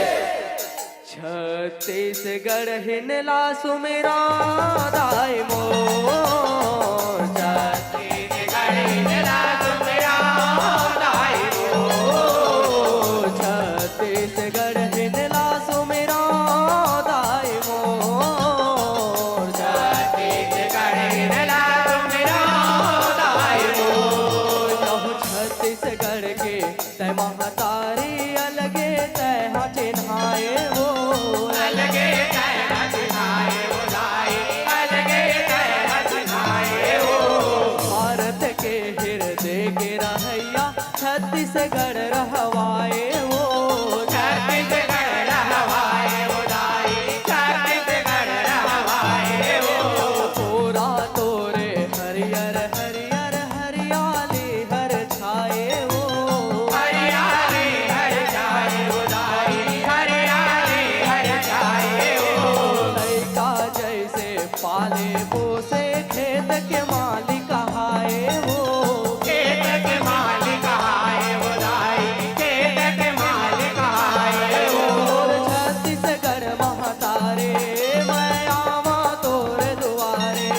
Speaker 6: छत्तीसगढ़ हिनला सुमिरा दाई मोर। छत्तीसगढ़ हिनला सुमिरा दाई मोर। छत्तीसगढ़ हिनला सुमिरा दाई मोर। छत्तीसगढ़ हिनला सुमिरा दाई मोर। लहु छत्तीसगढ़ के तय महतारी अलगे तय चिन्हाए हो। अलगे तय चिन्हाए हो दाई, अलगे तय चिन्हाए हो। भारत के हृदय के रहैया छत्तीसगढ़ रहवाए हो। छत्तीसगढ़ रहवाए हो दाई, छत्तीसगढ़ रहवाए हो। पूरा तोरे हरियर हरियर हरियाली हर छाए हो। हरियाली हर छाए हो दाई, हरियाली हर छाए हो। लइका जैसे पाले पोसे खेत के मालिक हाय हो। खेत के मालिक हाय हो दाई, खेत के मालिक हाय हो। छत्तीसगढ़ महतारे, मैं आवा तोर दुआरे।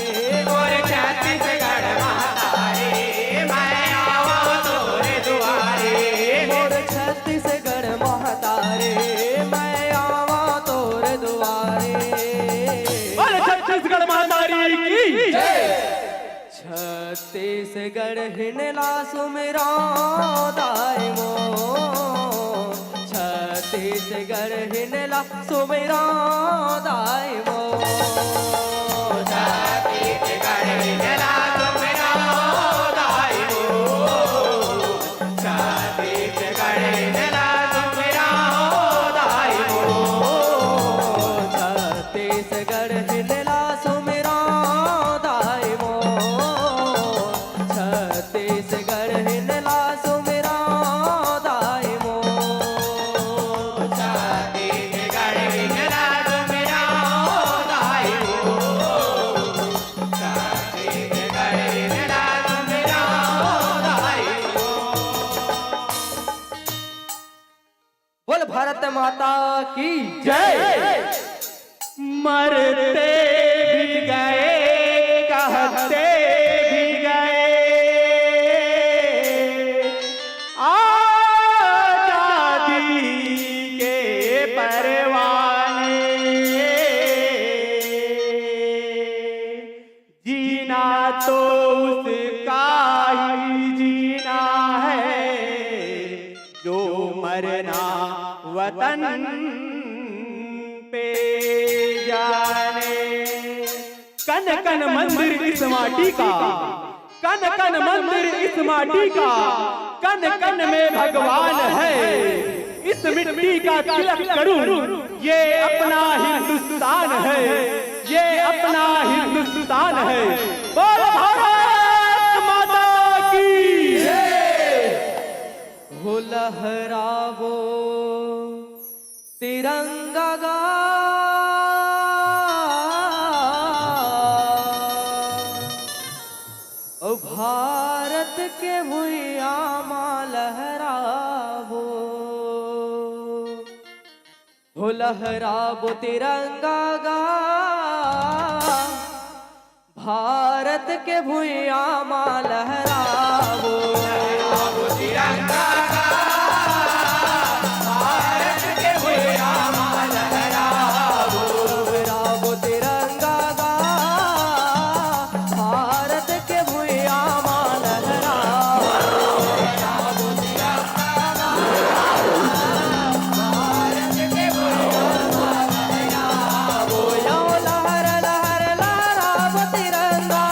Speaker 6: मोर छत्तीसगढ़ महतारे, मैं आवा तोर दुआरे। मोर छत्तीसगढ़ महतारे, मैं आवा तोर दुआरे।
Speaker 1: छत्तीसगढ़ महतारी की जय।
Speaker 6: छत्तीसगढ़ हिनला सुमिरा दाई मोर। छत्तीसगढ़ हिनला सुमिरा दाई मोर। छत्तीसगढ़ हिनला सुमिरा दाई मोर। छत्तीसगढ़ हिनला सुमिरा दाई मोर। छत्तीसगढ़ हिनला सुमिरा दाई मोर। छत्तीसगढ़ हिनला सुमिरा दाई मोर। छत्तीसगढ़ हिनला सुमिरा दाई मोर। माता की जय। मरते भी गए कहते भी गए आजादी के परवाने, जीना तो उसका ही जीना है जो मरना वतन पे जाने। कन कन मंदिर इस माटी का, कन कन मंदिर इस माटी का, कन कन में भगवान है। इस मिट्टी का तिलक करूं, ये अपना हिंदुस्तान है, ये अपना हिंदुस्तान है। बोल भारत माता की जय। हो लहरावो तिरंगा गा, ओ भारत के भुइया मां लहरावो। हो लहरावो तिरंगा गा, भारत के भुइया मां लहरावो। लहरावो तिरंगा गा, भारत के भुइया मां लहरावो। लहरावो तिरंगा गा, भारत के भुइया मां लहरावो। लहरावो तिरंगा गा, भारत के भुइया मां लहरावो। यो लहर लहर लहरावो तिरंगा,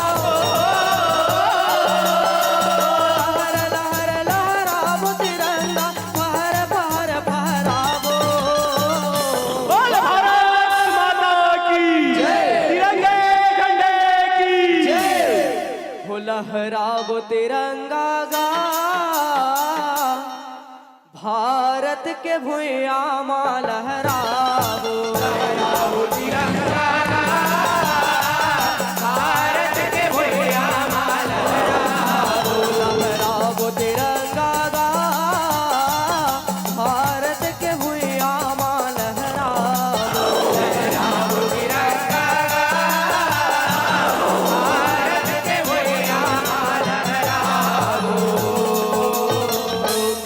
Speaker 6: लहर लहर लहरावो तिरंगा, फहर फहर फहरावो। बोल भारत माता की जय, तिरंगे झंडे की जय। हो लहरावो तिरंगा गा, भारत के भुइया मां लहरावो। लहरावो तिरंगा गा, भारत के भुइया मां लहरावो। लहरावो तिरंगा गा, भारत के भुइया मां लहरावो। लहरावो तिरंगा गा, भारत के भुइया मां लहरावो।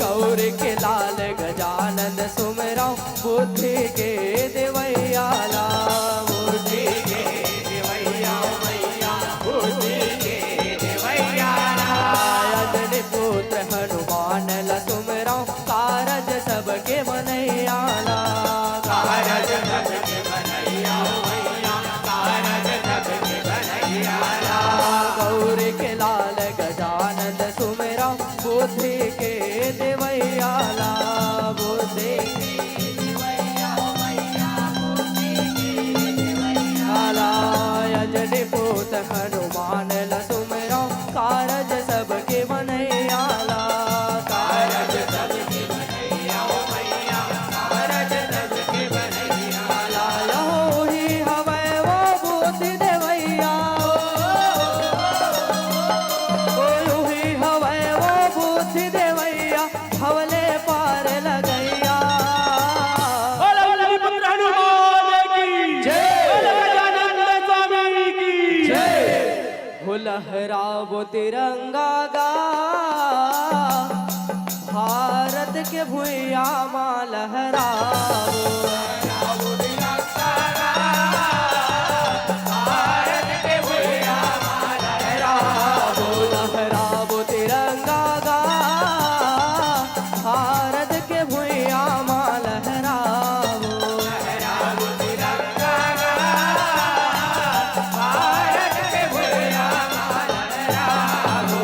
Speaker 6: गौर के लाल गजानन सुमराओ, बुद्धि के देवैया ला, बुद्धि के देवैया मैया, बुद्धि के देवैया ला। अंजनी पुत्र हनुमान ला सुमराओ, कारज सबके बनैया ला, कारज सबके बनैया मैया, कारज सबके बनैया ला। गौर के लाल गजानन सुमराओ, बुद्धि के देवैया ला, बुद्धि के देवैया मैया, बुद्धि के देवैया ला। अंजनी पुत्र हनुमान ला सुमराओ, कारज सबके बनैया ला, कारज सबके बनैया मैया, कारज सबके बनैया ला। यहो ही हवै वो बुद्धि देवैया, ओ ही हवै वो बुद्धि देवैया, हवले पार लगैया। हो लहरावो तिरंगा गा, भारत के भुइया मां लहरावो। लहरावो तिरंगा गा, भारत के भुइया मां लहरावो। लहरावो तिरंगा गा, भारत के भुइया मां लहरावो। लहरावो तिरंगा गा, भारत के भुइया मां लहरावो।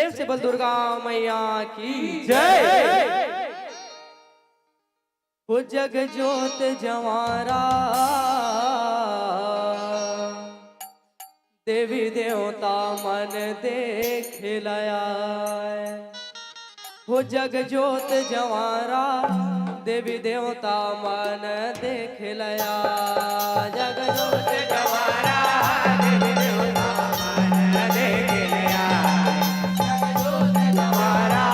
Speaker 6: प्रेम से बल दुर्गा मैया की
Speaker 3: जय।
Speaker 6: हो जग जोत जवारा देवी देवता मन देख लाया। हो जग जोत जवारा देवी देवता मन देख लया। जग जोत जवारा देवी देवता मन देख लया। जग जोत जवारा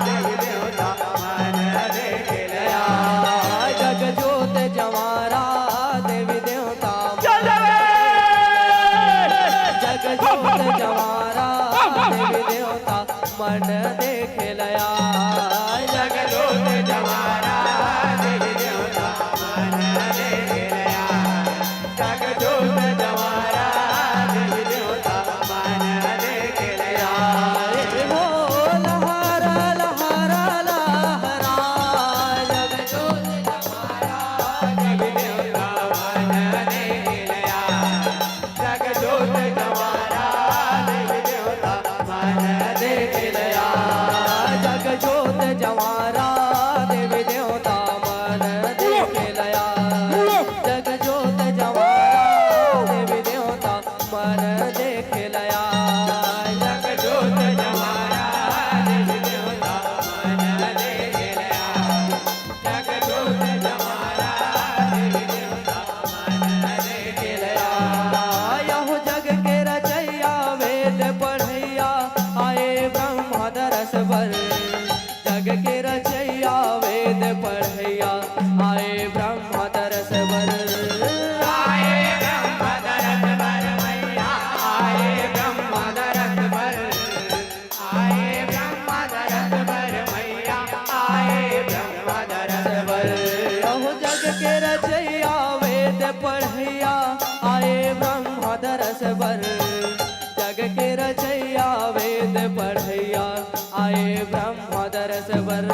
Speaker 6: देवी देवता मन देख लया। जग जोत जवारा देवी देवता जग जोत जवारा देवी देवता मन देख लया। जग जोत जवारा देवी देवता मन देख लया। जग जोत जवारा देवी देवता मन देख लया। हो लहरा लहरा लहरा जग जोत जवारा देवी देवता मन देख लया। जग जोत जवारा देवी देवता मन देख लया। जग जोत जवारा देवी देवता मन देख लया। जग जोत जवारा देवी देवता मन देख लया। जग जोत जवारा देवी देवता मन देख लया। जग जोत जवारा देवी देवता मन देख लया। यहो जग के रचैया वेद पढ़ैया आए ब्रह्मा दरस बर। जग के रचैया वेद पढ़ैया आए ब्रह्मा दरस बर। आए ब्रह्मा दरस बर मैया आए ब्रह्मा दरस बर। आए ब्रह्मा दरस बर मैया आए ब्रह्मा दरस बर। यहो जग के रचैया वेद पढ़ैया आए ब्रह्मा दरस बर। जग के रचैया वेद पढ़ैया आए ब्रह्मा दरस बर।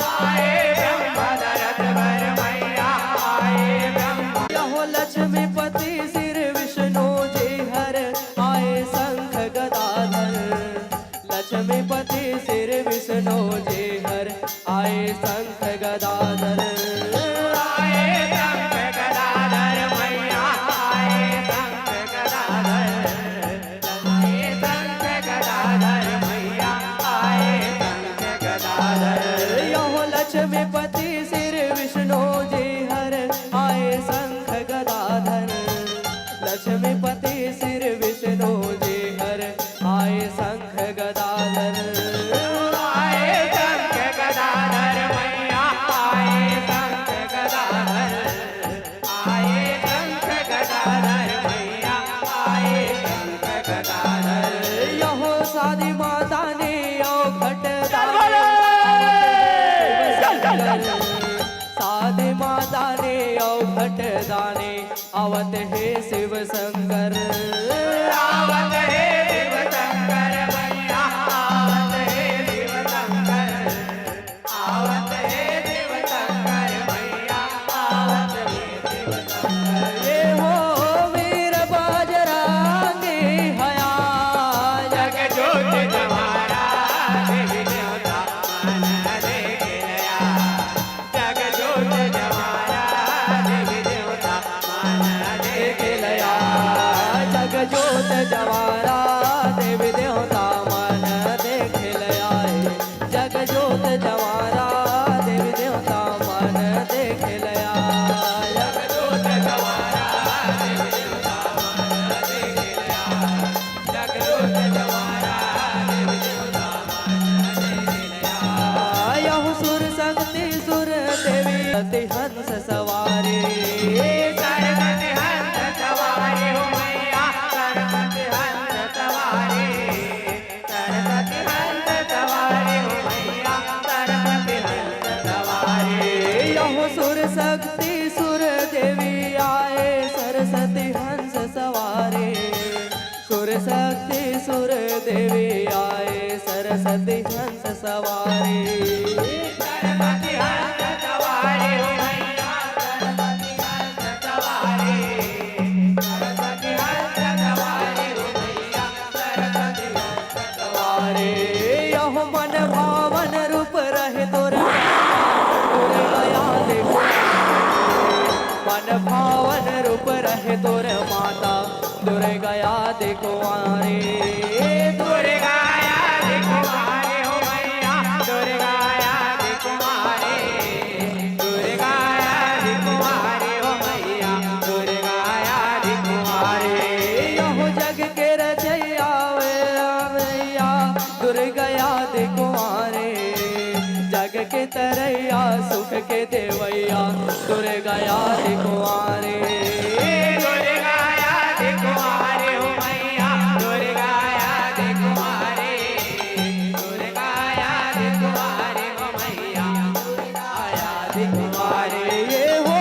Speaker 6: आए ब्रह्मा दरस बर मैया आए ब्रह्मा। यहो लक्ष्मीपति सिर विष्णु जी हर आए शंख गदाधर। लक्ष्मीपति सिर विष्णु जी हर आए शंख गदाधर। आए शंख गदाधर मैया आए शंख गदाधर। आए शंख गदाधर मैया आए शंख गदाधर। यहो लक्ष्मीपति सिर विष्णु जी हर आए शंख गदाधर। लक्ष्मीपति सिर विष्णु जी हर आए शंख गदाधर। आए शंख गदाधर मैया आए शंख गदाधर। आए शंख गदाधर मैया आए शंख गदाधर। यहो शादी माता ने यो घट साधे माता ने यो घट दाने आवत हे शिव शंकर। आवत हे शिव शंकर मैया आवत हे शिव शंकर। आवत हे शिव शंकर मैया आवत हे शिव शंकर। ये हो वीर बाजरांगी हया। जग जोत जवारा देवी देवता मन देख लया। जग जोत जवारा देवी देवता मन देख लया। जग जोत जवारा देवी देवता मन देख लया। जग जोत जवारा देवी देवता मन देख लया। जग जोत जवारा देवी देवता मन देख लया। जग जोत जवारा देवी देवता मन देख लया। यहो सुर शक्ति सुर देवी सती हंस सवारी। सरस्वती हंस सवारी हो मैया सरस्वती हंस सवारी। सरस्वती हंस सवारी हो मैया सरस्वती हंस सवारी। यहो सुर शक्ति सुर देवी आए सरस्वती हंस सवारी। सुर शक्ति सुर देवी आए सरस्वती हंस सवारी। सरस्वती हंस सवारी हो मैया सरस्वती हंस सवारी। सरस्वती हंस सवारी हो मैया सरस्वती हंस सवारी। कहे तोर माता दुर्गा याद कुंवारे दुर्गा याद कुंवारे हो मैया दुर्गा याद कुंवारे दुर्गा याद कुंवारे हो मैया दुर्गा याद कुंवारे यहो जग के रचैया मैया दुर्गा याद कुंवारे जग के तरैया सुख के देवैया दुर्गा याद कुंवारे दुर्गा याद कुंवारे हो मैया दुर्गा याद कुंवारे दुर्गा याद कुंवारे हो मैया दुर्गा याद कुंवारे ये हो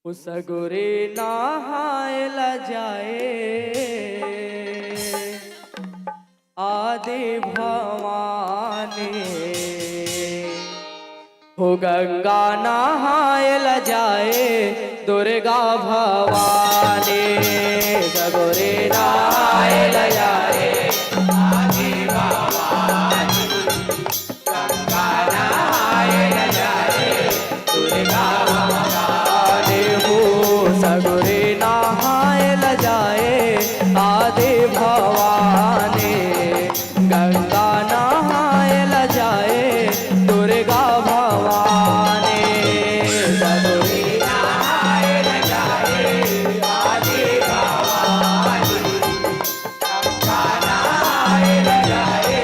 Speaker 6: उस गुरे नहाए ला जाए आदि भवानी हो गंगा नहाए ला जाए दुर्गा भवानी सगुरे नहाए ला जाए आदि भवानी गंगा नहाए ला जाए दुर्गा सगुरे नहाए ल जाए आदि भवानी गंगा नहाए ल जाए दुर्गा भवानी सगुरे नहाए ल जाए आदि भवानी गंगा नहाए ल जाए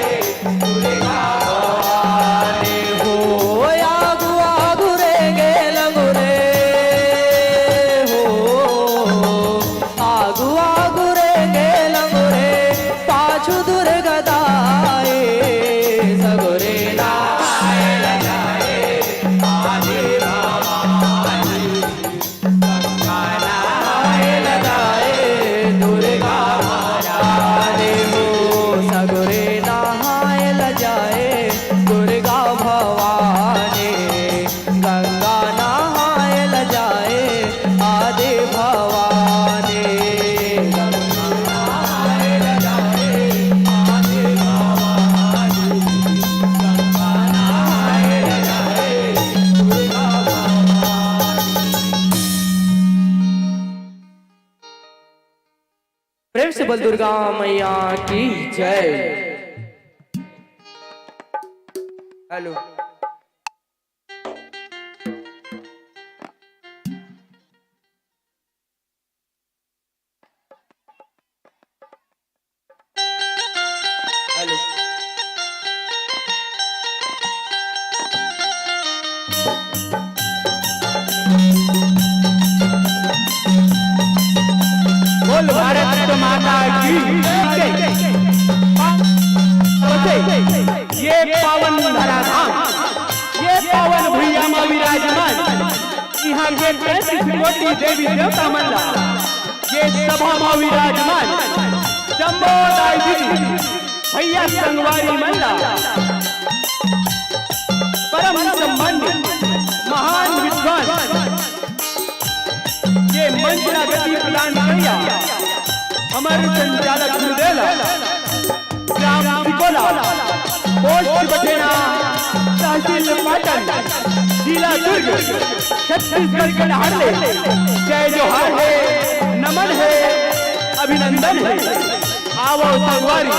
Speaker 6: दुर्गा भवानी हो आगु आगु रे गेल गुरे प्रेम से बोल दुर्गा मैया की जय। हेलो हेलो बोल भारत माता की ये पावन धराधाम, ये पावन भुइया में विराजमान यहाँ के 33 कोटि देवी देवता मंडला, ये सभा में विराजमान जम्बो दाई भैया संगवारी मंडला, परम संबंधित महान विद्वान ये मंचला गति प्रदान किया हमारे संचालक गुरुदेव ग्राम तिकोला पोस्ट बठेना तहसील पाटन जिला दुर्ग छत्तीसगढ़ के हारले जय जोहार है, नमन है, अभिनंदन है। आवो संगवारी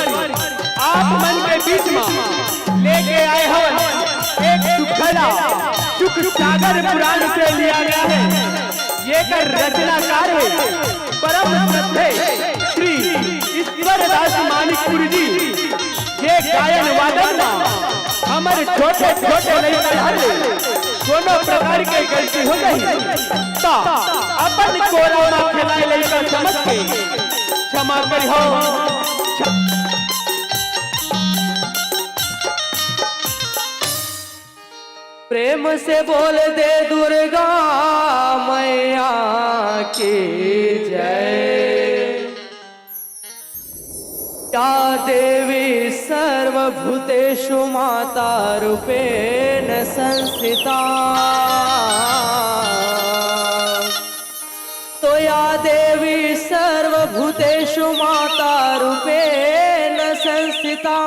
Speaker 6: आप मन के बीच में लेके आए हवन एक सुखला चुक सागर पुराण से लिया गया है। ये कर रचनाकार है परम श्रद्धे श्री ईश्वर दास मानिकपुर जी। ये गायन वादन हमारे छोटे छोटे दोनों प्रकार के गलती हो गई तो अपन कोरोना खिलाए लेकर समझ के क्षमा करी हो। प्रेम से बोल दे दुर्गा मैया की जय। या देवी सर्वभूतेषु माता रूपेण संस्थिता। तो या देवी सर्वभूतेषु माता रूपेण संस्थिता।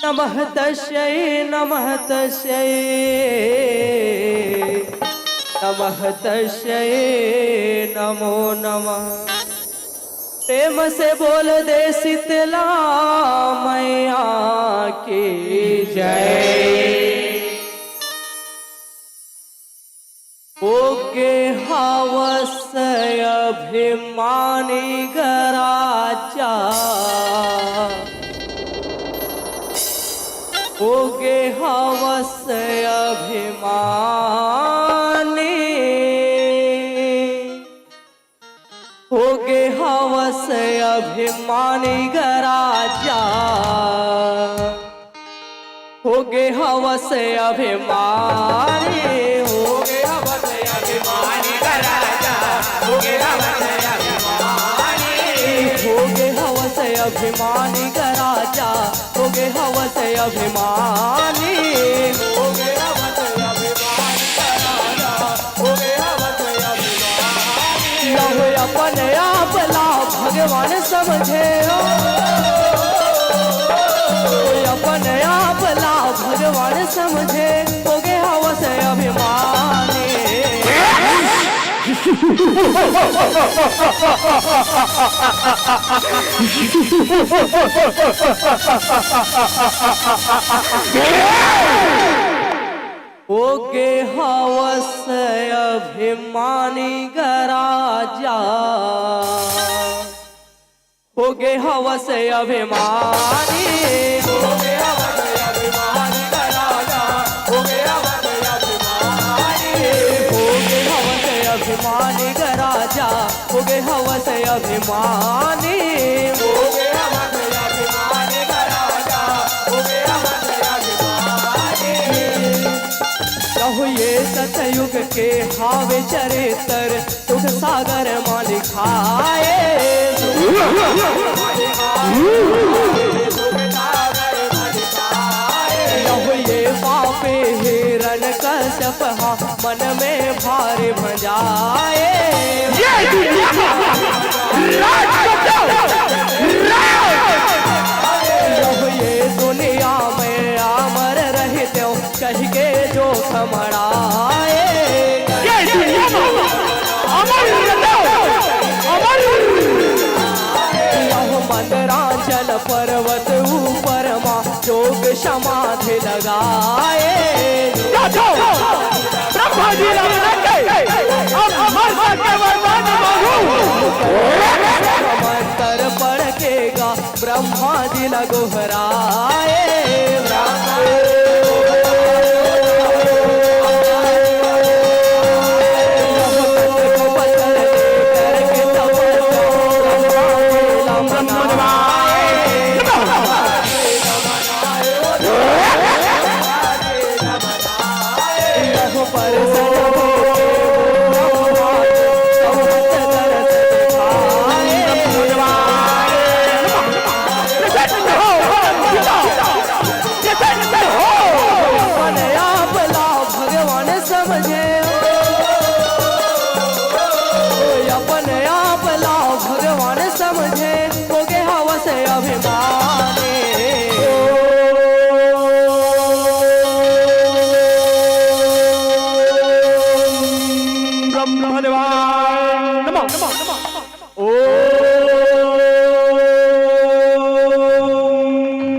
Speaker 6: नमः तस्यै नमः तस्यै नमः तस्यै नमो नमः। प्रेम से बोल दे शीतला मैया की जय। ओगे हवस अभिमानी गराजा। ओगे हवस अभिमानी। होगे हवस अभिमानी गराजा। होगे हवस अभिमानी। होगे हवस अभिमानी गराजा। होगे हवस अभिमानी। होगे हवस अभिमानी गराजा। होगे हवस अभिमानी। होगे हवस अभिमानी गराजा। होगे हवस अभिमानी। लहो अपन आप ला भगवान समझे हो। अपन आप ला भगवान समझे। होगे हवस अभिमानी। ओगे हवस अभिमानी गराजा। होगे हवस अभिमानी। होगे हवस अभिमानी गराजा। होगे हवस अभिमानी। होगे हवस अभिमानी गराजा। होगे हवस अभिमानी। होगे हवस अभिमानी गराजा। होगे हवस अभिमानी। कहो ये सतयुग के हावे चरित्र सुख सागर मां लिखाए। कहो ये पापे हिरण कश्यप मन में भारी भंजाए। ये दुनिया में अमर रहते कह के जो समराए। मंदराचल पर्वत ऊपर माँ जोग समाधि लगाए। मंत्र पढ़ के गा ब्रह्मा जी लगोहराए।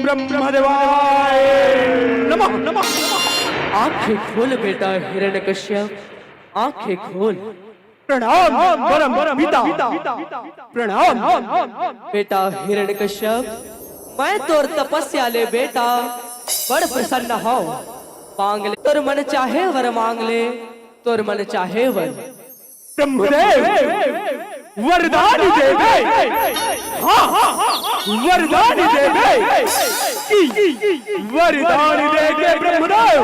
Speaker 6: ब्रह्मदेवाय नमः नमः। आंखें खोल बेटा हिरण्यकश्यप, आंखें खोल।
Speaker 9: प्रणाम परम पिता, प्रणाम।
Speaker 6: बेटा हिरण्यकश्यप, मैं तोर तपस्या ले बेटा बड़ प्रसन्न हो। मांग ले तोर मन चाहे वर, मांग ले तोर मन चाहे वर।
Speaker 9: ब्रह्मदेव वरदान दे दे, हाँ वरदान दे दे, वरदान दे दे ब्रह्मदेव।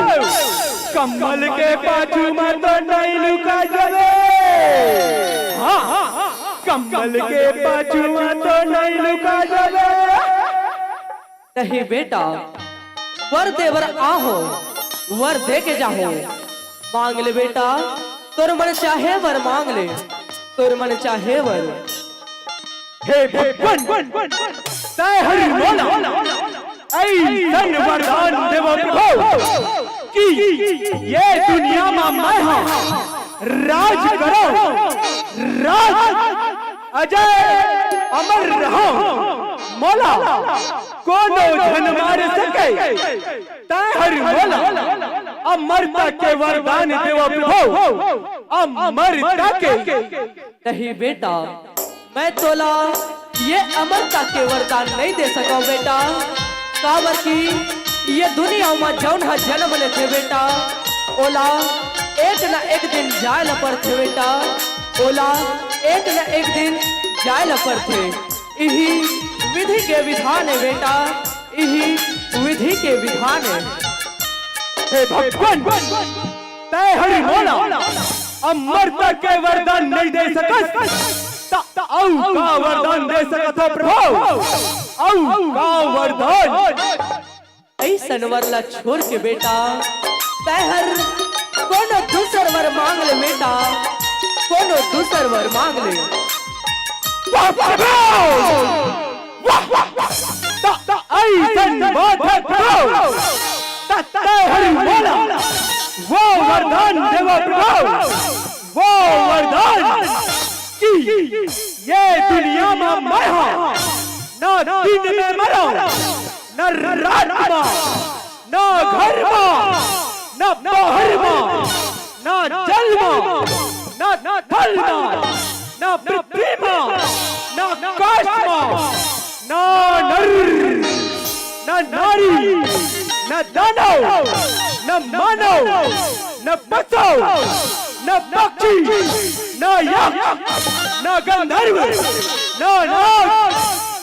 Speaker 9: कमल के पाछू में तो नहीं लुका जावे, हाँ कमल के पाछू में तो नहीं लुका जावे।
Speaker 6: नहीं बेटा, वर देवर आहो, वर दे के जाहो। मांग ले बेटा, तोर मन चाहे वर, मांग ले तोर मन चाहे वर।
Speaker 9: हे भगवान तय हरि बोला, ऐसन वरदान देवो प्रभु कि ये दुनिया में मैं हूँ राज करो, राज अजय अमर रहो। मौला कोनो धन मार सके, तय हरि बोला अमरता के वरदान देवो प्रभु, अमरता के।
Speaker 6: नहीं बेटा, मैं तोला ये अमरता के वरदान नहीं दे सका बेटा। काबर की ये दुनिया में जौन हा जन्म लेते बेटा, ओला एक न एक दिन जाए ल पड़ते बेटा, ओला एक न एक दिन जाए ल पड़ते। यही विधि के विधान है बेटा, यही विधि के विधान है।
Speaker 9: हे भगवान तय हरि बोला अमरता के वरदान नहीं दे सकत, औ का वरदान दे सकत हो प्रभु, औ का वरदान।
Speaker 6: ऐसन वरला छोड़ के बेटा तहर कोनो दूसर वर मांग ले बेटा, कोनो दूसर वर मांग ले।
Speaker 9: ऐसन बात है प्रभु, तय हरि बोला वो वरदान देवो प्रभु, वो वरदान कि ये दुनिया में मैं हूँ न दिन में मरो, न रात में, न घर में, न बाहर में, न जल में, न थल में, न पृथ्वी में, न आकाश में, न नर न नारी, न दानव, न मानव, न पशु, न पक्षी, न यक्ष, न गंधर्व, न नाग,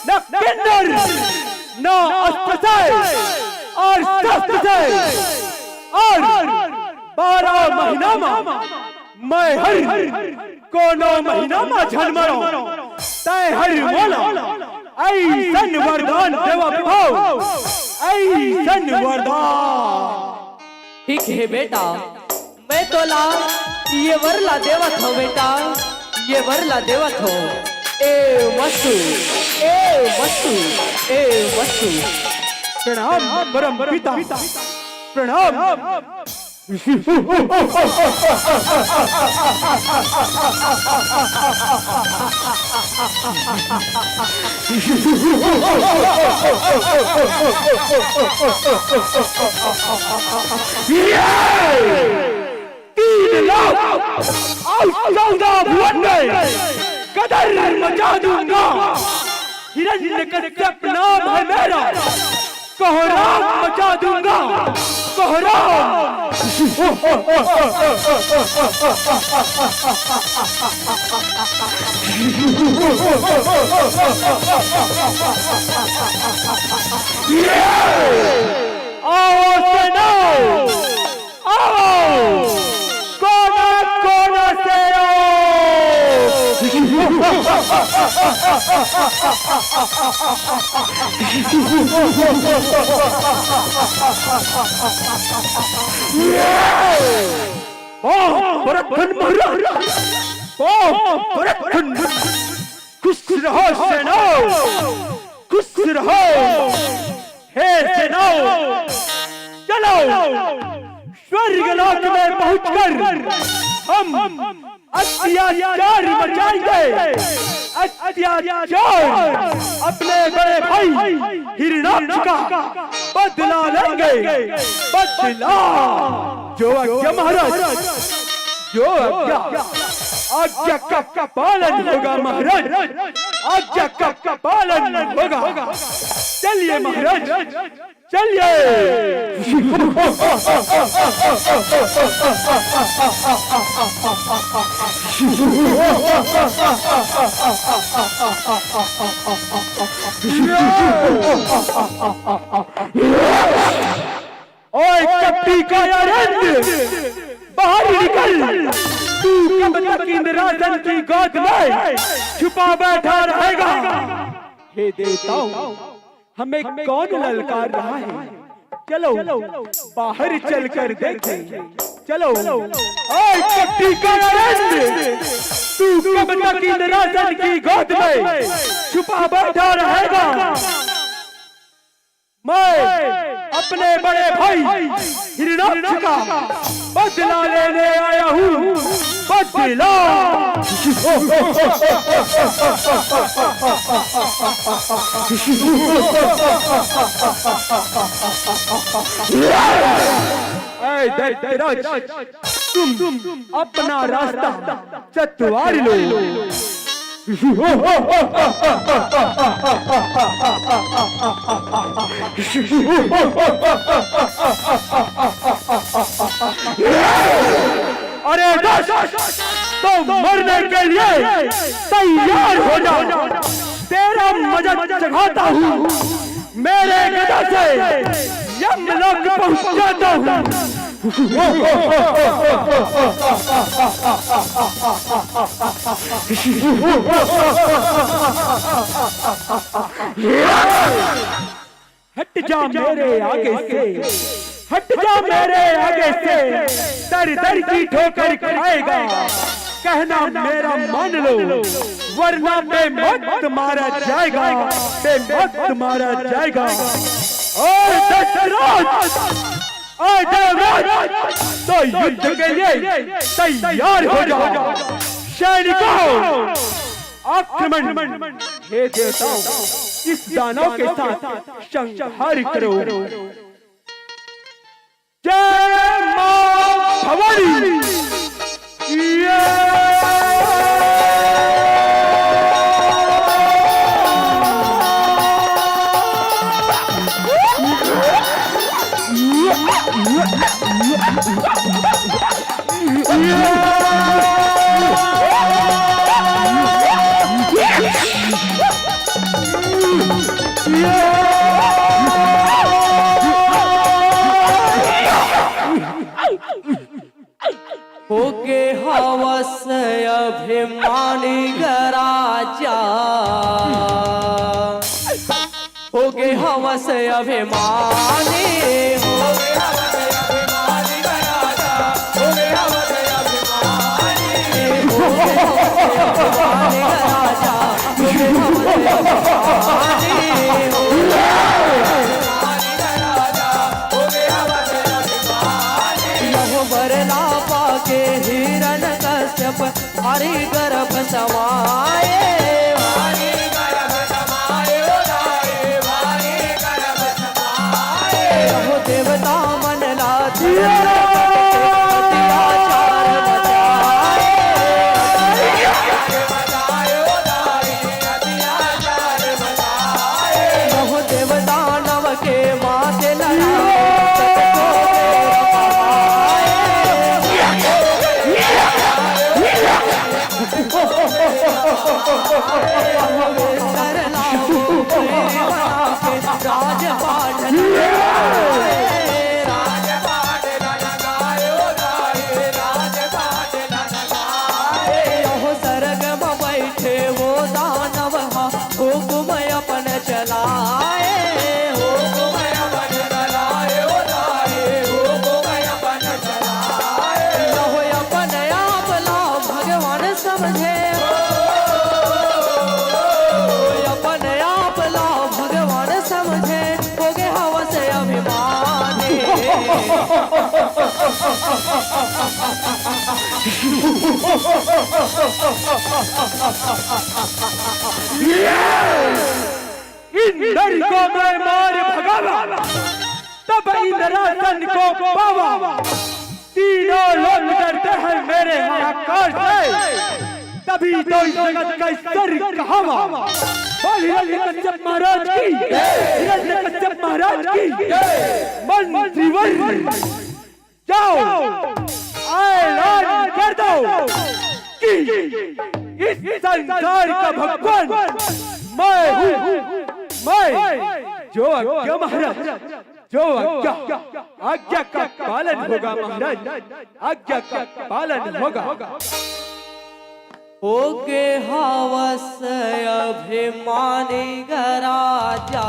Speaker 9: न किन्नर, न अस्पताल और शस्त्र और 12 महीना में मैं हर कोनो महीना में झलमरो, तय हरि बोला ऐसन वरदान देवा प्रभु, ऐसन वरदान।
Speaker 6: ठीक है बेटा, मैं तोला ये वरला देवत हो बेटा, ये वरला देवत हो। ए वस्तु, ए वस्तु, ए वस्तु।
Speaker 9: प्रणाम परम पिता, प्रणाम। कदर मचा दूंगा, हिरण्यकश्यप नाम है मेरा, कोहराम मचा दूंगा, कोहराम। आओ सेना, आओ कोना कोना से खुश रहो सेना, खुश रहो। हे सेना, चलो स्वर्ग लोक में पहुंचकर हम अत्याचार मचाएंगे, अत्याचार। अपने बड़े भाई हिरणाक्ष का बदला लेंगे, बदला। जो आज्ञा महाराज, जो आज्ञा का पालन होगा महाराज, आज्ञा का पालन होगा। चलिए महाराज, चलिए। ओए कपटी का यारंद, बाहर निकल। तू कब तक इंद्रासन की गोद में छुपा बैठा रहेगा? हे देवताओं, हमें कौन ललकार रहा है? चलो बाहर चलकर देखें। चलो। ओए कपटी का यारंद, तू कब तक इंद्रासन की गोद में छुपा बैठा रहेगा? मैं अपने बड़े भाई हिरणाक्ष का बदला लेने आया हूँ, बदला। तुम अपना रास्ता चतवार लो। अरे तो मरने के लिए तैयार हो जाओ। तेरा मजा चखाता हूँ, मेरे गदा से यमलोक पहुंचाता हूँ। हट जा मेरे आगे से, हट जा मेरे आगे से। दर दर की ठोकर खाएगा, कहना मेरा मान लो, वरना बेमौत मारा जाएगा, बेमौत मारा जाएगा। और दशरथ, और देवराज, तो युद्ध के लिए तैयार हो जाओ। सैनिकों, आक्रमण। हे देवताओं, इस दानव के साथ संहार करो। जय मां भवानी।
Speaker 6: होके हवस अभिमानी गराजा, होके हवस अभिमानी, होके हवस अभिमानी गराजा, होके हवस अभिमानी, होके हवस अभिमानी गराजा, होके हवस अभिमानी, होके के हिरण कश्यप हरि गर्भ समाए, हरि गर्भ समाए, हरि गर्भ समाए। हो देवता मन लाती अत्याचार मचाए, अत्याचार मचाए। हो देवता नव के माथे लड़ा, राजपाट सरग में बैठे वो दानव, हुकुम अपन चलाए, हुकुम अपन चलाए, हुकुम अपन चलाए। अपन आप ला भगवान समझे, अपन आप ला भगवान समझे। हो गए हवस अभिमानी,
Speaker 9: इंद्र को मैं मार भगावा, तब इंद्रासन को पावा। तीनों लोग डरते हैं मेरे हाहाकार से, तभी तो इस जगत का स्तर कहावा। बोल हिरण्यकश्यप महाराज की, हिरण्यकश्यप महाराज की। मंत्रीवर जाओ ऐलान कर दो कि इस संसार का भगवान मैं हूँ। मैं जो आज्ञा महाराज, जो आज्ञा का पालन होगा महाराज, आज्ञा का पालन होगा।
Speaker 6: होगे हवस अभिमानी राजा,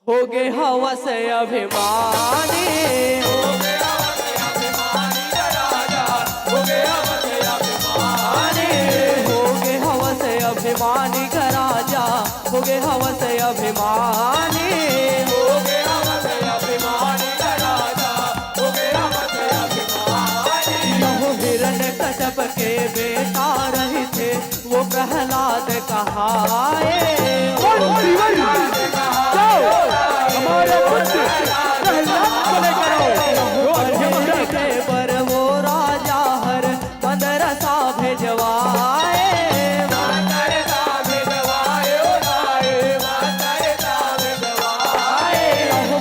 Speaker 6: होगे हवस अभिमानी, होगे हवस अभिमानी राजा, होगे हवस अभिमानी, होगे हवस अभिमानी राजा, होगे हवस अभिमानी, होगे हवस अभिमानी राजा, होगे हवस अभिमानी। यहो हिरण्यकश्यप के बेटा रहे थे वो प्रहलाद कहाए। हमारे पर वो राजा हर मदरसा भेजवाए,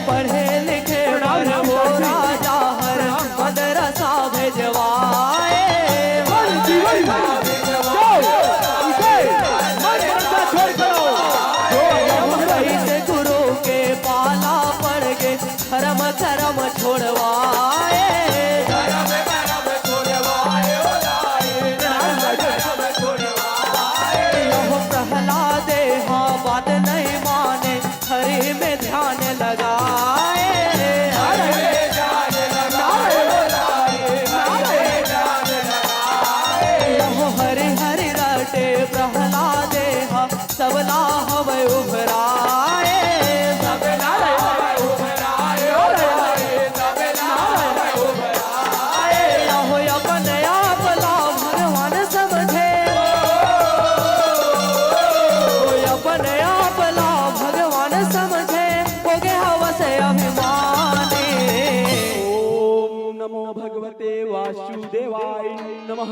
Speaker 6: पढ़े लिखे पर वो राजा हर मदरसा भेजवाए। गुरु के पाला पड़ गए, धर्म धर्म छोड़वाए, धर्म धर्म छोड़वाए, प्रहलाद हाँ बात नहीं माने, हरि में ध्यान लगाए, हरि हरि रटे प्रहलाद हाँ सबला हवे उभराए, सबला उभराए, सबला उभराए। हो अपने आप ला भगवान समझे, अपने आप ला भगवान समझे, हो गए हवस अभिमानी।
Speaker 9: ओम नमो भगवते वासुदेवाय नमः।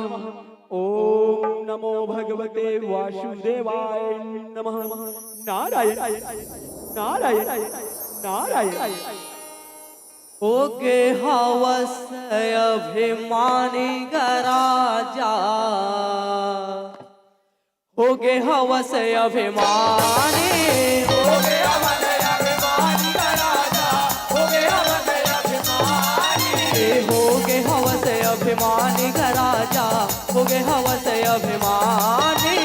Speaker 9: ओम नमो भगवते वासुदेवाय नमः। नारायण नारायण नारायण।
Speaker 6: होगे हवस अभिमानी राजा, होगे हवस अभिमानी, होगे हवस अभिमानी राजा, होगे हवस अभिमानी, होगे हवस अभिमानी राजा, होगे हवस अभिमानी,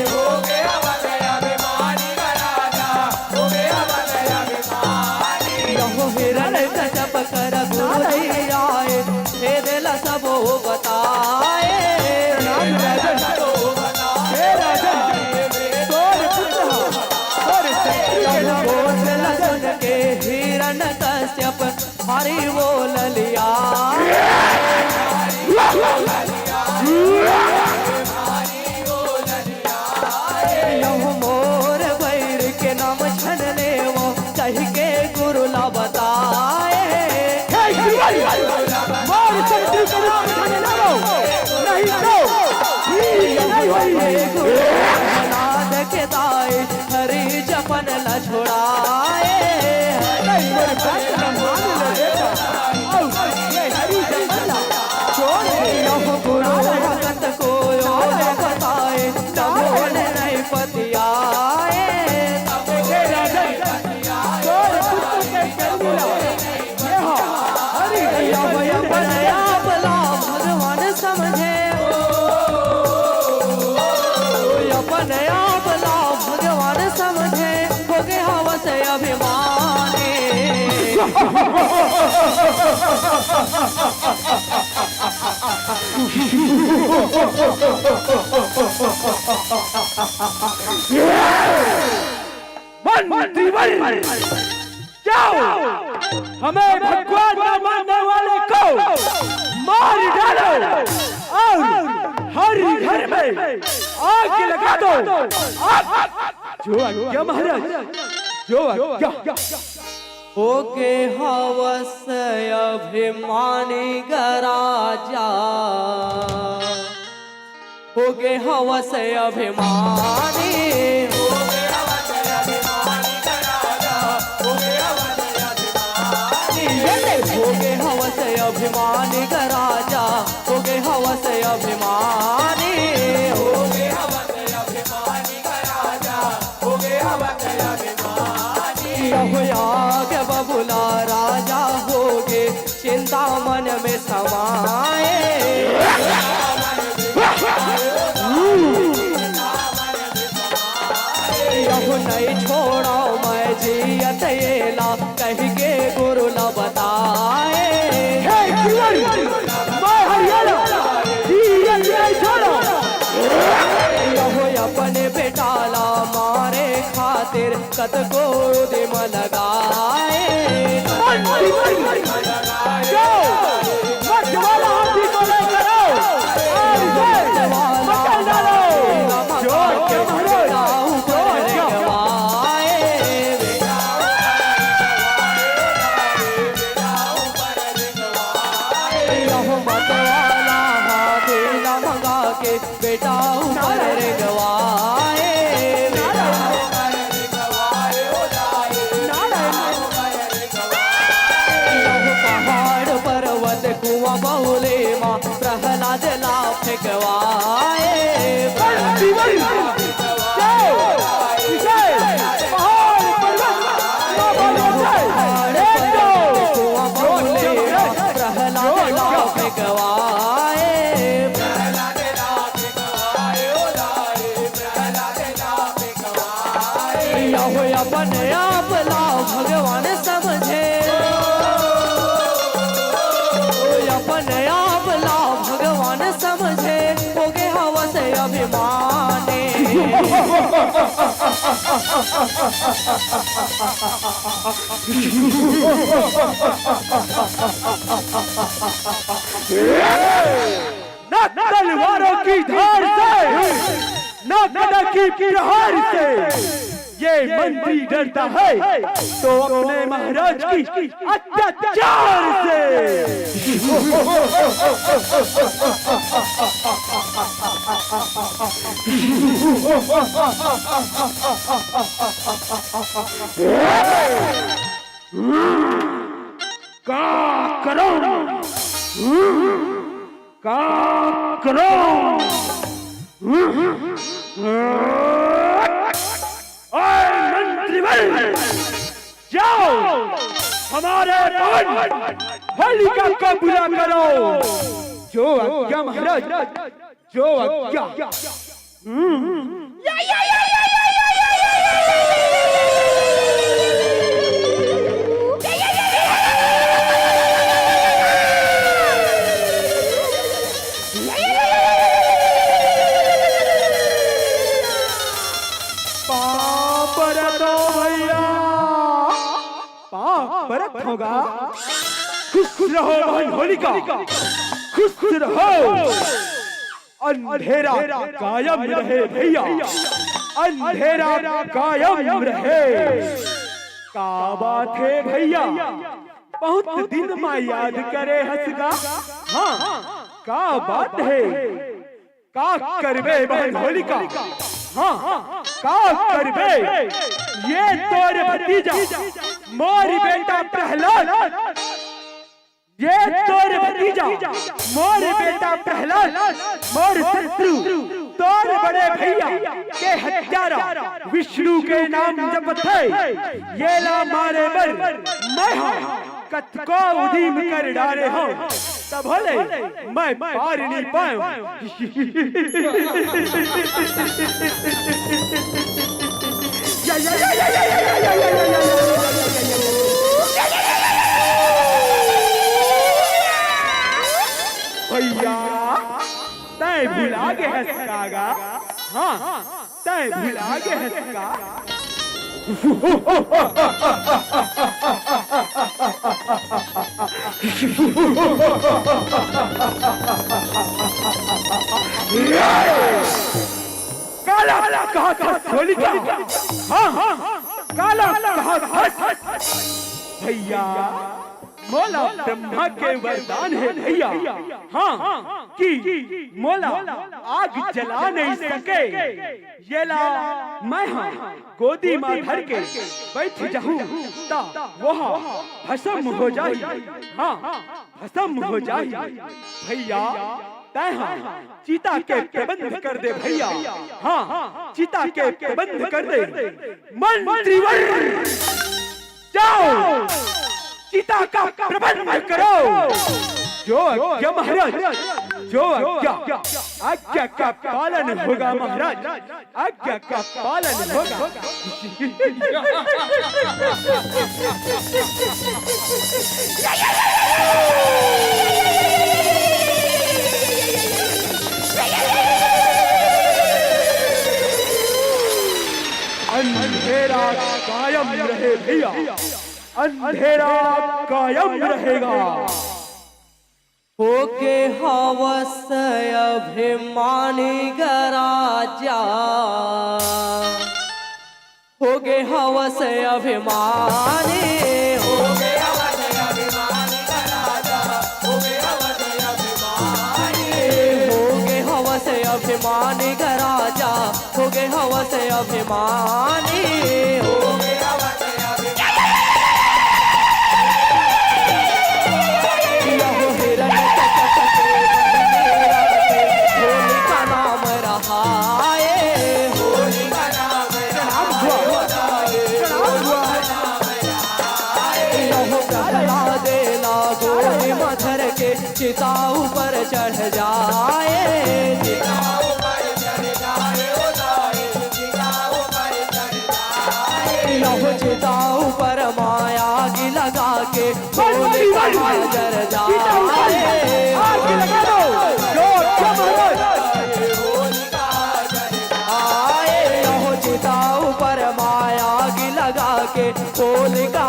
Speaker 6: होगे हवस अभिमानी राजा, होगे हवस अभिमानी। यहो हिरण्यकश्यप कर गुरु आए, हे दिल सब बताए, के हिरण्यकश्यप हरि बोल लिया, मोर बैर के नाम छन ले वो कह के गुरु ला बताए, प्रहलाद के दाए हरि जपन ल छोड़ाए, गुरु भगत को बताए, नमो नहीं पतियाए, अपने आप ला भगवान समझे, अपने आप ला भगवान समझे, हो गए हवस अभिमानी।
Speaker 9: मंत्रीवर जाओ, हमें भगवान न मानने वाले को मार में आग लगा दो। जो आज्ञा महाराज, जो आज्ञा।
Speaker 6: होके हवस अभिमानी गराजा, होके हवस अभिमानी, होके हवस अभिमानी गराजा, होके हवस अभिमानी, होके हवस अभिमानी गराजा, होके हवस अभिमानी, होके हवस अभिमानी गराजा, होके हवस अभिमानी। के बबुला राजा होगे चिंतामन में समाए, यहु नहीं छोड़ा मैं जियत येला, कह के गुरु न बताए। यहु अपने बेटाला मारे खातिर कत को दिम लगाए। बेटा ऊपर गवाए, पहाड़ पर्वत कुआं बहुले माँ प्रहलाद ला फेंकवाए। प्रहलाद ला फेंकवाए, अपने आप लाओ भगवान समझे, अपने आप लाओ भगवान समझे, होगे हवस अभिमानी।
Speaker 9: न तलवारों की धार से, न गदा की प्रहार से ये मंत्री डरता है तो अपने महाराज की अत्याचार से। का करो, का करो। जाओ हमारे पवन होलिका को बुला करो। जो आज्ञा महाराज, जो आज्ञा। बरत होगा। खुश रहो बहन होलिका, खुश रहो। अंधेरा कायम रहे भैया, अंधेरा कायम रहे। का बात है भैया, बहुत दिन में याद करे हंसगा। हाँ का बात है, का करबे बहन होलिका। हाँ का करबे, ये तोर भतीजा मोर बेटा प्रहलाद, ये तोर भतीजा मोर बेटा प्रहलाद, मोर शत्रु तोर बड़े भैया के हत्यारा विष्णु के नाम जपते। ये ला मारे बर मैं कत को उधीम कर डाले हो, तब भले मैं पार नहीं पाऊं। भैया तय भुला के हंसकागा। हाँ तय भुला के हंसका। काला कहा था होलिका, हाँ काला कहा था भैया। मोला ब्रह्मा के वरदान है भैया, हाँ कि मोला आग जला नहीं सके, ये ला मैं हाँ गोदी माँ धर के बैठ जाऊं ता वह भस्म हो जाए, हाँ भस्म हो जाए भैया। तय हाँ चिता के प्रबंध कर दे भैया, हाँ चिता के प्रबंध कर दे। मंत्रीवर जाओ चिता का प्रबंध करो। जो आज्ञा महाराज, जो आज्ञा का पालन होगा महाराज, आज्ञा का पालन होगा। अंधेरा कायम रहे भैया, अंधेरा कायम रहेगा।
Speaker 6: होके हवस अभिमानी गराजा, होगे हवस अभिमानी, होगे हवस अभिमानी गराजा, होगे हवस अभिमानी, होगे हवस अभिमानी गराजा, होगे हवस अभिमानी, होगे हवस चिता ऊपर चढ़ जाए, चिता ऊपर चढ़ जाए, ओ जाए चिता ऊपर चढ़ जाए। लहो चिता ऊपर माया की लगा के होलिका जल जाए, आग लगा दो जो होलिका जल जाए। लहो चिता ऊपर माया की लगा के होलिका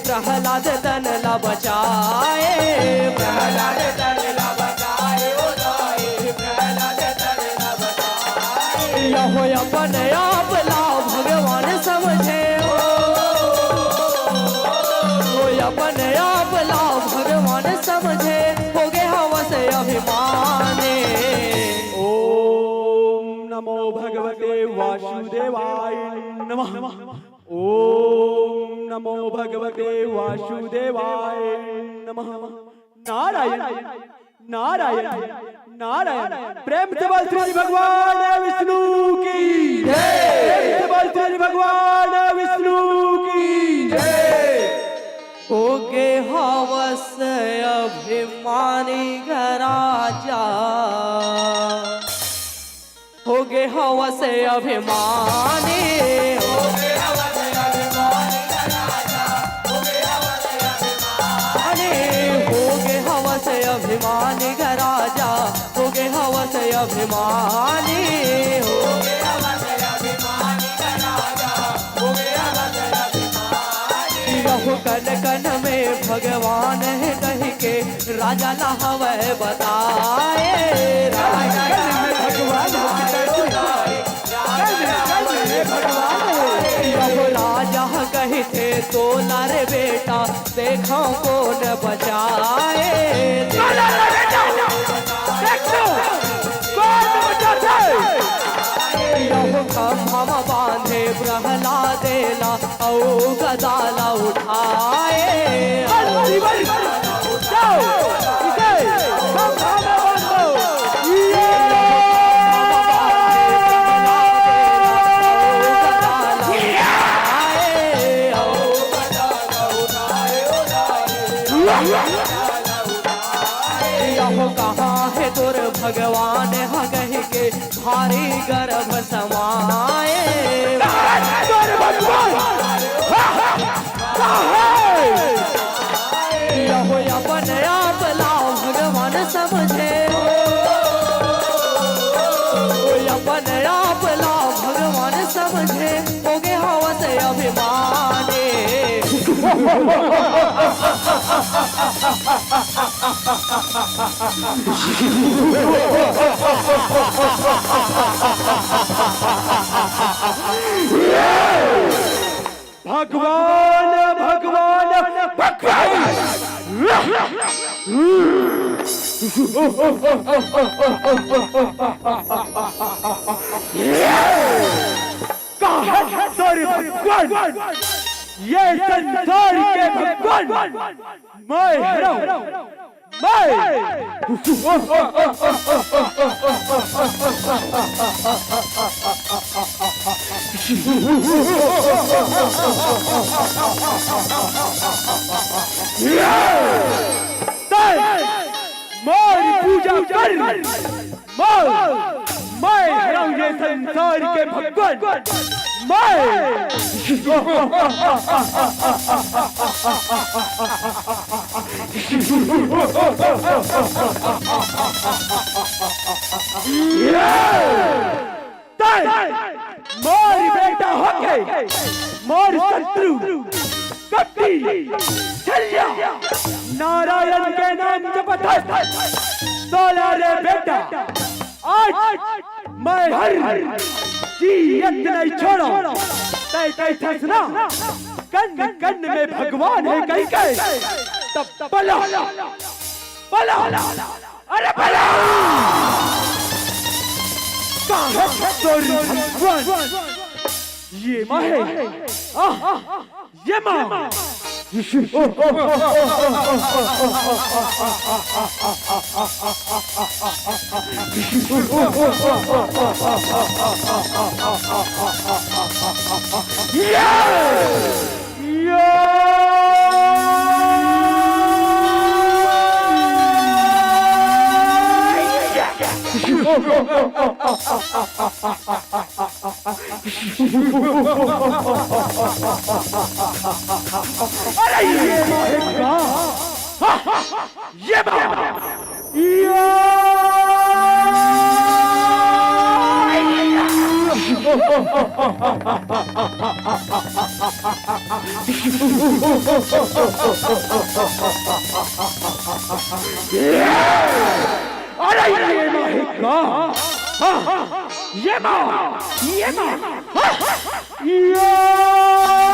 Speaker 6: प्रहलाद तन ला बचाए, प्रहलाद तन ला बचाए, ओ जाए प्रहलाद तन ला बचाए। यहो अपने आप ला भगवान समझे, ओ अपने आप ला भगवान समझे, हो गए हवस अभिमाने।
Speaker 9: ओम नमो भगवते वासुदेवाय नमः। ओम नमो भगवते वासुदेवाय नमः। नारायण नारायण नारायण। प्रेम से बोल श्री भगवान विष्णु की जय, प्रेम से बोल श्री भगवान विष्णु की जय।
Speaker 6: होगे हवस अभिमानी गराजा, होगे हवस अभिमानी, होगे हवस अभिमानी गराजा, होगे हवस अभिमानी, होगे हवस अभिमानी गराजा, होगे हवस अभिमानी, होगे हवस अभिमानी गराजा, होगे हवस अभिमानी। रहो कन कन में भगवान है कह के राजा लहवे बताए, राजा भगवान राजा कहते तो नारे बेटा देखो कौन बचाए, हम बांधे प्रहलादे ला औ गदाला उठाए। कहाँ है तुर भगवान हगह के भारी गर्भ समाए, अपने आप लाओ भगवान समझे कोई अपने आप लाओ भगवान समझे होगे हवा से अभिमानी
Speaker 9: भगवान भगवान भगवान भगवान ये संसार के भगवान मैं हूं मैं पूजा कर मैं हूं ये संसार के भगवान मोर बेटा होके मोर शत्रु कपटी चलिया नारायण के नाम जपता सोला रे बेटा आज मैं हर जीत नहीं छोड़ो तय कैसे सुना कन कन में भगवान है कहीं कहीं तब बला बला अरे बला भगवान ये माँ है ये माँ अरे ये ये